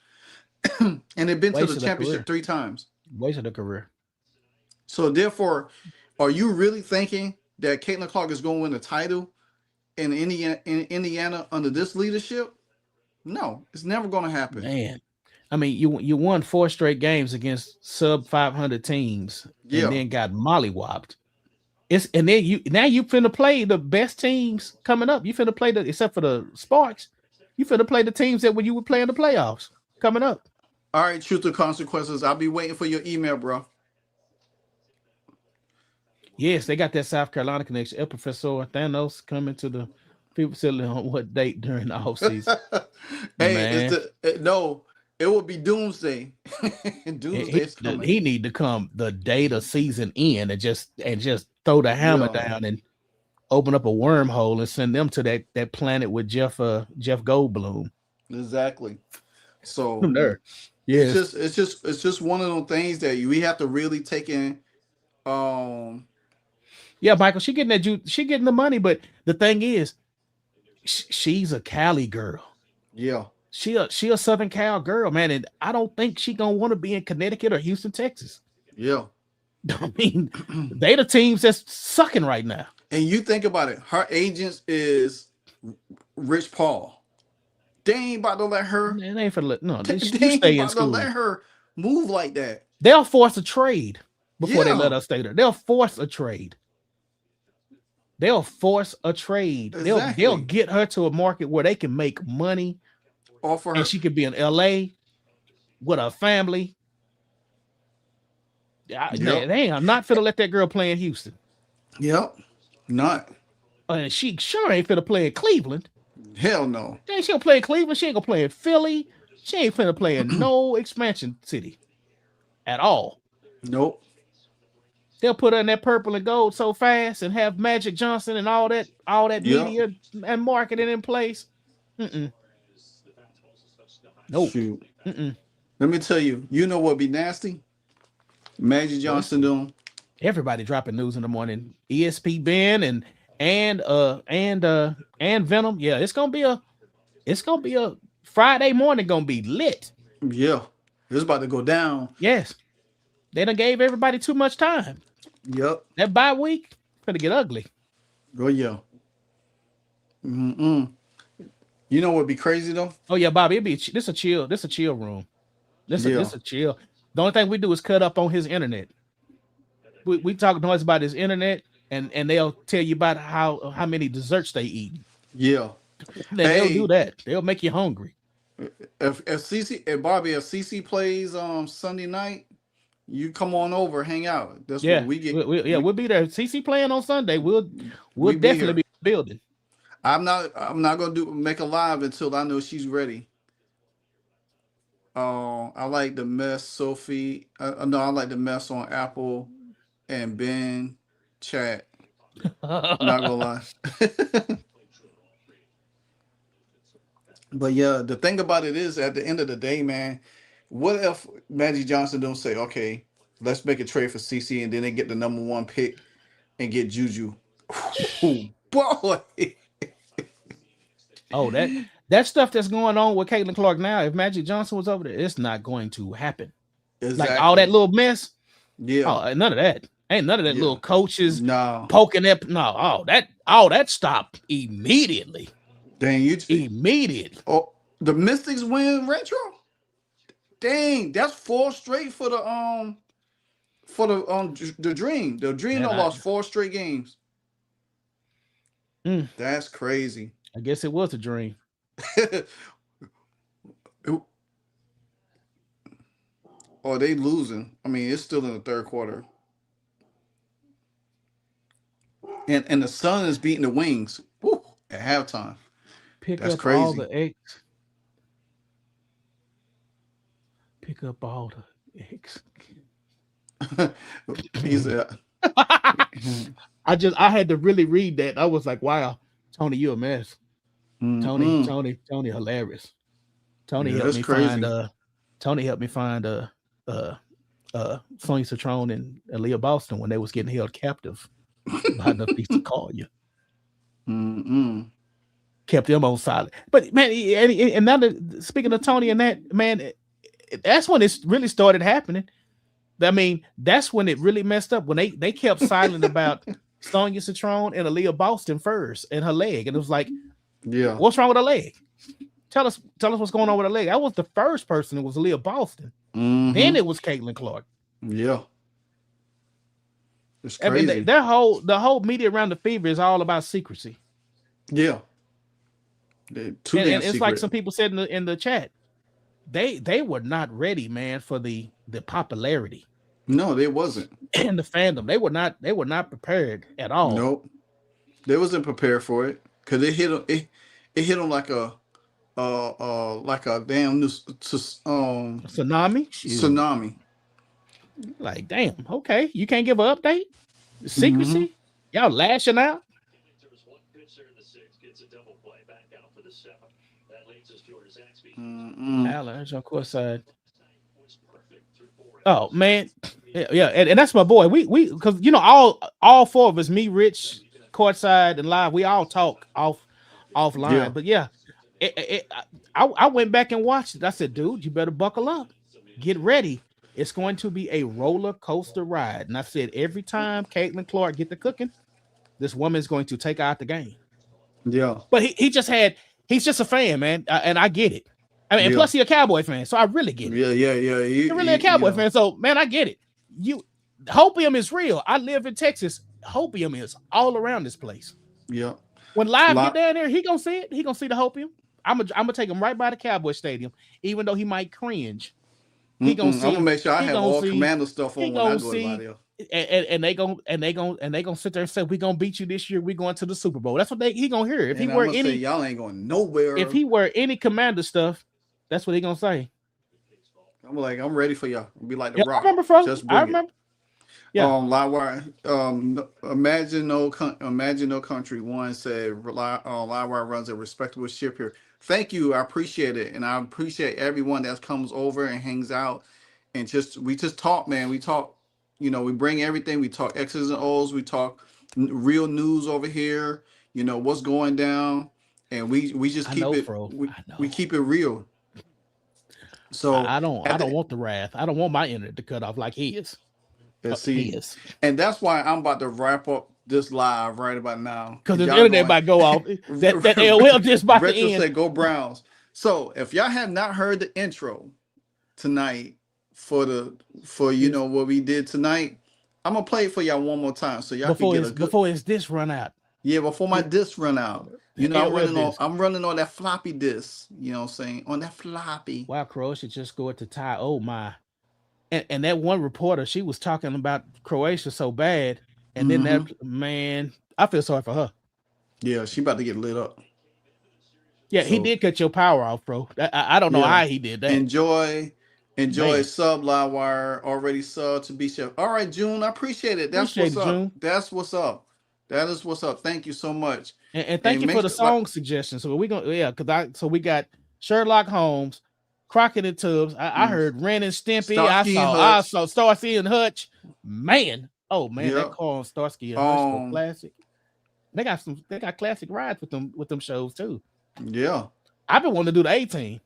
And they've been to the championship 3 times. Wasted a career. So therefore, are you really thinking that Caitlin Clark is going to win a title in Indiana under this leadership? No, it's never going to happen. Man, I mean, you won 4 straight games against sub 500 teams, and then got mollywopped. And then you finna play the best teams coming up. You finna play except for the Sparks, you finna play the teams that when you were playing the playoffs coming up. All right, Truth or Consequences. I'll be waiting for your email, bro. Yes, they got that South Carolina connection. El Professor Thanos coming to the people facility on what date during the offseason? Hey, it will be Doomsday. Doomsday's coming. He need to come the day the season end and just throw the hammer down and open up a wormhole and send them to that planet with Jeff Goldblum. Exactly. So From there. Yes. it's just one of those things that we have to really take in. Yeah, Michael, she getting she getting the money, but the thing is, she's a Cali girl. Yeah. She a Southern Cal girl, man, and I don't think she gonna want to be in Connecticut or Houston, Texas. Yeah. I mean, they the teams that's sucking right now. And you think about it, her agent is Rich Paul. They ain't about to let her. It ain't for no. They You ain't stay in about to school. let her move like that. They'll force a trade before they let Yeah. us stay there. They'll force a trade. They'll force a trade. Exactly. They'll get her to a market where they can make money, Offer her. and she could be in LA with her family. I'm not finna let that girl play in Houston. Yep. Not. And she sure ain't finna play in Cleveland. Hell no. She ain't gonna play in Cleveland. She ain't gonna play in Philly. She ain't finna play in no expansion city at all. Nope. They'll put her in that purple and gold so fast and have Magic Johnson and all that media and marketing in place. Nope. Shoot. Mm-mm. Let me tell you, you know what be nasty? Magic Johnson doing. Everybody dropping news in the morning. ESP Ben and Venom. Yeah, it's gonna be a Friday morning gonna be lit. Yeah. It's about to go down. Yes. They done gave everybody too much time. Yep. That bye week gonna get ugly. Oh yeah. You know what'd be crazy though? Oh yeah, Bobby, this a chill room. This a chill. The only thing we do is cut up on his internet. We talk noise about his internet, and they'll tell you about how many desserts they eat. Yeah. They'll do that. They'll make you hungry. If CC plays Sunday night, you come on over, hang out. That's what we get. We'll be there. CC playing on Sunday. We'll definitely be building. I'm not gonna make a live until I know she's ready. I like the mess, Sophie. No, I like the mess on Apple and Ben chat. Not gonna lie. But yeah, the thing about it is, at the end of the day, man, what if Magic Johnson don't say, okay, let's make a trade for CC, and then they get the number 1 pick and get Juju? Ooh, boy. Oh, that stuff that's going on with Caitlin Clark now, if Magic Johnson was over there, it's not going to happen. Exactly. Like all that little mess. Yeah. None of that. Ain't none of that little coaches poking up. No, all that stopped immediately. Dang, immediately. Oh, the Mystics win retro? Dang, that's 4 straight for the Dream. The Dream lost 4 straight games. That's crazy. I guess it was a dream. Oh, they losing. I mean, it's still in the 3rd quarter. And the Sun is beating the Wings at halftime. That's crazy. All the eggs. Pick up all the eggs. He said, I had to really read that. I was like, wow, Tony, you a mess. Tony, hilarious. Tony helped me find Tony helped me find Sonya Citron and Aaliyah Boston when they was getting held captive by the piece to call you. Kept them on silent. But man, and now speaking of Tony and that, man, that's when it really started happening. I mean, that's when it really messed up, when they kept silent about Sonya Citron and Aaliyah Boston first and her leg. And it was like, yeah, what's wrong with her leg? Tell us what's going on with her leg. I was the first person. It was Aaliyah Boston. Then it was Caitlin Clark. Yeah. It's crazy. I mean, the whole media around the Fever is all about secrecy. Yeah. And it's like some people said in the chat, they were not ready, man, for the popularity. No, they wasn't. And the fandom, they were not prepared at all. Nope, they wasn't prepared for it, because it hit them like a damn tsunami. Tsunami. Like, damn, okay, you can't give an update. Secrecy, y'all lashing out. Allen on court side. Oh man, yeah, and that's my boy. We because you know all four of us, me, Rich, courtside, and live, we all talk offline. Yeah. But yeah, I went back and watched it. I said, dude, you better buckle up, get ready. It's going to be a roller coaster ride. And I said, every time Caitlin Clark get the cooking, this woman's going to take out the game. Yeah. But he's just a fan, man, and I get it. I mean, and plus he's a Cowboy fan, so I really get it. Yeah. You're really a Cowboy fan, so man, I get it. Hopium is real. I live in Texas. Hopium is all around this place. Yeah. When live get down there, he gonna see it. He gonna see the hopium. I'm gonna take him right by the Cowboy Stadium, even though he might cringe. He gonna see. I'm gonna make sure I have all Commander stuff on when I go see, there. And they gonna sit there and say, "We gonna beat you this year. We going to the Super Bowl." That's what he gonna hear. If he were any, y'all ain't going nowhere. If he were any Commander stuff, that's what he gonna say. I'm like, I'm ready for y'all. Be like the Rock. I remember, bro. I remember. Yeah. Livewire. Imagine no country. One said, Livewire runs a respectable ship here. Thank you. I appreciate it, and I appreciate everyone that comes over and hangs out, and we just talk, man. We talk. You know, we bring everything. We talk X's and O's. We talk real news over here. You know what's going down, and we just keep it. We keep it real. So I don't want the wrath. I don't want my internet to cut off like he is. And that's why I'm about to wrap up this live right about now. Because the internet about to go off. that AOL just about to end. Said, go Browns. So if y'all have not heard the intro tonight for you know what we did tonight, I'm gonna play it for y'all one more time so y'all can get before his disc run out. Yeah, before my disc run out. You know, I'm running on that floppy disc. You know what I'm saying? On that floppy. Wow, Croatia just scored to tie. Oh my. And that one reporter, she was talking about Croatia so bad, and then that man, I feel sorry for her. Yeah, she about to get lit up. Yeah, he did cut your power off, bro. I don't know how he did that. Enjoy sub Livewire already sub to be chef. All right, June, I appreciate it. That's what's up. June. That's what's up. That is what's up. Thank you so much. And thank you for the song suggestion. So we we got Sherlock Holmes, Crockett and Tubbs. I heard Ren and Stimpy. I saw Starsky and Hutch. Man, that call on Starsky and Hutch was classic. They got classic rides with them shows too. Yeah, I've been wanting to do the 18.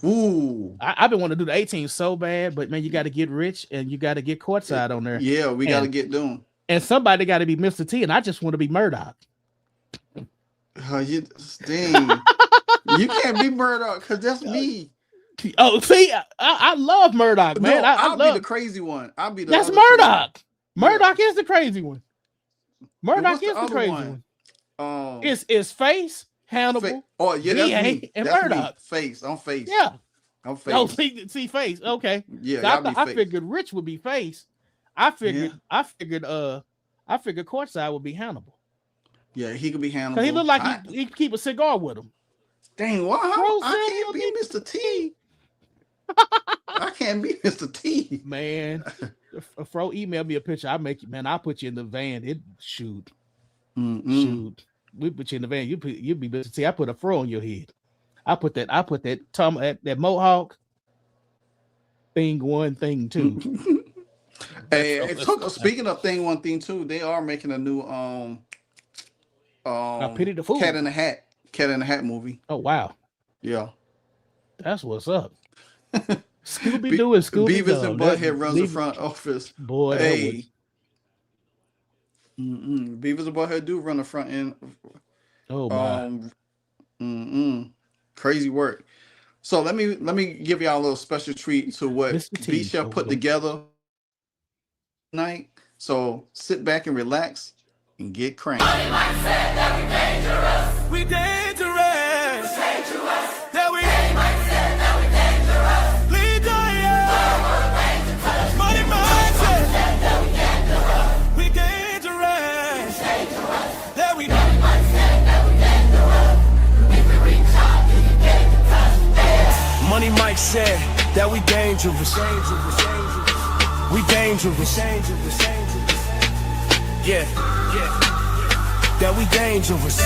Ooh, I've been wanting to do the 18 so bad, but man, you got to get rich and you got to get courtside on there. Yeah, we got to get doing. And somebody got to be Mr. T, and I just want to be Murdoch. You can't be Murdoch because that's me. Oh, see, I love Murdoch, man. No, I'll be the crazy one. I'll be the. That's Murdoch. Murdoch is the crazy one. Murdoch is the crazy one. It's Face, Hannibal. Oh yeah, that's me. And that's Murdoch. Me. Face. I'm Face. Yeah. I'm Face. Oh, see Face. Okay. Yeah. So I figured Rich would be Face. I figured courtside would be Hannibal. Yeah, he could be Hannibal. He looked like he'd keep a cigar with him. Dang, what? I can't be Mr. T. I can't be Mr. T. Man, Fro email me a picture. I'll put you in the van. Shoot. We put you in the van. You'd be Mr. T. I put a fro on your head. I put that that mohawk. Thing one, thing two. Hey, speaking of thing one, thing two, they are making a new I pity the fool. Cat in the Hat movie. Oh wow. Yeah. That's what's up. Scooby-Doo and Scooby-Doo. Beavis and Butthead runs the front office. Boy, hey. Beavis and Butthead do run the front end. Oh my. Crazy work. So let me give y'all a little special treat to what B-Chef put together tonight. So sit back and relax and get cranked. Money Mike said that we dangerous. We dangerous. That we. Money Mike said that we dangerous. Lead Money Mike said that we dangerous. We dangerous. That we. Money Mike said that we dangerous. If we reach out, you can get the touch. Money Mike said that we dangerous. We dangerous. Yeah. That we dangerous.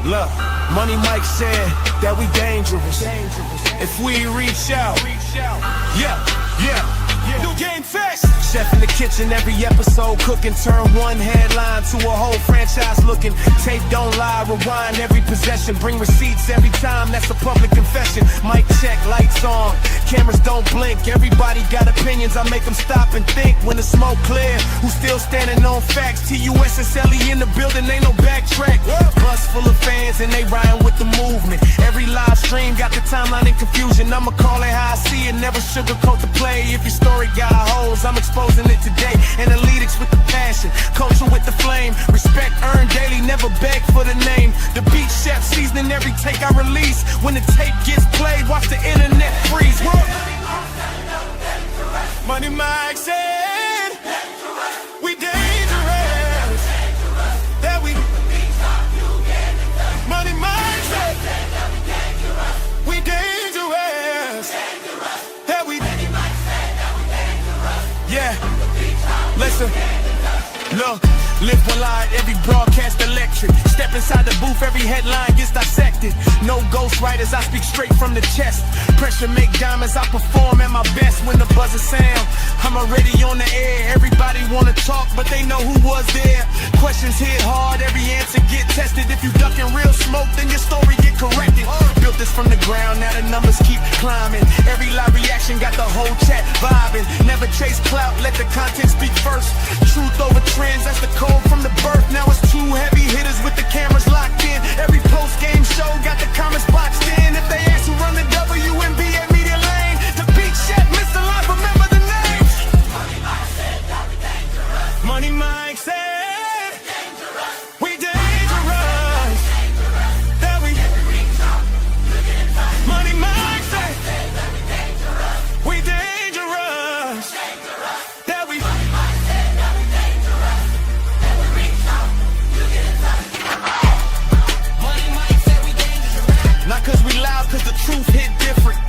Look. Money Mike said that we dangerous. If we reach out, yeah. New game fast. Chef in the kitchen every episode cooking. Turn one headline to a whole franchise looking. Tape don't lie, rewind every possession. Bring receipts every time, that's a public confession. Mic check, lights on, cameras don't blink. Everybody got opinions, I make them stop and think. When the smoke clear, who's still standing on facts? TUSSLE in the building, ain't no backtrack. Bus full of fans and they riding with the movement. Every live stream got the timeline in confusion. I'ma call it how I see it, never sugarcoat the play. If your story got holes, I'm exposing it today. Analytics with the passion, culture with the flame. Respect earned daily, never beg for the name. The beat chef seasoning every take I release. When the tape gets played, watch the internet freeze. Money Mike said we dangerous. That we Money Mike said we dangerous. That we yeah. Listen, look, live one lie, every broadcast electric. Step inside the booth, every headline gets dissected. No ghostwriters, I speak straight from the chest. Pressure make diamonds, I perform at my best when the buzzer sound. I'm already on the air, everybody wanna talk, but they know who was there. Questions hit hard, every answer get tested. If you ducking real smoke, then your story get corrected. Built this from the ground, now the numbers keep climbing. Every live reaction got the whole chat vibing. Never chase clout, let the content speak first. Truth over trends, that's the code from the birth. Now it's two heavy hitters with the cameras locked in. Every post-game show got the comments boxed in. If they ask who run the WNBA media lane, the beat chef, Mr. Live, remember the name. Money Mike said we dangerous. That we Money Mike said we dangerous. That we not cause we loud, cause the truth hit different.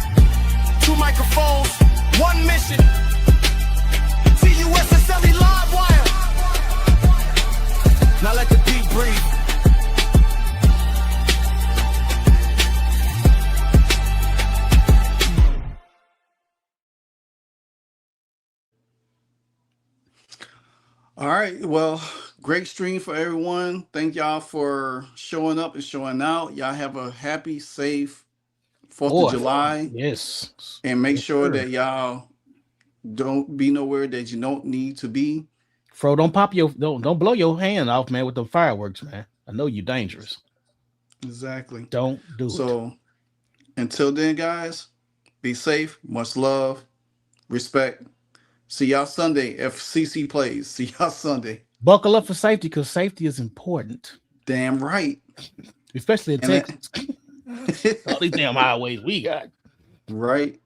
Two microphones, one mission. TUSSLE live wire. Now let the beat breathe. All right. Well, great stream for everyone. Thank y'all for showing up and showing out. Y'all have a happy, safe 4th of July. Yes. And make Yes, sure sir. that y'all don't be nowhere that you don't need to be. Fro, don't blow your hand off, man, with the fireworks, man. I know you're dangerous. Exactly. Don't do it. So until then, guys, be safe. Much love. Respect. See y'all Sunday if CC plays. See y'all Sunday. Buckle up for safety, because safety is important. Damn right. Especially in And Texas. All these damn highways we got. Right.